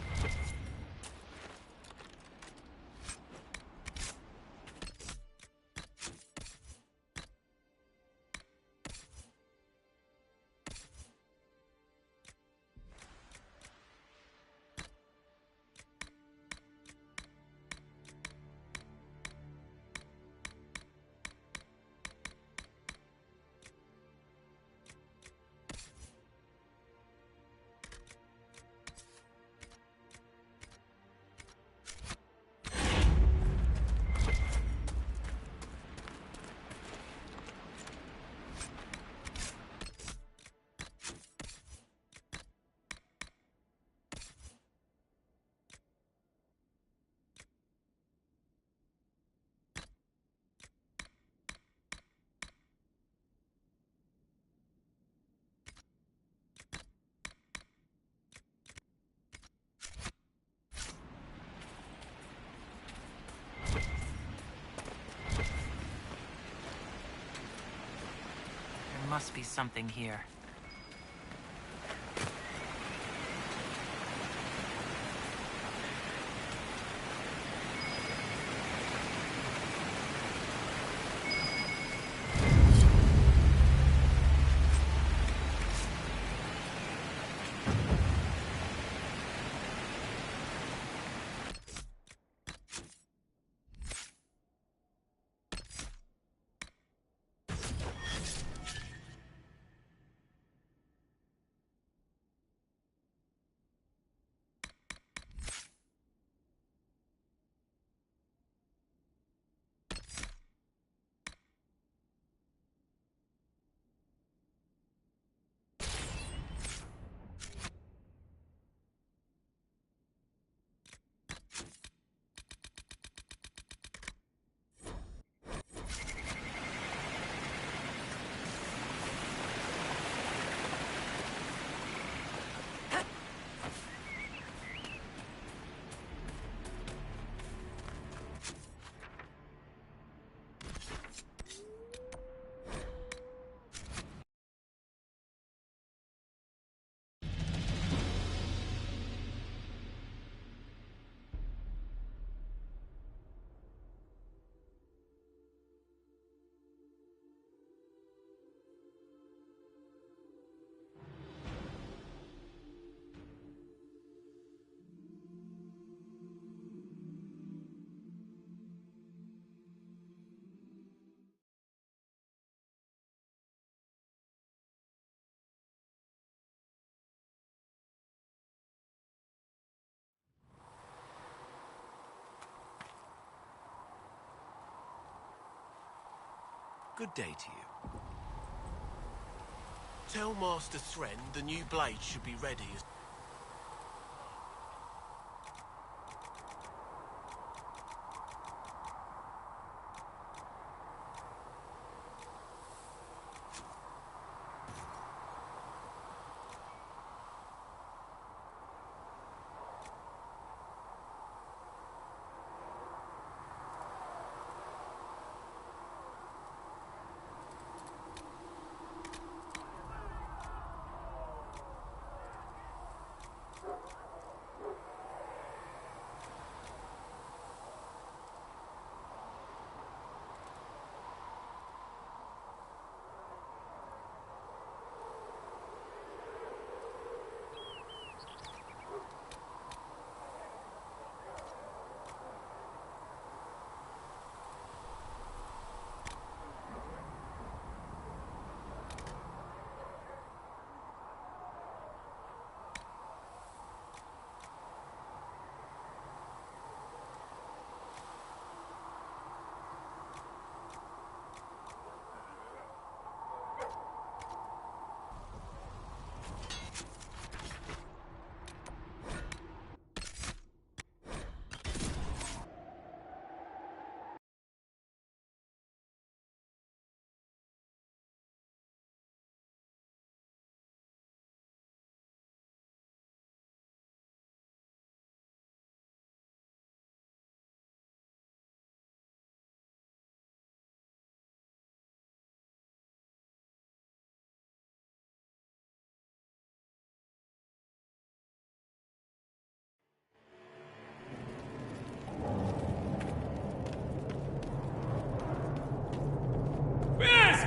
There must be something here. Good day to you. Tell Master Thren the new blade should be ready as...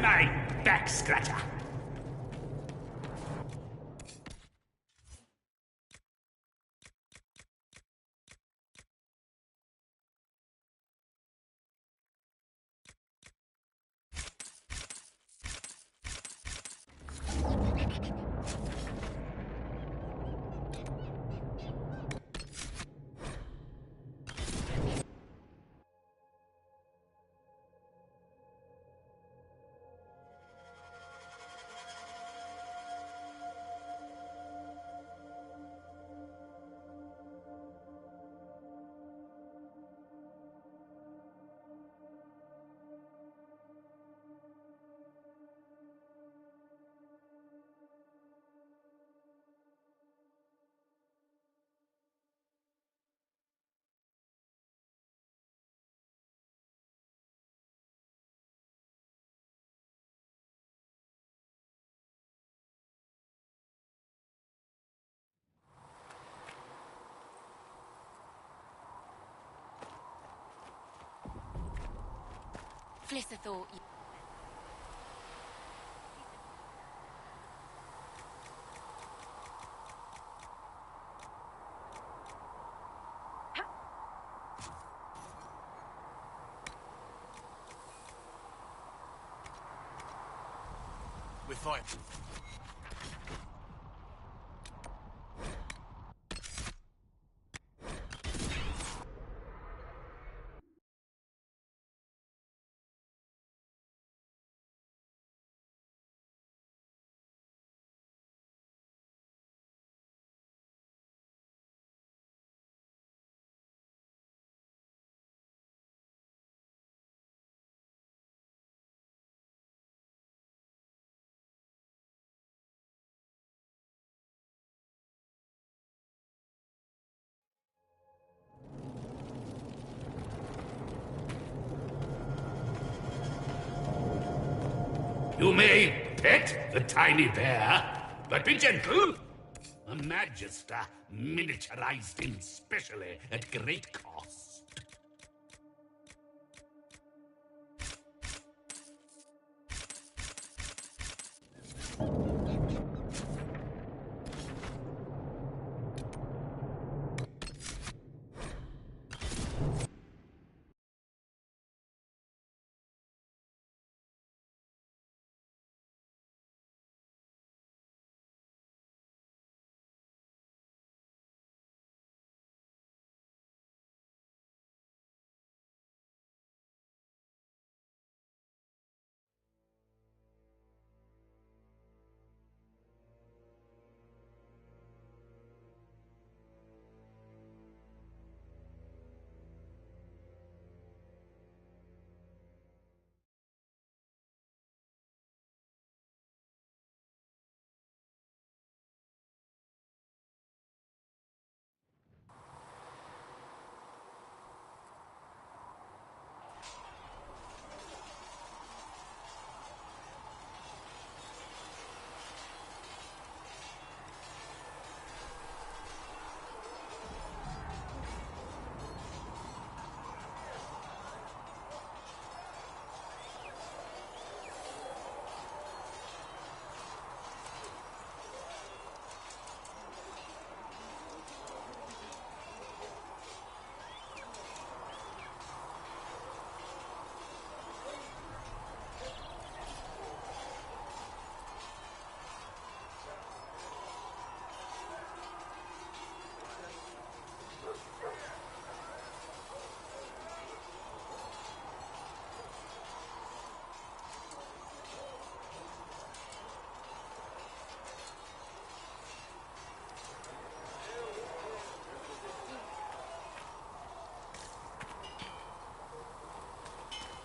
my back scratcher. Flissathor. We're fine. You may pet the tiny bear, but be gentle. A Magister miniaturized him specially at great cost.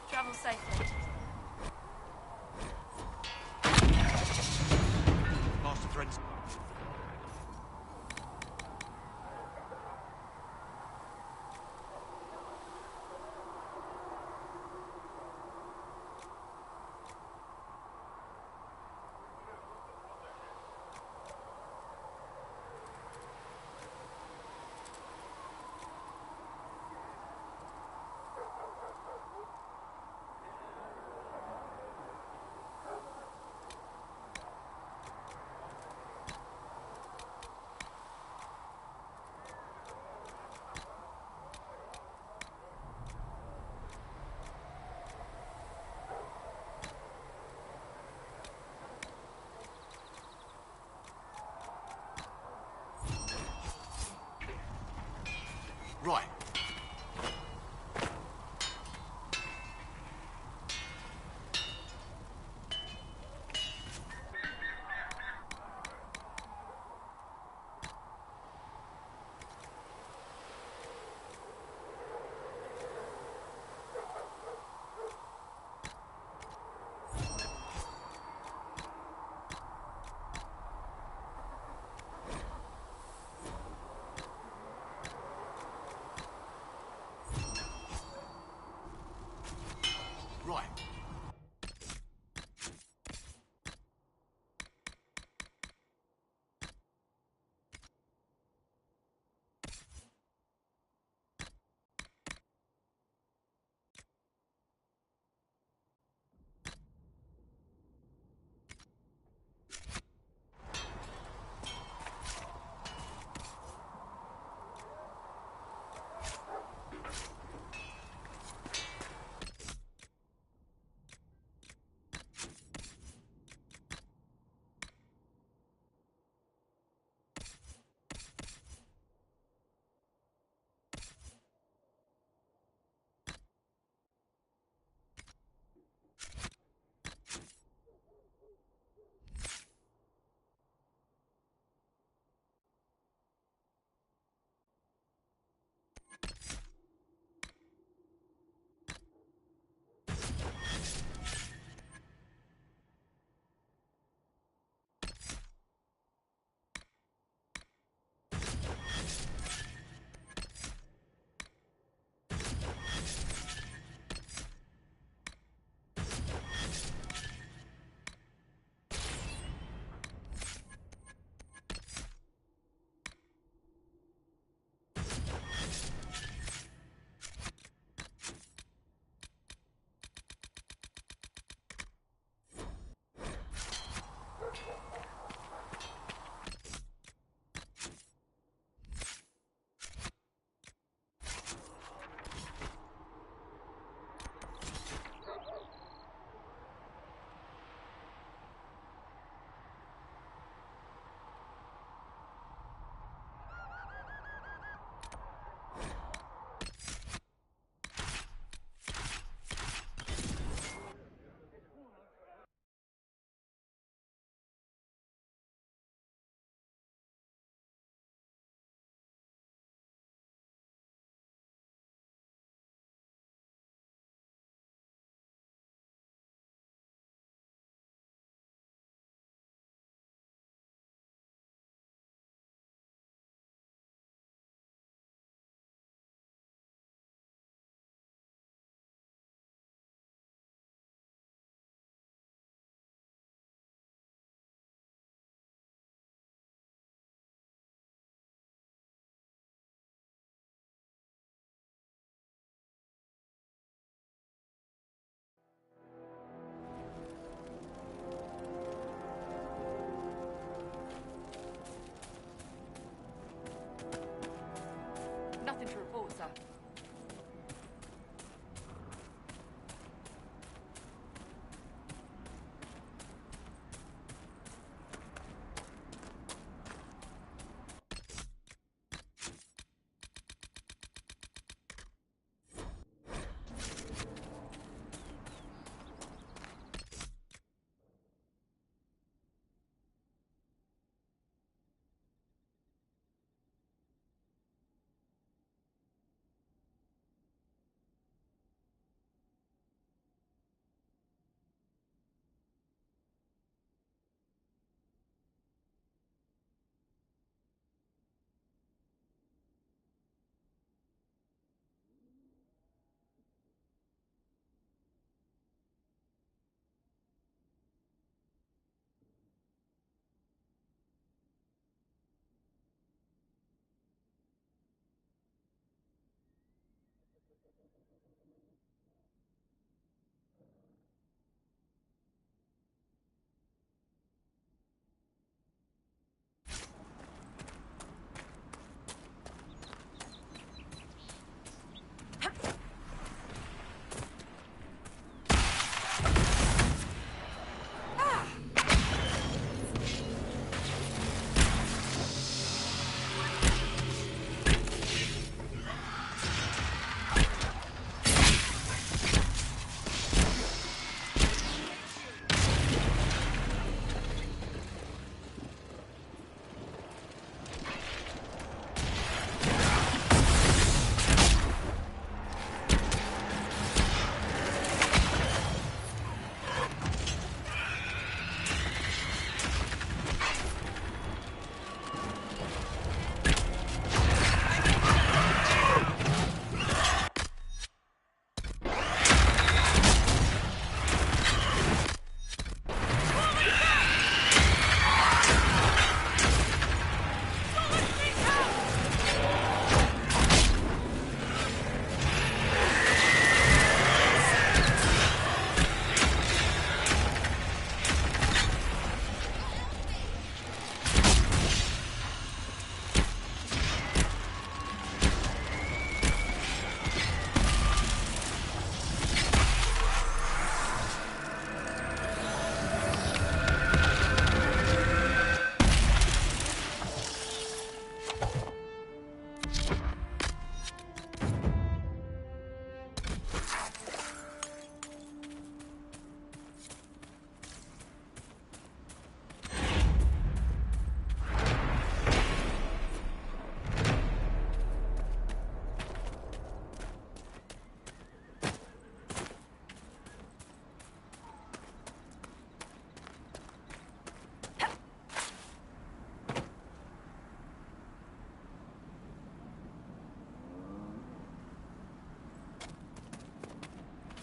Travel safely. Master threatens.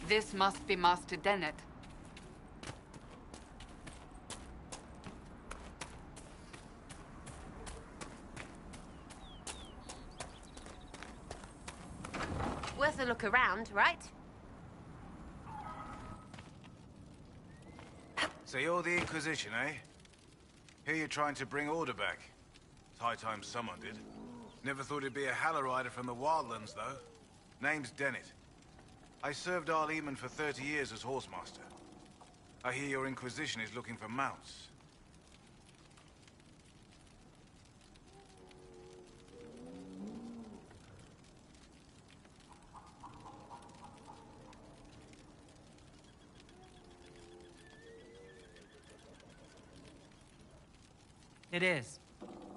This must be Master Dennett. Worth a look around, right? So you're the Inquisition, eh? Here you're trying to bring order back. It's high time someone did. Never thought it'd be a Hallow-Rider from the Wildlands, though. Name's Dennett. I served Arl Eamon for 30 years as horsemaster. I hear your Inquisition is looking for mounts. It is.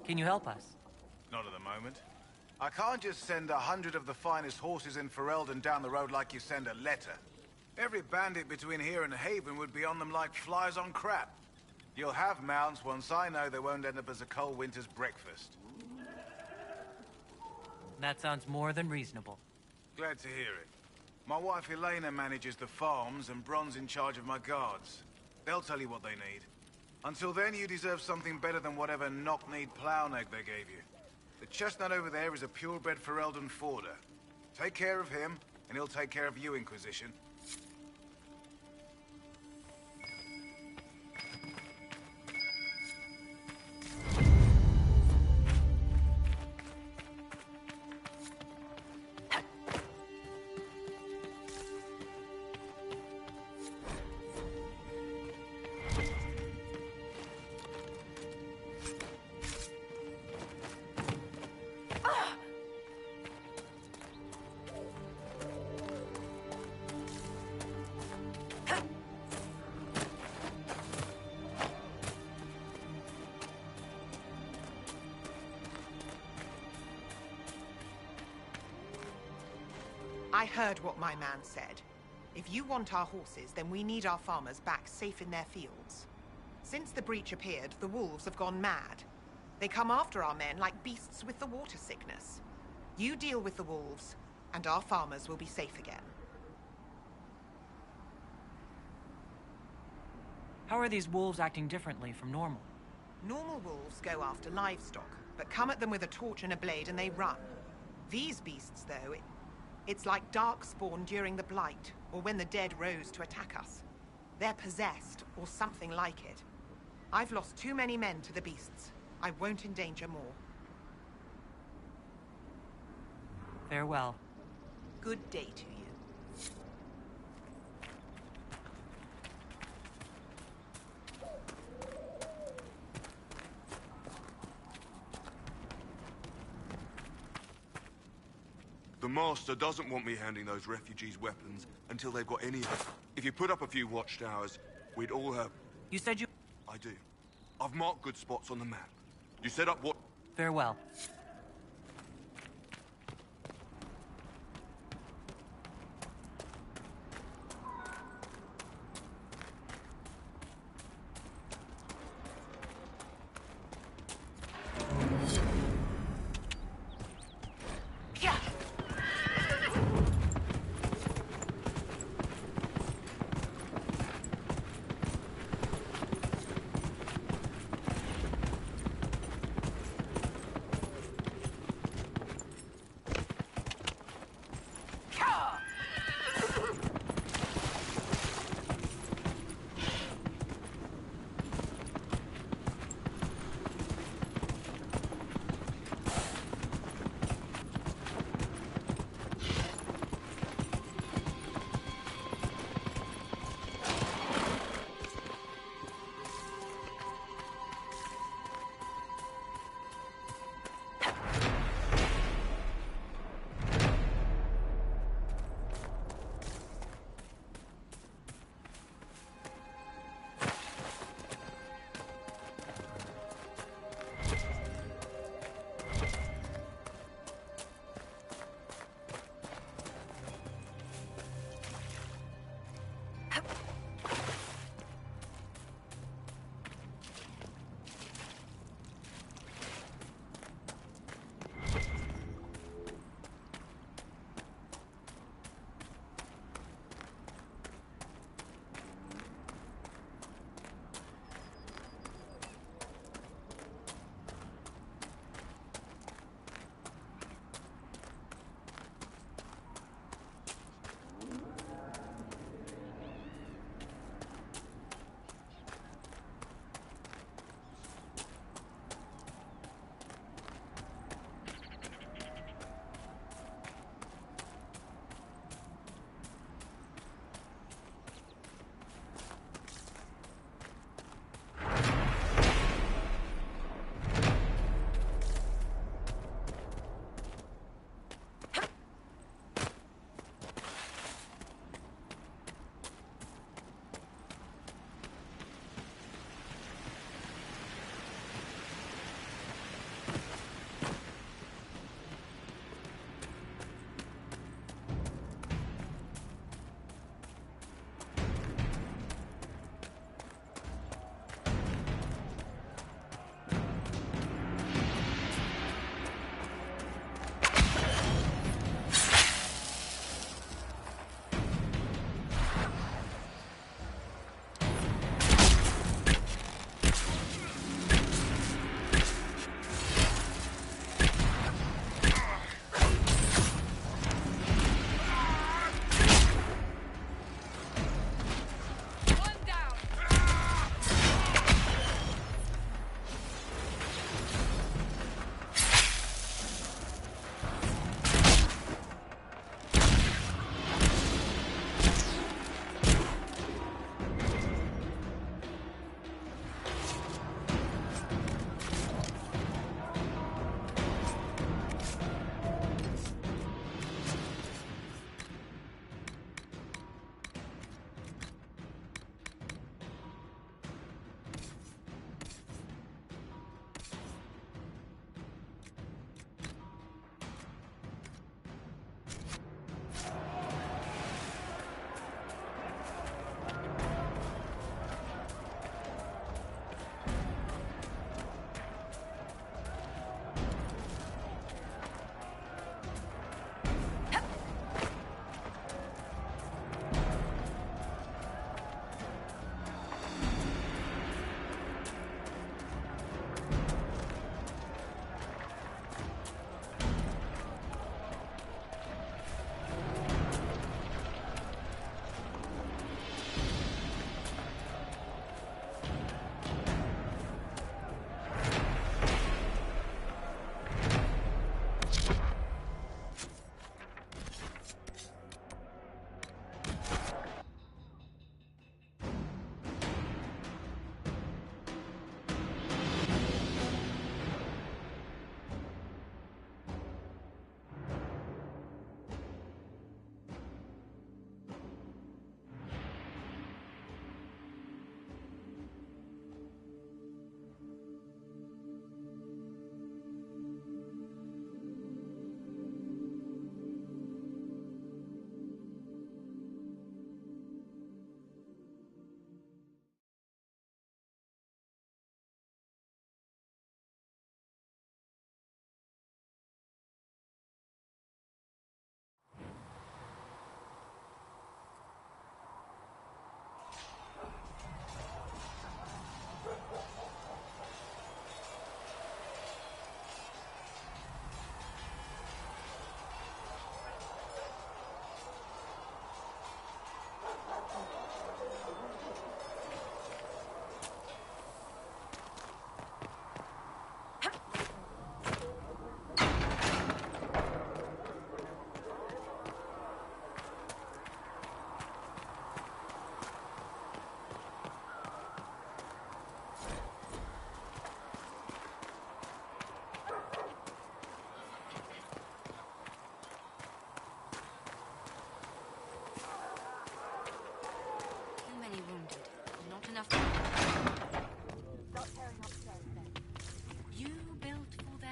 Can you help us? Not at the moment. I can't just send 100 of the finest horses in Ferelden down the road like you send a letter. Every bandit between here and Haven would be on them like flies on crap. You'll have mounts once I know they won't end up as a cold winter's breakfast. That sounds more than reasonable. Glad to hear it. My wife Elena manages the farms and Bron's in charge of my guards. They'll tell you what they need. Until then, you deserve something better than whatever knock-kneed plow-neg they gave you. The chestnut over there is a purebred Ferelden forder. Take care of him, and he'll take care of you, Inquisition. I heard what my man said. If you want our horses, then we need our farmers back safe in their fields. Since the breach appeared, the wolves have gone mad. They come after our men like beasts with the water sickness. You deal with the wolves, and our farmers will be safe again. How are these wolves acting differently from normal? Normal wolves go after livestock, but come at them with a torch and a blade and they run. These beasts, though, it's like Darkspawn during the Blight, or when the dead rose to attack us. They're possessed, or something like it. I've lost too many men to the beasts. I won't endanger more. Farewell. Good day to you. The Master doesn't want me handing those refugees weapons until they've got any of it. If you put up a few watchtowers, we'd all have... You said you... I do. I've marked good spots on the map. You set up what... Farewell.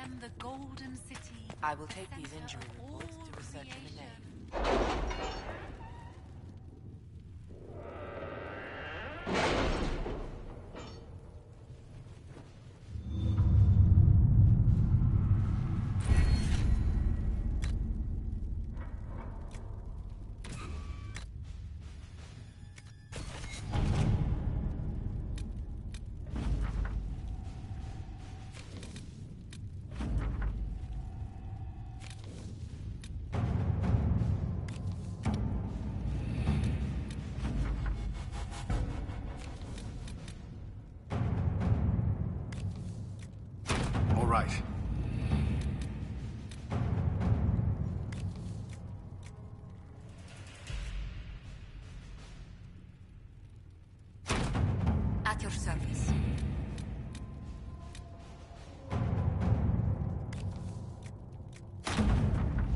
am the Golden City. I will take these injury reports to research in the nave. All right. At your service.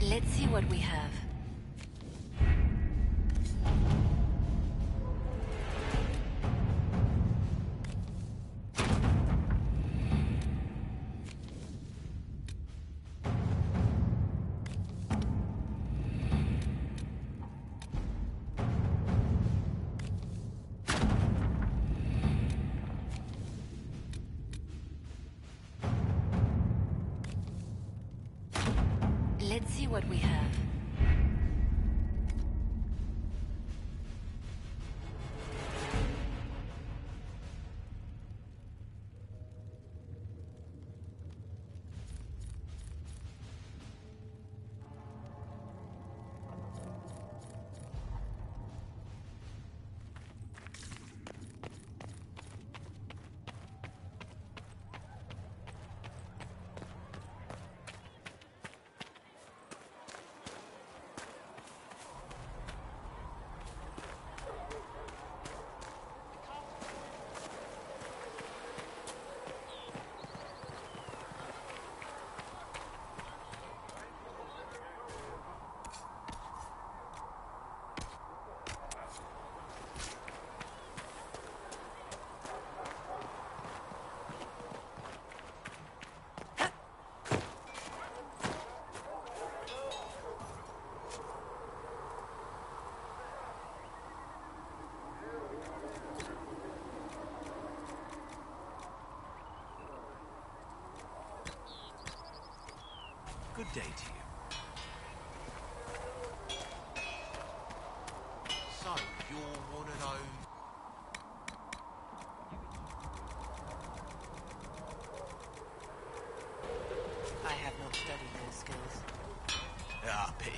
Let's see what we have. Let's see what we have. Good day to you. So, you're one of those... I have not studied those skills. Ah, pity.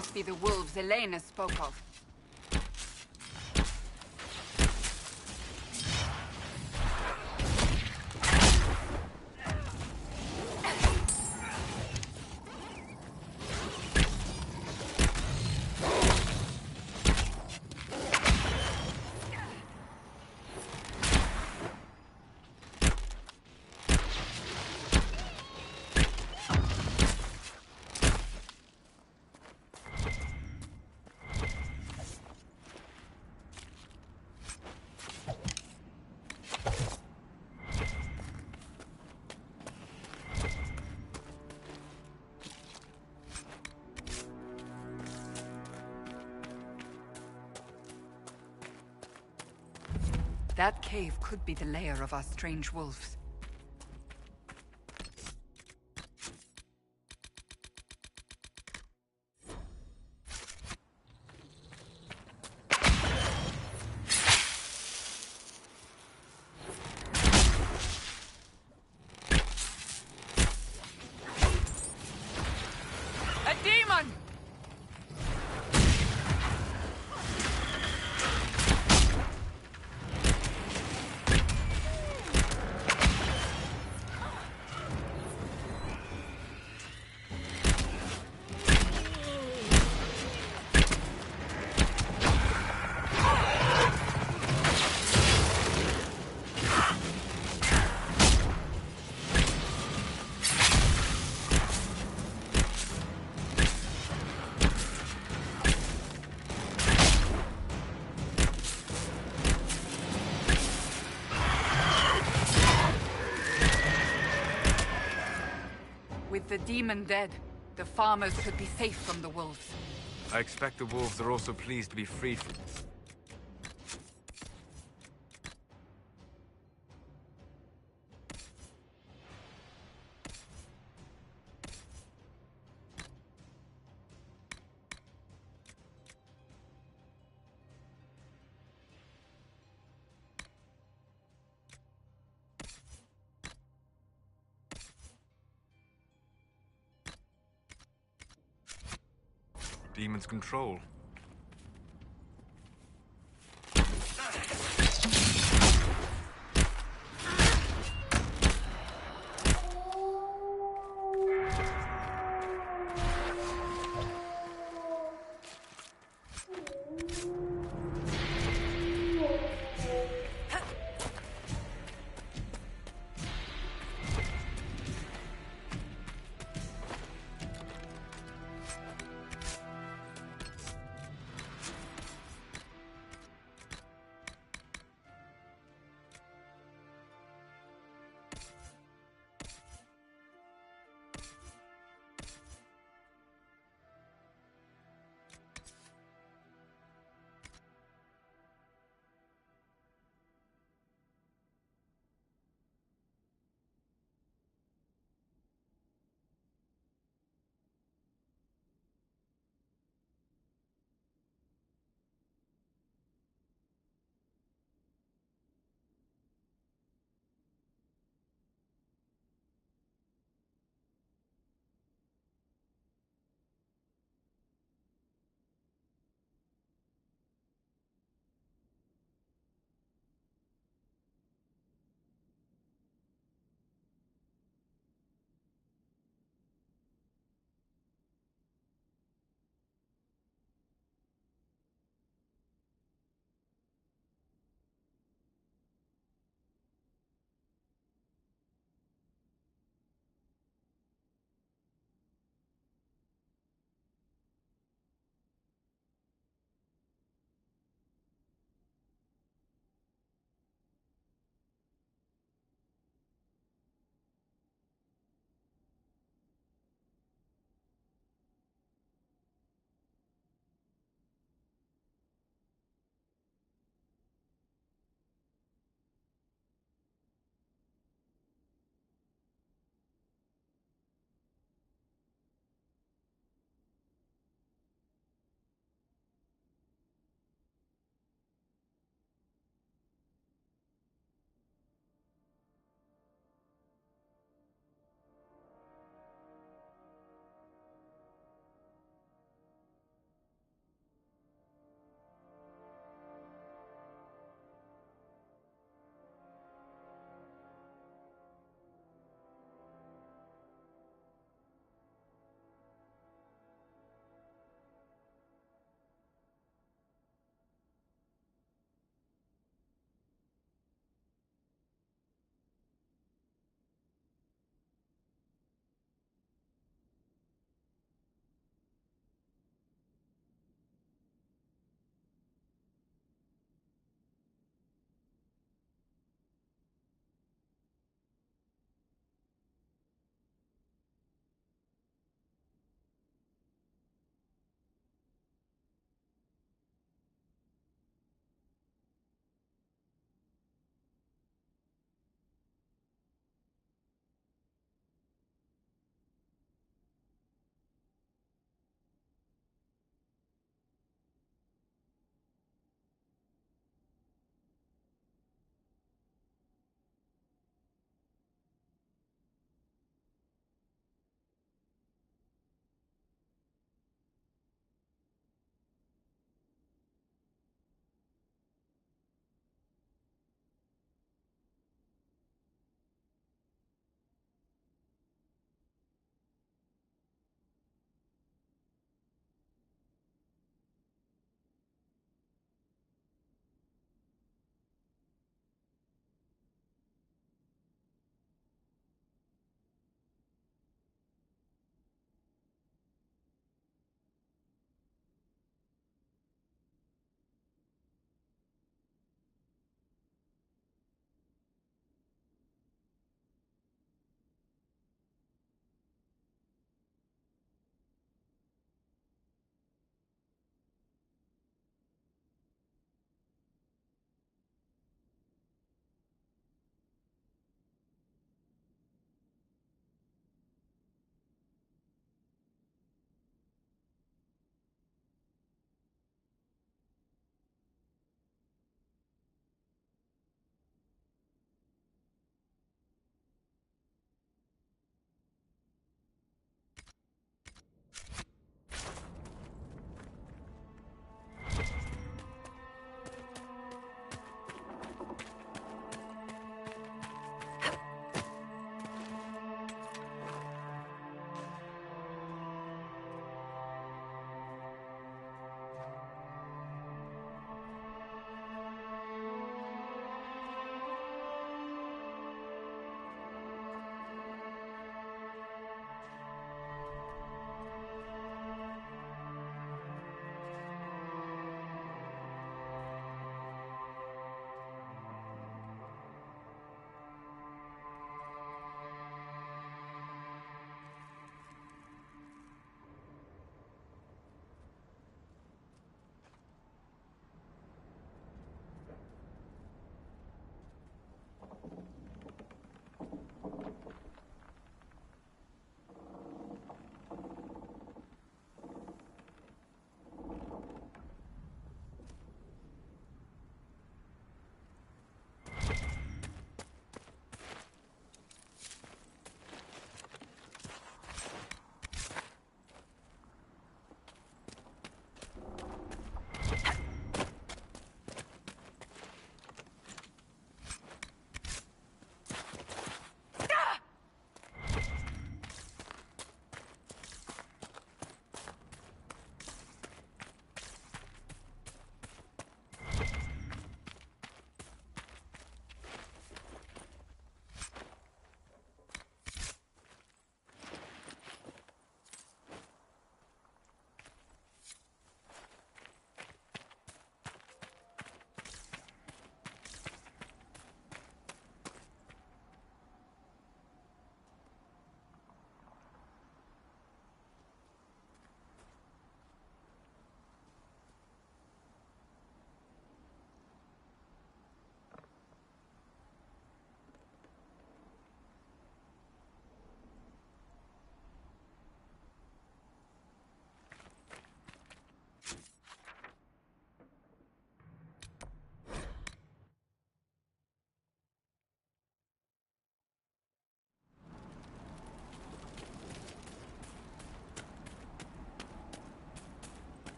must be the wolves Elena spoke of. That cave could be the lair of our strange wolves. A demon! With the demon dead, the farmers should be safe from the wolves. I expect the wolves are also pleased to be freed from... Demon's control.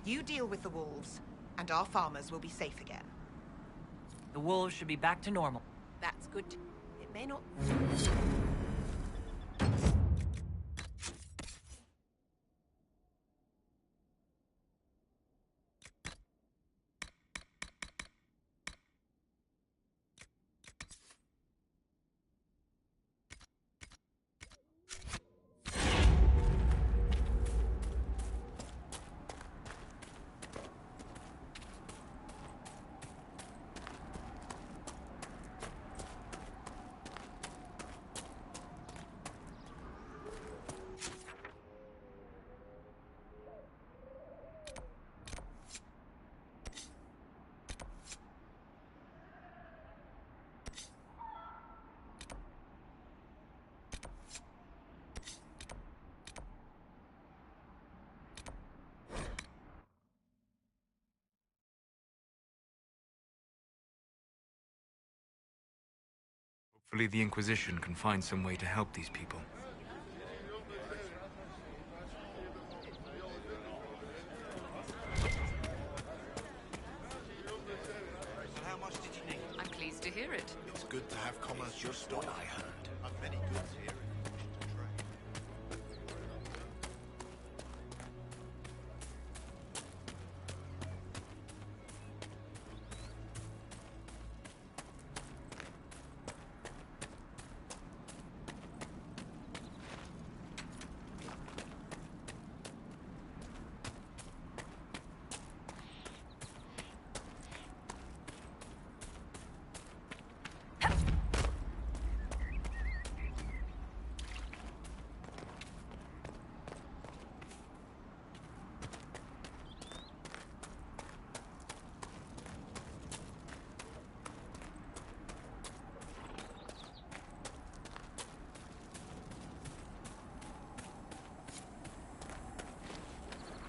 You deal with the wolves, and our farmers will be safe again. The wolves should be back to normal. That's good. It may not... Hopefully the Inquisition can find some way to help these people. How much did you need? I'm pleased to hear it. It's good to have commerce just what I heard. I've many goods here.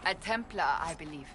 A Templar, I believe.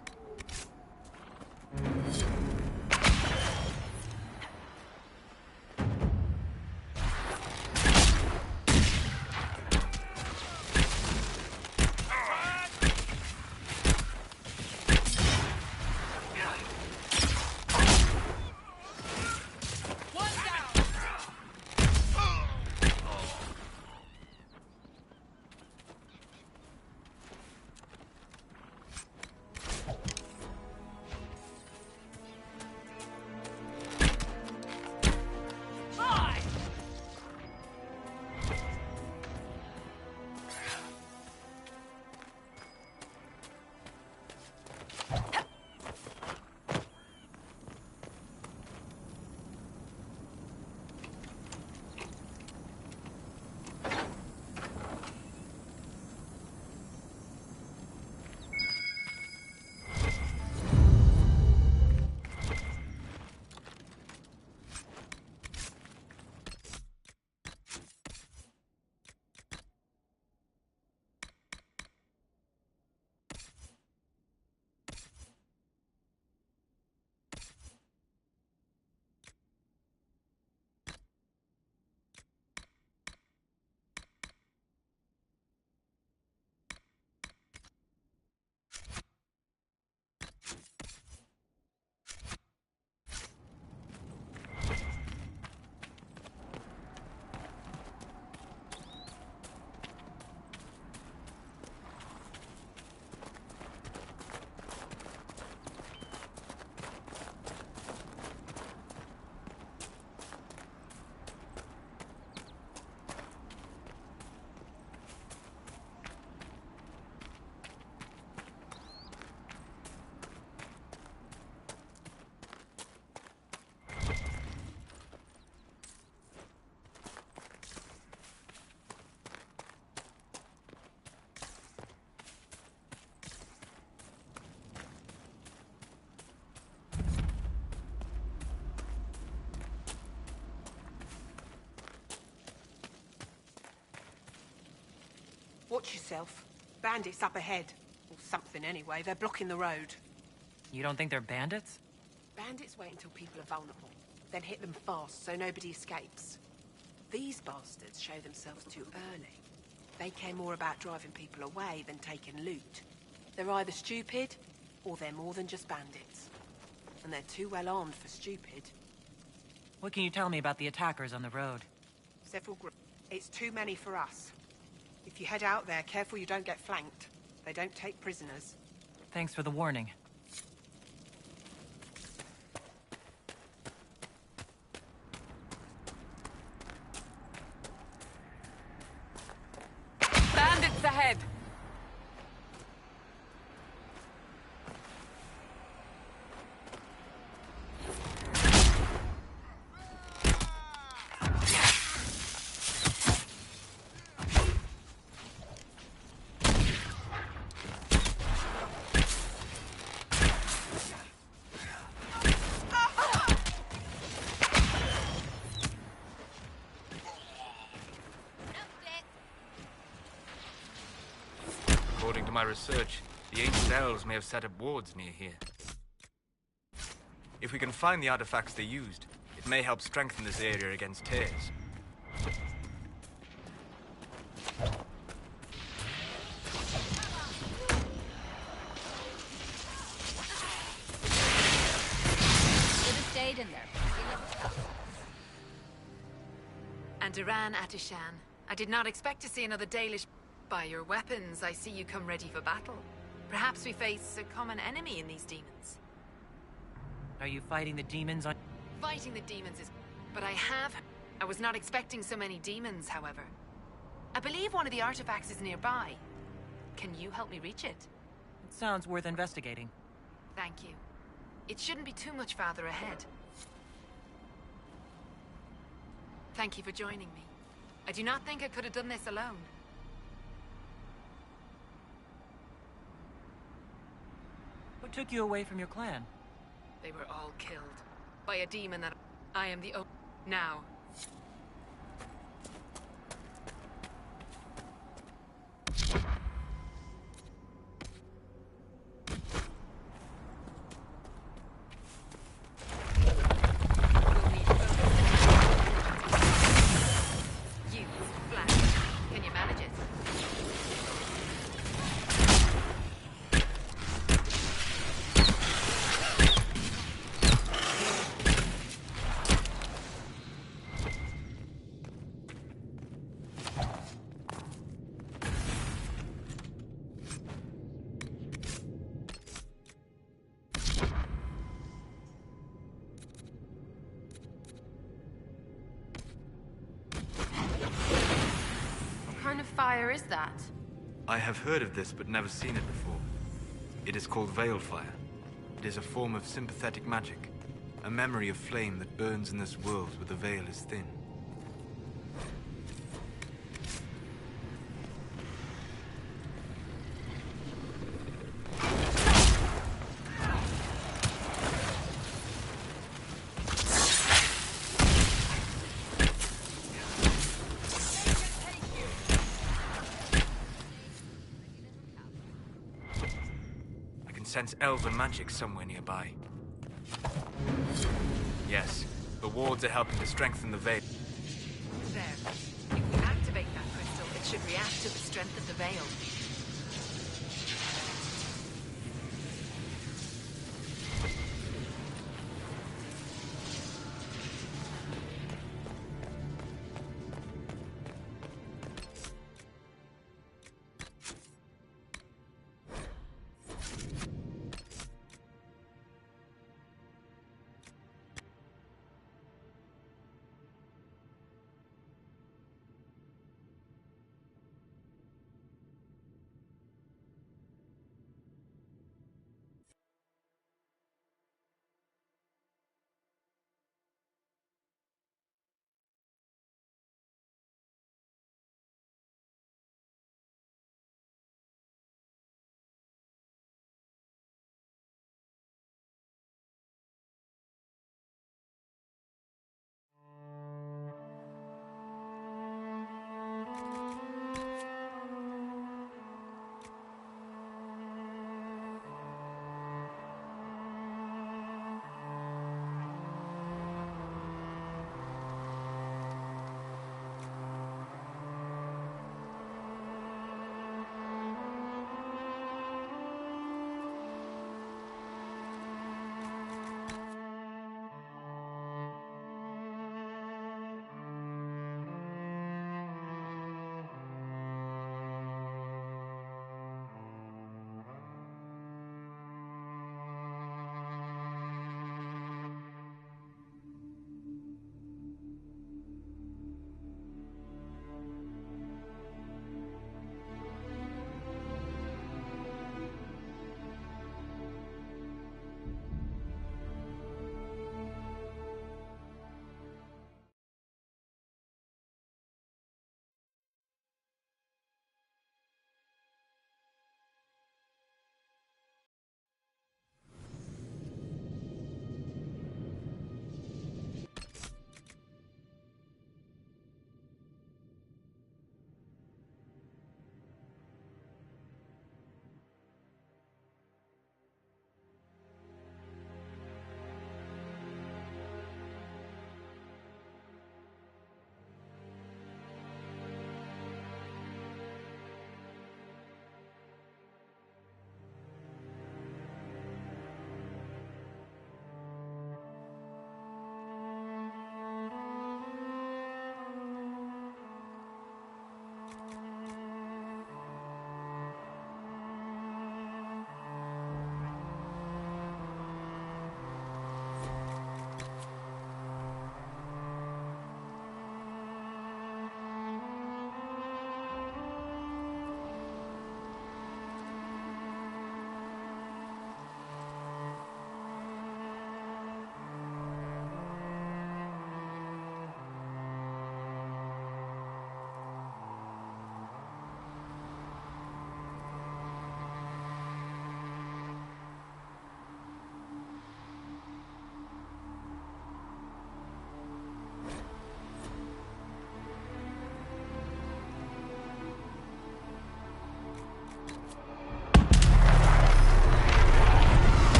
Watch yourself. Bandits up ahead. Or something anyway. They're blocking the road. You don't think they're bandits? Bandits wait until people are vulnerable. Then hit them fast so nobody escapes. These bastards show themselves too early. They care more about driving people away than taking loot. They're either stupid or they're more than just bandits. And they're too well armed for stupid. What can you tell me about the attackers on the road? Several groups. It's too many for us. If you head out there, careful you don't get flanked. They don't take prisoners. Thanks for the warning. Bandits ahead! According to my research, the ancient elves may have set up wards near here. If we can find the artifacts they used, it may help strengthen this area against tears. Should have stayed in there. And Duran Atishan, I did not expect to see another Dalish. By your weapons, I see you come ready for battle. Perhaps we face a common enemy in these demons. Are you fighting the demons on... Fighting the demons is... But I was not expecting so many demons, however. I believe one of the artifacts is nearby. Can you help me reach it? It sounds worth investigating. Thank you. It shouldn't be too much farther ahead. Thank you for joining me. I do not think I could have done this alone. What took you away from your clan? They were all killed by a demon that I am the now. You, Flash, can you manage it? Fire is that? I have heard of this but never seen it before. It is called Veil Fire. It is a form of sympathetic magic, a memory of flame that burns in this world where the veil is thin. Sense elven magic somewhere nearby. Yes, the wards are helping to strengthen the veil. There. If we activate that crystal, it should react to the strength of the veil.